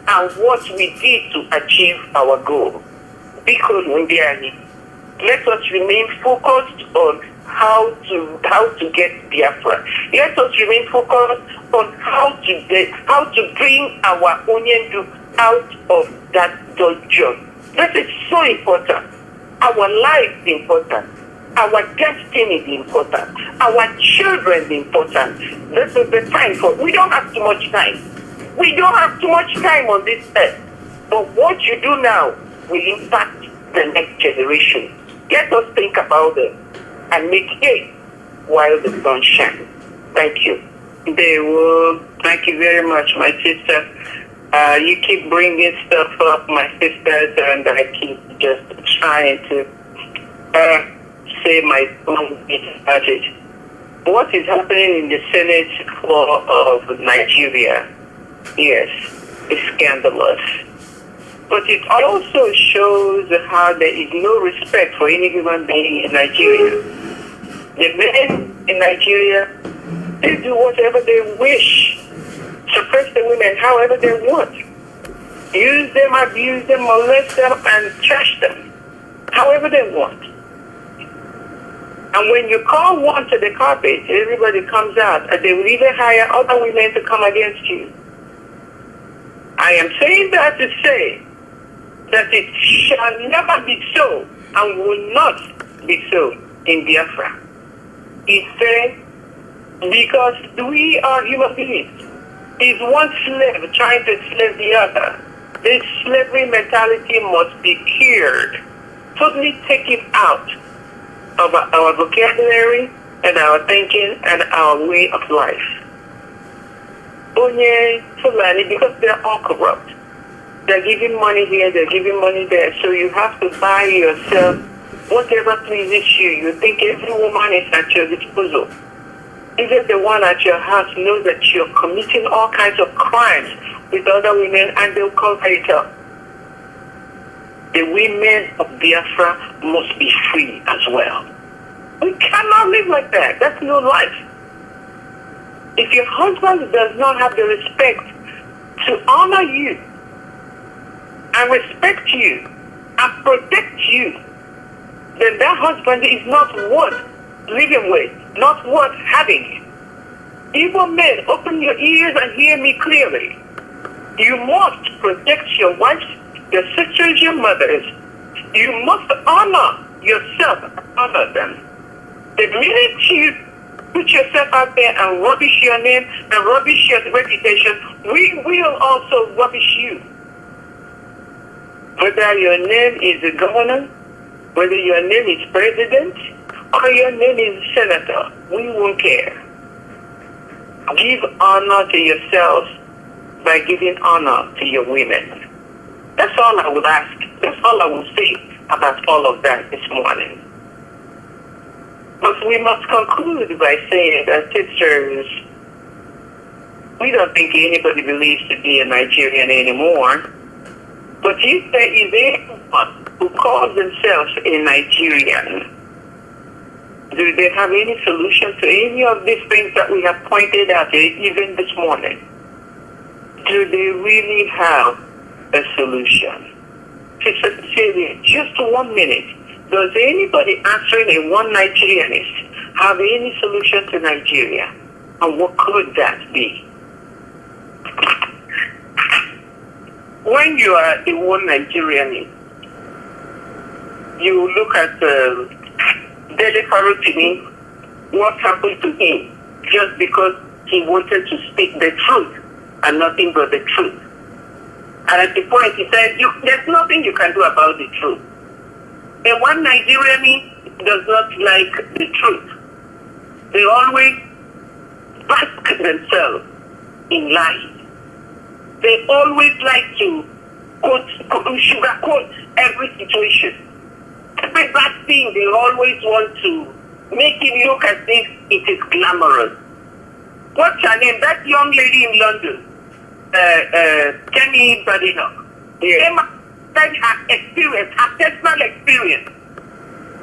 and what we did to achieve our goal? Because let us remain focused on how to get Biafra. Let us remain focused on how to bring our Onyendu out of that dungeon. This is so important. Our life is important. Our destiny is important. Our children is important. This is the time for. We don't have too much time. We don't have too much time on this earth. But what you do now will impact the next generation. Let us think about it and make hay while the sun shines. Thank you. They will. Thank you very much, my sister. You keep bringing stuff up, my sisters, and I keep just trying to say my own bit about it. What is happening in the Senate of Nigeria, yes, is scandalous. But it also shows how there is no respect for any human being in Nigeria. The men in Nigeria, they do whatever they wish. Suppress the women however they want. Use them, abuse them, molest them, and trash them however they want. And when you call one to the carpet, everybody comes out, and they will even hire other women to come against you. I am saying that to say that it shall never be so and will not be so in Biafra. It's saying because we are human beings. Is one slave trying to slave the other. This slavery mentality must be cured. Totally taken out of our vocabulary and our thinking and our way of life. Onye Fulani, because they're all corrupt. They're giving money here, they're giving money there. So you have to buy yourself whatever pleases you. You think every woman is at your disposal. Even the one at your house knows that you're committing all kinds of crimes with other women, and they'll cover it up. the women of Biafra must be free as well. We cannot live like that. That's no life. If your husband does not have the respect to honor you and respect you and protect you, then that husband is not worth living with, not worth having. Evil men, open your ears and hear me clearly. You must protect your wives, your sisters, your mothers. You must honor yourself and honor them. The minute you put yourself out there and rubbish your name and rubbish your reputation, we will also rubbish you. Whether your name is a governor, whether your name is president, or your name is senator, we won't care. Give honor to yourselves by giving honor to your women. That's all I would ask. That's all I would say about all of that this morning. But we must conclude by saying that, sisters, we don't think anybody believes to be a Nigerian anymore. But if there is anyone who calls themselves a Nigerian, do they have any solution to any of these things that we have pointed out even this morning? Do they really have a solution? Sincerely, just 1 minute. Does anybody answering a one Nigerianist have any solution to Nigeria? And what could that be? When you are a one Nigerianist, you look at Dele Farutini, what happened to him just because he wanted to speak the truth and nothing but the truth. And at the point he said, there's nothing you can do about the truth. And one Nigerian does not like the truth. They always bask themselves in lies. They always like to sugarcoat every situation. Every bad thing, they always want to make it look as if it is glamorous. What's her name? That young lady in London, Kenny Badino. Yeah. Said her experience, her personal experience,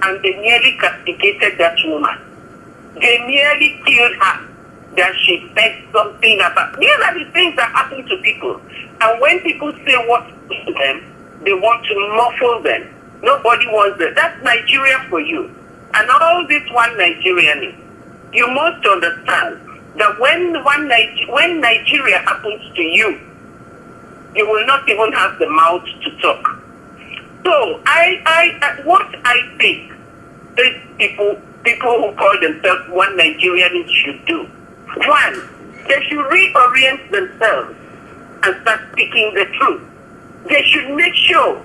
and they nearly castigated that woman. They nearly killed her. That she said something about. These are the things that happen to people. And when people say what to them, they want to muffle them. Nobody wants that. That's Nigeria for you. And all this one Nigerian, you must understand that when Nigeria happens to you, you will not even have the mouth to talk. So what I think these people who call themselves one Nigerian should do. One, they should reorient themselves and start speaking the truth. They should make sure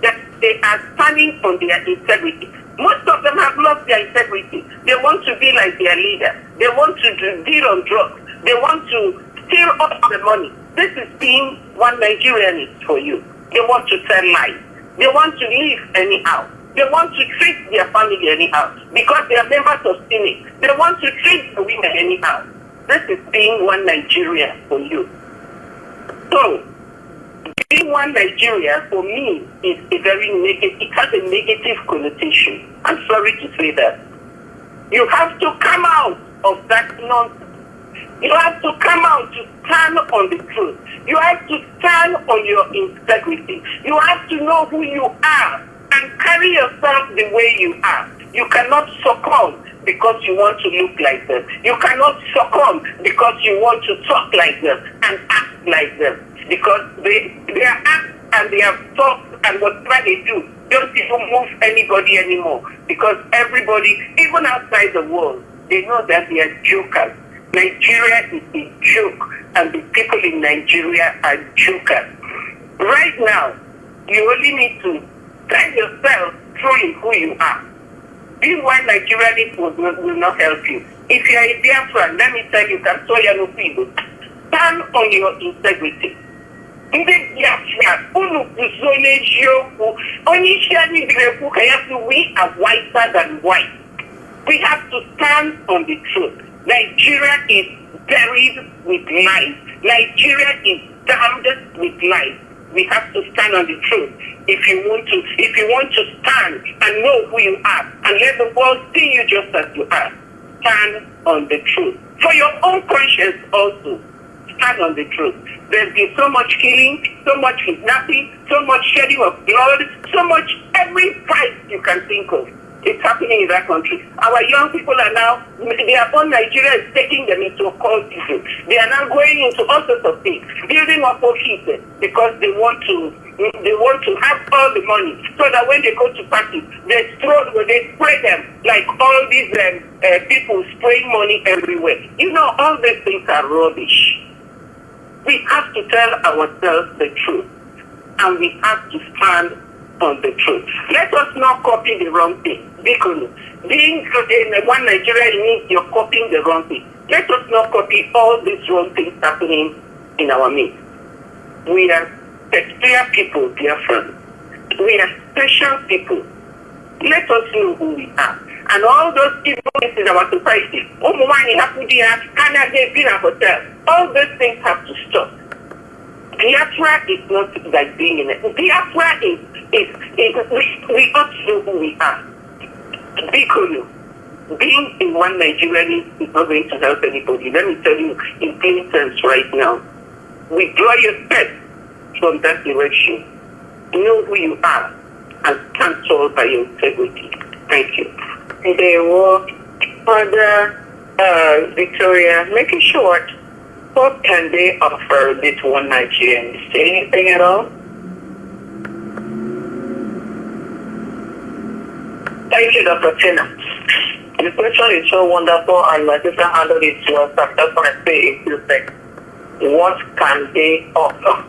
that they are standing on their integrity. Most of them have lost their integrity. They want to be like their leader. They want to deal on drugs. They want to steal all the money. This is being one Nigerian for you. They want to tell lies. They want to live anyhow. They want to treat their family anyhow because they are members of Senate. They want to treat the women anyhow. This is being one Nigeria for you. So, being one Nigeria for me is a very negative, it has a negative connotation. I'm sorry to say that. You have to come out of that nonsense. You have to come out to stand on the truth. You have to stand on your integrity. You have to know who you are and carry yourself the way you are. You cannot succumb because you want to look like them. You cannot succumb because you want to talk like them and act like them. Because their act and their thoughts and whatever they do don't even move anybody anymore. Because everybody, even outside the world, they know that they are jokers. Nigeria is a joke, and the people in Nigeria are jokers. Right now, you only need to tell yourself truly who you are. Being one Nigerian will not help you. If you are a Biafran, let me tell you, stand on your integrity. We are wiser than white. We have to stand on the truth. Nigeria is buried with lies. Nigeria is damned with lies. We have to stand on the truth. If you want to stand and know who you are and let the world see you just as you are, stand on the truth. For your own conscience also, stand on the truth. There's been so much killing, so much kidnapping, so much shedding of blood, so much every price you can think of. It's happening in that country. Our young people are now, their own Nigeria is taking them into occultism. They are now going into all sorts of things, building up offices because they want to have all the money so that when they go to parties, they spray them like all these people spraying money everywhere. You know, all these things are rubbish. We have to tell ourselves the truth, and we have to stand on the truth. Let us not copy the wrong thing. Because being in one Nigeria means you're copying the wrong thing. Let us not copy all these wrong things happening in our midst. We are peculiar people, dear friends. We are special people. Let us know who we are. And all those people in our society, all those things have to stop. Biafra is not like being in it. Biafra is we ought to know who we are. Being in one Nigeria is not going to help anybody. Let me tell you in plain terms right now. Withdraw your steps from that direction. Know who you are and stand tall by your integrity. Thank you. There were other Victoria, make it short. What can they offer this one Nigerian? Say anything at all? Thank you, Dr. Tina. The question is so wonderful, and my sister handled it to us. I just want to say a few things. What can they offer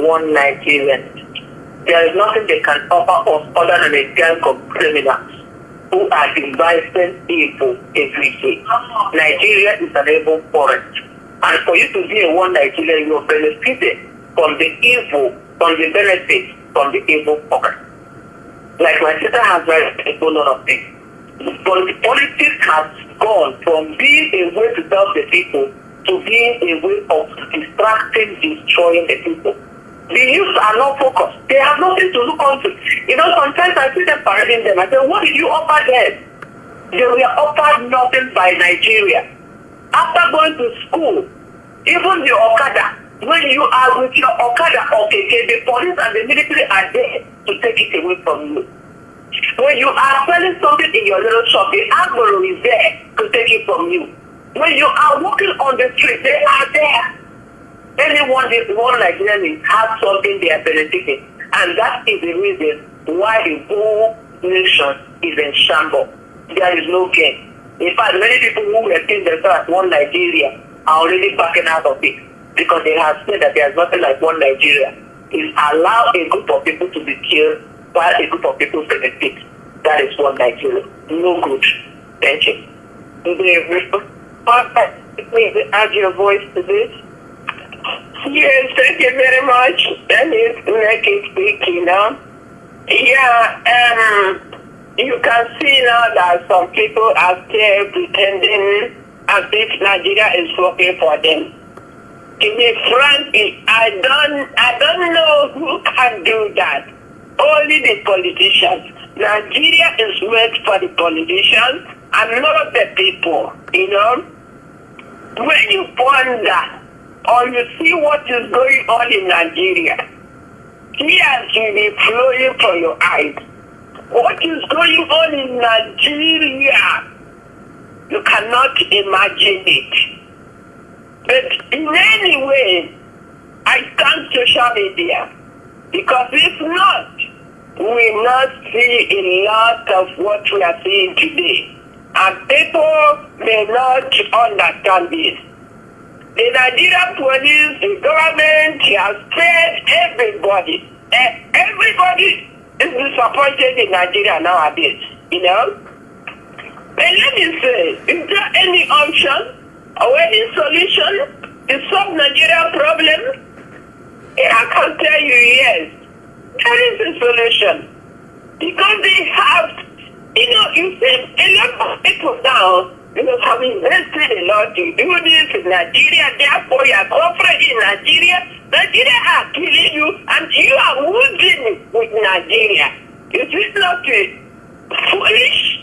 one Nigerian? There is nothing they can offer us other than a gang of criminals who are devising evil every day. Nigeria is an evil forest. And for you to be a one Nigeria, you are benefited from the evil, from the benefits, from the evil forest. Like my sister has read a whole lot of things. But the politics has gone from being a way to help the people to being a way of distracting, destroying the people. The youth are not focused. They have nothing to look onto. You know, sometimes I see them parading them. I say, what did you offer them? They were offered nothing by Nigeria. After going to school, even the Okada, when you are with your Okada, okay, the police and the military are there to take it away from you. When you are selling something in your little shop, the Agboro is there to take it from you. When you are walking on the street, they are there. Anyone one Nigerian has something they are benefiting. And that is the reason why the whole nation is in shambles. There is no gain. In fact, many people who were seeing themselves as one Nigeria are already backing out of it because they have said that there is nothing like one Nigeria. It allows a group of people to be killed while a group of people benefit. That is one Nigeria. No good. Thank you. Please add your voice to this. Yes, thank you very much. That is Neki speaking now. Yeah, you can see now that some people are still pretending as if Nigeria is working for them. To be frank, I don't know who can do that. Only the politicians. Nigeria is meant for the politicians and not the people. You know, when you ponder or you see what is going on in Nigeria, tears will be flowing from your eyes. What is going on in Nigeria? You cannot imagine it. But in any way, I thank social media because if not, we will not see a lot of what we are seeing today. And people may not understand this. The Nigerian police, the government has paid everybody. Everybody is disappointed in Nigeria nowadays, you know. But let me say, is there any option or any solution to solve Nigerian problem? I can tell you yes. There is a solution. Because they have, you know, you see a lot of people now, You have invested a lot to do this in Nigeria, therefore you are suffering in Nigeria. Nigeria are killing you, and you are losing with Nigeria. Is it not foolish?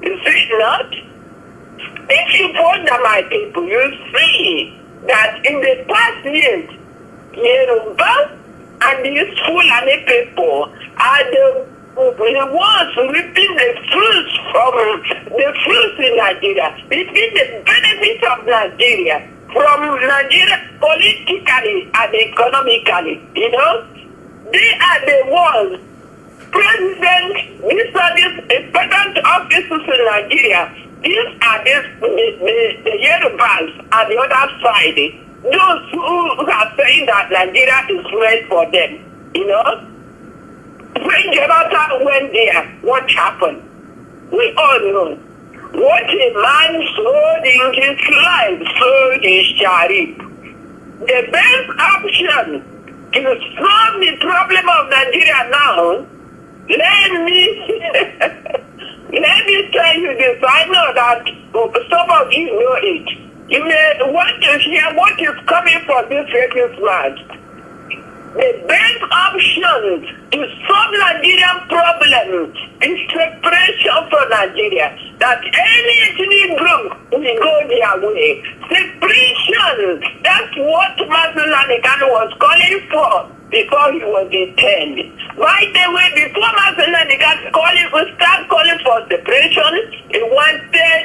Is it not? If you wonder, my people, you see that in the past years, Yoruba and these Fulani people are the ones reaping the fruits in Nigeria. It is the benefit of Nigeria from Nigeria politically and economically. You know, they are the ones. President, these are these important officers in Nigeria. These are the Yorubas on the other side. Those who are saying that Nigeria is meant for them. You know? When Jonathan went there, what happened? We all know. What a man sowed in his life, sowed in Sharif. The best option to solve the problem of Nigeria now, let me tell you this. I know that some of you know it. You may want to hear what is coming from this radio plant. The best option to solve Nigerian problem is separation from Nigeria. That any ethnic group will go their way. Separation. That's what Mazi Nnamdi Kanu was calling for before he was detained. By the way, before Mazi Nnamdi Kanu start calling for separation, he wanted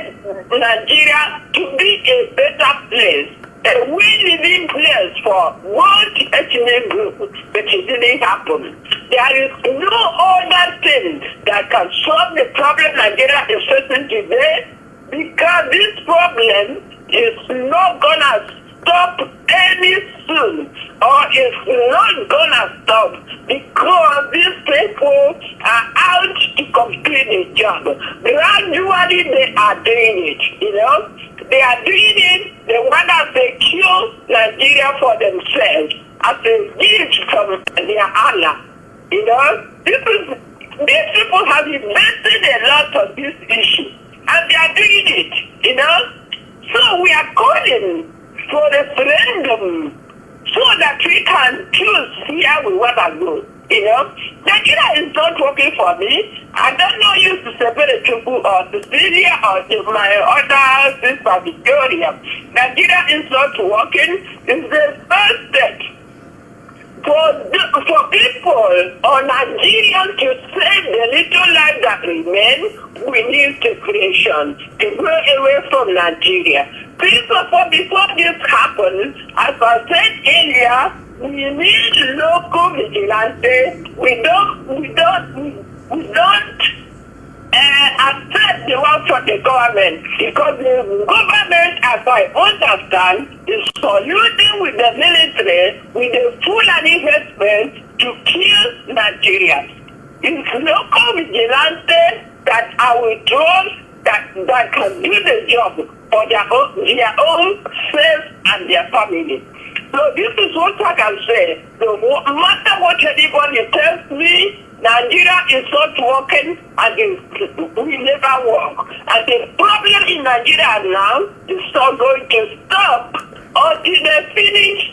Nigeria to be a better place. A well-living place for both ethnic groups, but it didn't happen. There is no other thing that can solve the problem Nigeria is facing today, because this problem is not gonna stop any soon, or it's not gonna stop because these people are out to complete the job. Gradually they are doing it, you know. They are doing it, they want to secure Nigeria for themselves as a gift from their Allah. You know, these people have invested a lot on this issue, and they are doing it, you know. So we are calling for referendum so that we can choose where we want to go. You know, Nigeria is not working for me. I don't know you to separate people or Cecilia or to my other sister Victoria. Nigeria is not working. It's the first step for people or Nigerians to save the little life that remains. We need separation to go away from Nigeria. Before this happens, as I said earlier, we need local vigilante. We don't accept the one from the government, because the government, as I understand, is colluding with the military, with the Fulani herdsmen to kill Nigerians. It's local vigilante that are withdrawn that can do the job for their own self and their family. So this is what I can say. No matter what anybody tells me, Nigeria is not working, and we never work. And the problem in Nigeria now is not going to stop until they finish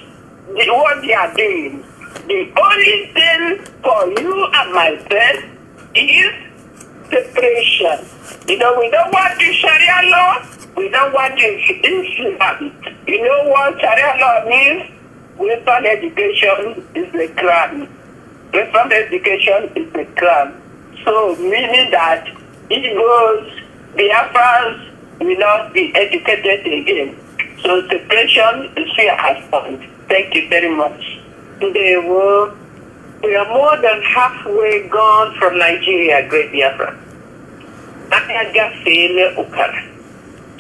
what they are doing. The only thing for you and myself is separation. You know, we don't want the Sharia law. We don't want the Islam. You know what Sharia law means? Western education is a crime. Western education is a crime. So, meaning that Igbos, Biafrans will not be educated again. So, separation is here at point. Thank you very much. We are more than halfway gone from Nigeria, Great Biafra.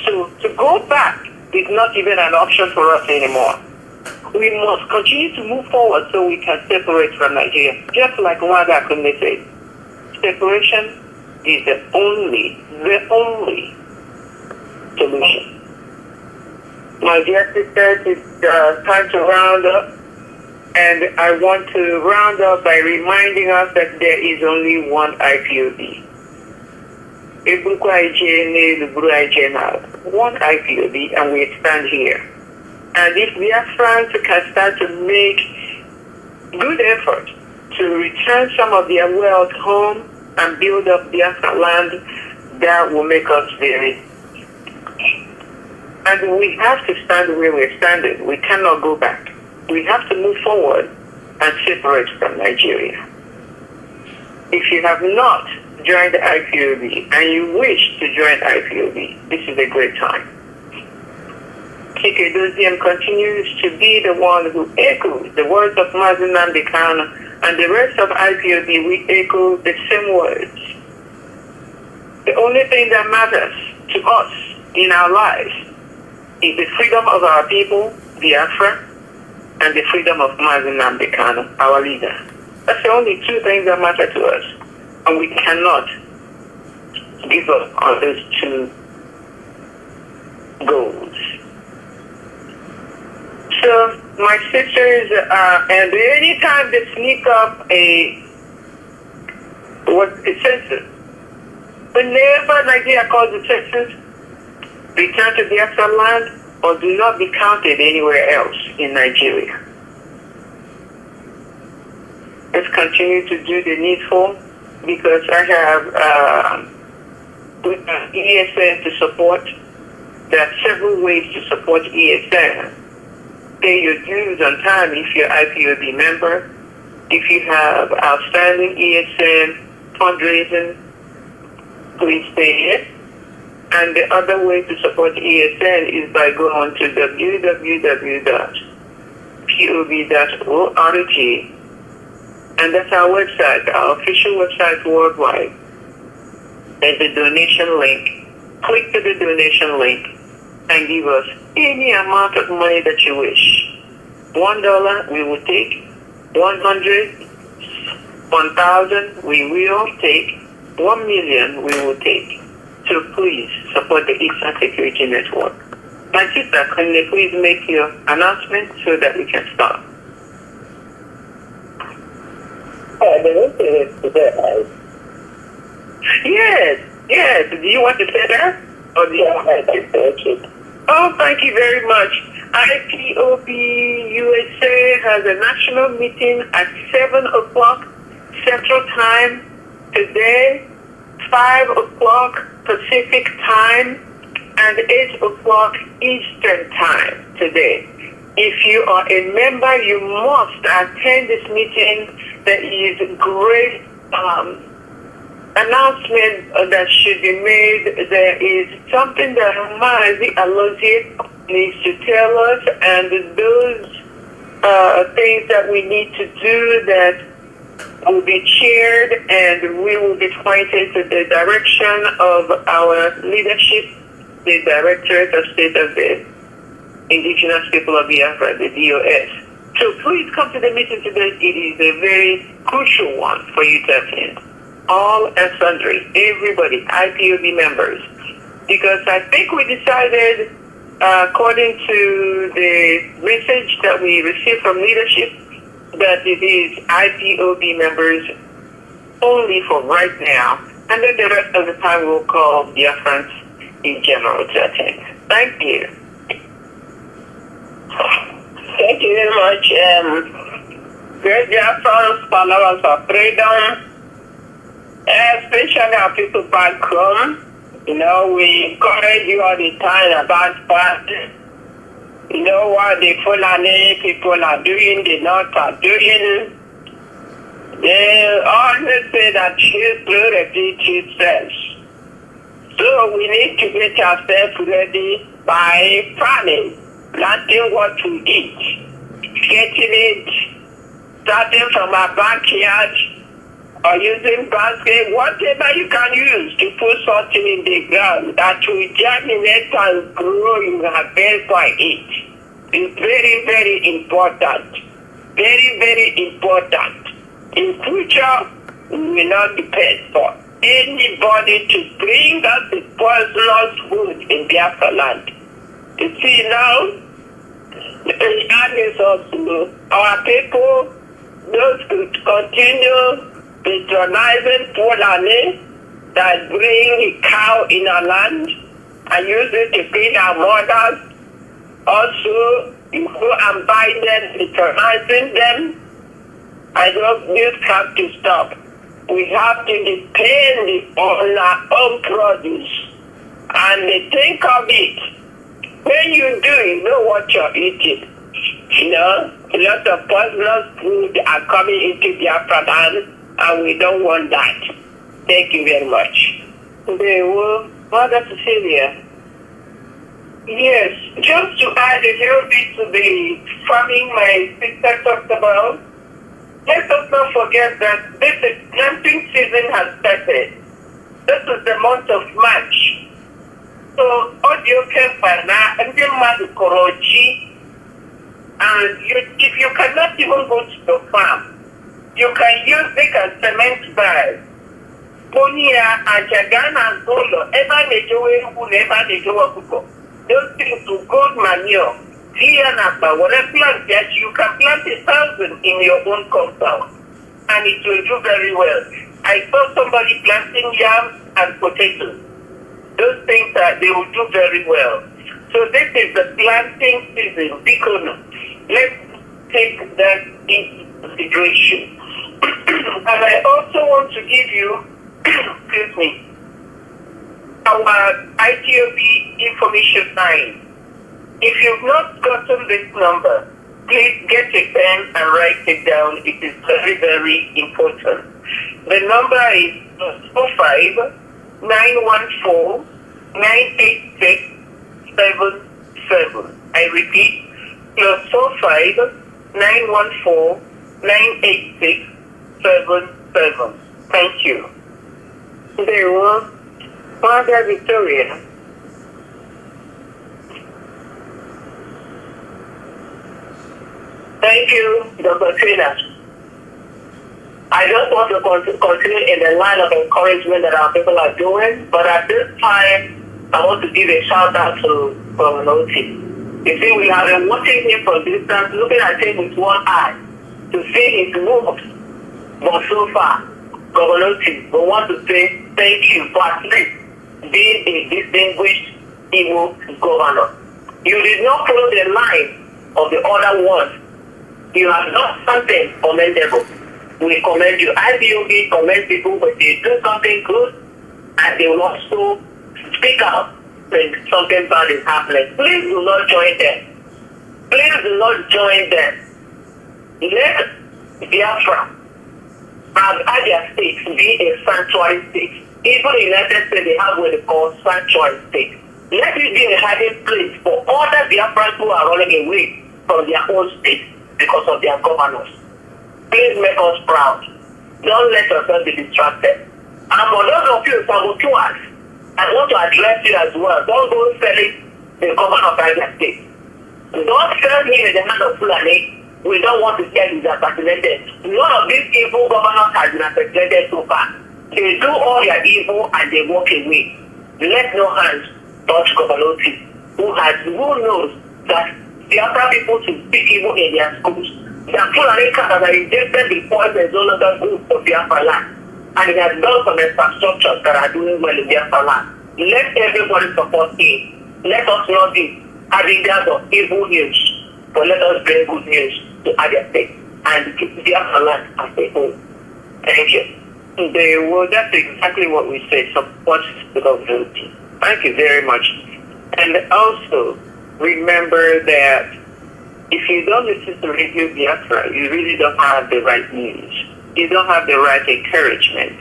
So to go back is not even an option for us anymore. We must continue to move forward so we can separate from Nigeria. Just like Wada Kunde said, separation is the only solution. My dear sisters, it's time to round up. And I want to round up by reminding us that there is only one IPOB. One IPOB, and we stand here. And if Biafrans can start to make good effort to return some of their wealth home and build up Biafra land, that will make us very. And we have to stand where we're standing. We cannot go back. We have to move forward and separate from Nigeria. If you have not joined the IPOB and you wish to join IPOB, this is a great time. Iyke Alozie continues to be the one who echoes the words of Mazi Nnamdi Kanu, and the rest of IPOB, we echo the same words. The only thing that matters to us in our lives is the freedom of our people, Biafra, and the freedom of Mazi Nnamdi Kanu, our leader. That's the only two things that matter to us. And we cannot give up on those two goals. So, my sisters, and anytime they sneak up a census, whenever Nigeria calls the census, return to Biafra land or do not be counted anywhere else in Nigeria. Let's continue to do the needful, because I have ESN to support. There are several ways to support ESN. Pay your dues on time if you're IPOB member. If you have outstanding ESN fundraising, please pay it. And the other way to support ESN is by going to www.pob.org, and that's our website, our official website worldwide. There's the donation link. Click to the donation link and give us any amount of money that you wish. $1 we will take, 100, 1,000 we will take, 1 million we will take. So please support the Eastern Security Network. My sister, can you please make your announcement so that we can start? Yes. Do you want to say that? Or do you want to say it? Oh, thank you very much. IPOB USA has a national meeting at 7 o'clock Central Time today, 5 o'clock Pacific Time, and 8 o'clock Eastern Time today. If you are a member, you must attend this meeting. There is a great announcement that should be made. There is something that Mazi Alozie needs to tell us, and those things that we need to do that will be shared, and we will be pointed to the direction of our leadership, the Directorate of State of the Indigenous People of Biafra, the DOS. So please come to the meeting today. It is a very crucial one for you to attend. All and sundry, everybody, IPOB members. Because I think we decided, according to the message that we received from leadership, that it is IPOB members only for right now. And then the rest of the time we'll call Biafrans in general to attend. Thank you. Thank you very much. Great Biafrans, followers of freedom, especially our people back home. You know, we encourage you all the time about fasting. You know what the Fulani people are doing, the North are doing. They always say that history repeats itself. So we need to get ourselves ready by planning what to eat, getting it, starting from our backyard, or using basket, whatever you can use to put something in the ground that will germinate and grow in a bed for it. It's very, very important. Very, very important. In future, we will not depend for anybody to bring us the poisonous food in Biafra land. You see now, the armies of our people, those who continue patronizing Fulani, that bring a cow in our land and use it to feed our mothers. Also, you go and buy them, patronizing them. This have to stop. We have to depend on our own produce. And think of it. When you do, you know what you're eating. You know, a lot of poisonous food are coming into Biafra land, and we don't want that. Thank you very much. Mother Cecilia. Yes, just to add a little bit to the farming my sister talked about, let us not forget that this planting season has started. This is the month of March. So, audio Kempana and the Madukorochi, and if you cannot even go to the farm, you can use it as cement bags. Ponia and Jagana Zolo, Eva Nejoe, Eva Nejoe, those things to good manure, clear number, whatever plant that you can plant 1,000 in your own compound, and it will do very well. I saw somebody planting yams and potatoes. Those things they will do very well. So this is the planting season. Because let's take that into consideration. And I also want to give you, excuse me, our ITOB information line. If you've not gotten this number, please get a pen and write it down. It is very, very important. The number is +45-914-986-77. I repeat, +45-914-986-77. Thank you. There was Mother Victoria. Thank you, Dr. Trina. I just want to continue in the line of encouragement that our people are doing, but at this time, I want to give a shout out to Alozie. You see, we have been watching him from distance, looking at him with one eye to see his moves. But so far, Alozie, we want to say thank you for at least being a distinguished Igbo governor. You did not follow the line of the other ones. You have done something commendable. We commend you. IBOB commend people when they do something good and they will also speak out when something bad is happening. Please do not join them. Please do not join them. Let Biafra and other states be a sanctuary state. Even in the United States, they have what they call sanctuary state. Let it be a hiding place for other Biafrans who are running away from their own state because of their governors. Please make us proud. Don't let yourself be distracted. And for those of you saboteurs, I want to address you as well. Don't go selling the governor of Niger State. Don't sell him in the hand of Fulani. We don't want to tell you that assassinated. None of these evil governors has been assassinated so far. They do all their evil and they walk away. Let no hands touch Alozie, who knows that the other people to speak evil in their schools. The Fulani that are injected the poison is no longer good for Biafra land. And he has done some infrastructures that are doing well in Biafra land. Let everybody support him. Let us not be harbinger of evil news, but let us bring good news to other states and keep Biafra land as a whole. Thank you. That's exactly what we say. Support the community. Thank you very much. And also, remember that if you don't listen to Radio Biafra, you really don't have the right news. You don't have the right encouragement.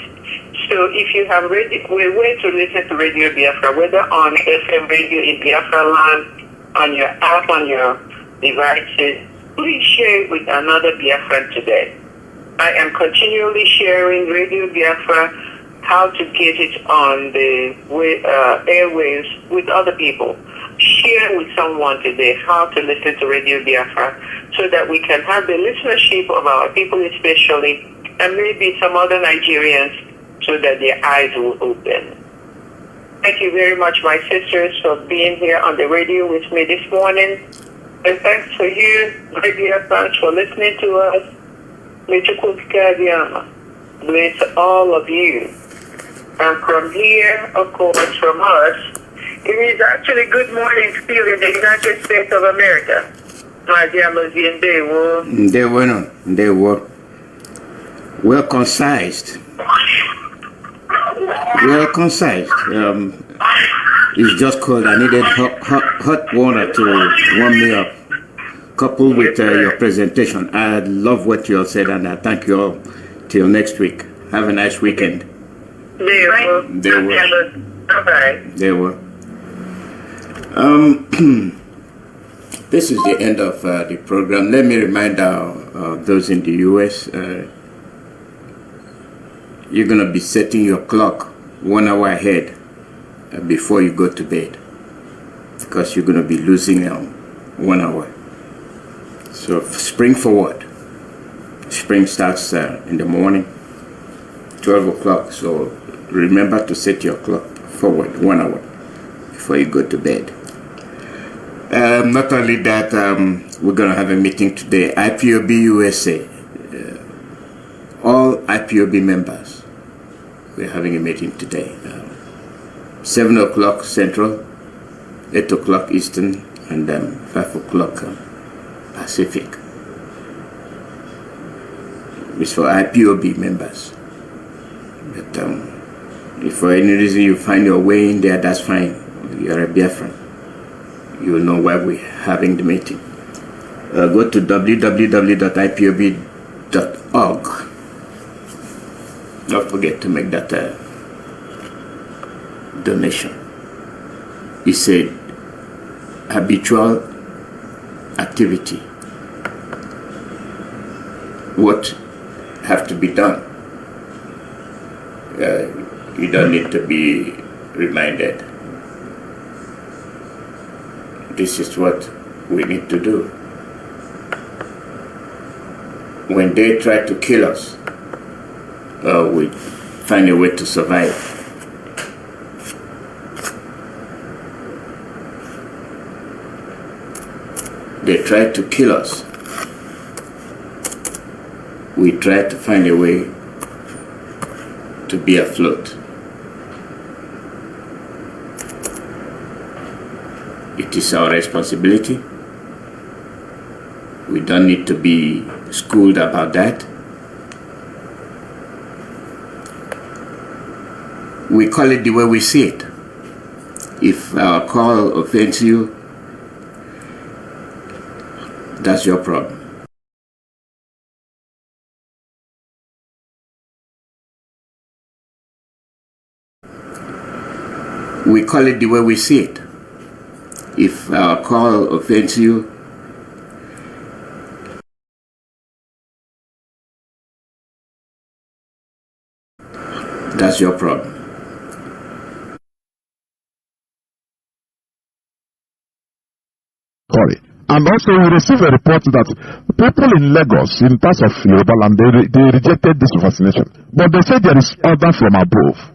So if you have we're going to listen to Radio Biafra, whether on FM radio in Biafra land, on your app, on your devices, please share it with another Biafran today. I am continually sharing Radio Biafra, how to get it on the airwaves with other people. Share with someone today how to listen to Radio Biafra so that we can have the listenership of our people especially, and maybe some other Nigerians, so that their eyes will open. Thank you very much, my sisters, for being here on the radio with me this morning. And thanks for you, Radio fans, for listening to us. Bless all of you. And from here, of course, from us, it is actually good morning still in the United States of America. Mazi Alozie and they were well concised. Well concised. It's just cold. I needed hot water to warm me up. Coupled with your presentation, I love what you all said, and I thank you all. Till next week. Have a nice weekend. They were. This is the end of the program. Let me remind those in the U.S. You're going to be setting your clock 1 hour ahead before you go to bed, because you're going to be losing 1 hour. So spring forward. Spring starts in the morning, 12 o'clock. So remember to set your clock forward 1 hour before you go to bed. Not only that, we're going to have a meeting today. IPOB USA, all IPOB members, we're having a meeting today. 7 o'clock Central, 8 o'clock Eastern, and 5 o'clock Pacific. It's for IPOB members. But if for any reason you find your way in there, that's fine. You're a Biafran. You will know why we're having the meeting. Go to www.ipob.org. Don't forget to make that donation. It's a habitual activity. What have to be done? You don't need to be reminded. This is what we need to do. When they try to kill us, we find a way to survive. They try to kill us. We try to find a way to be afloat. It is our responsibility. We don't need to be schooled about that. We call it the way we see it. If our call offends you, that's your problem. We call it the way we see it. If our call offends you, that's your problem. Sorry. And also we received a report that people in Lagos, in parts of Yoruba land, they rejected this vaccination. But they said there is order from above.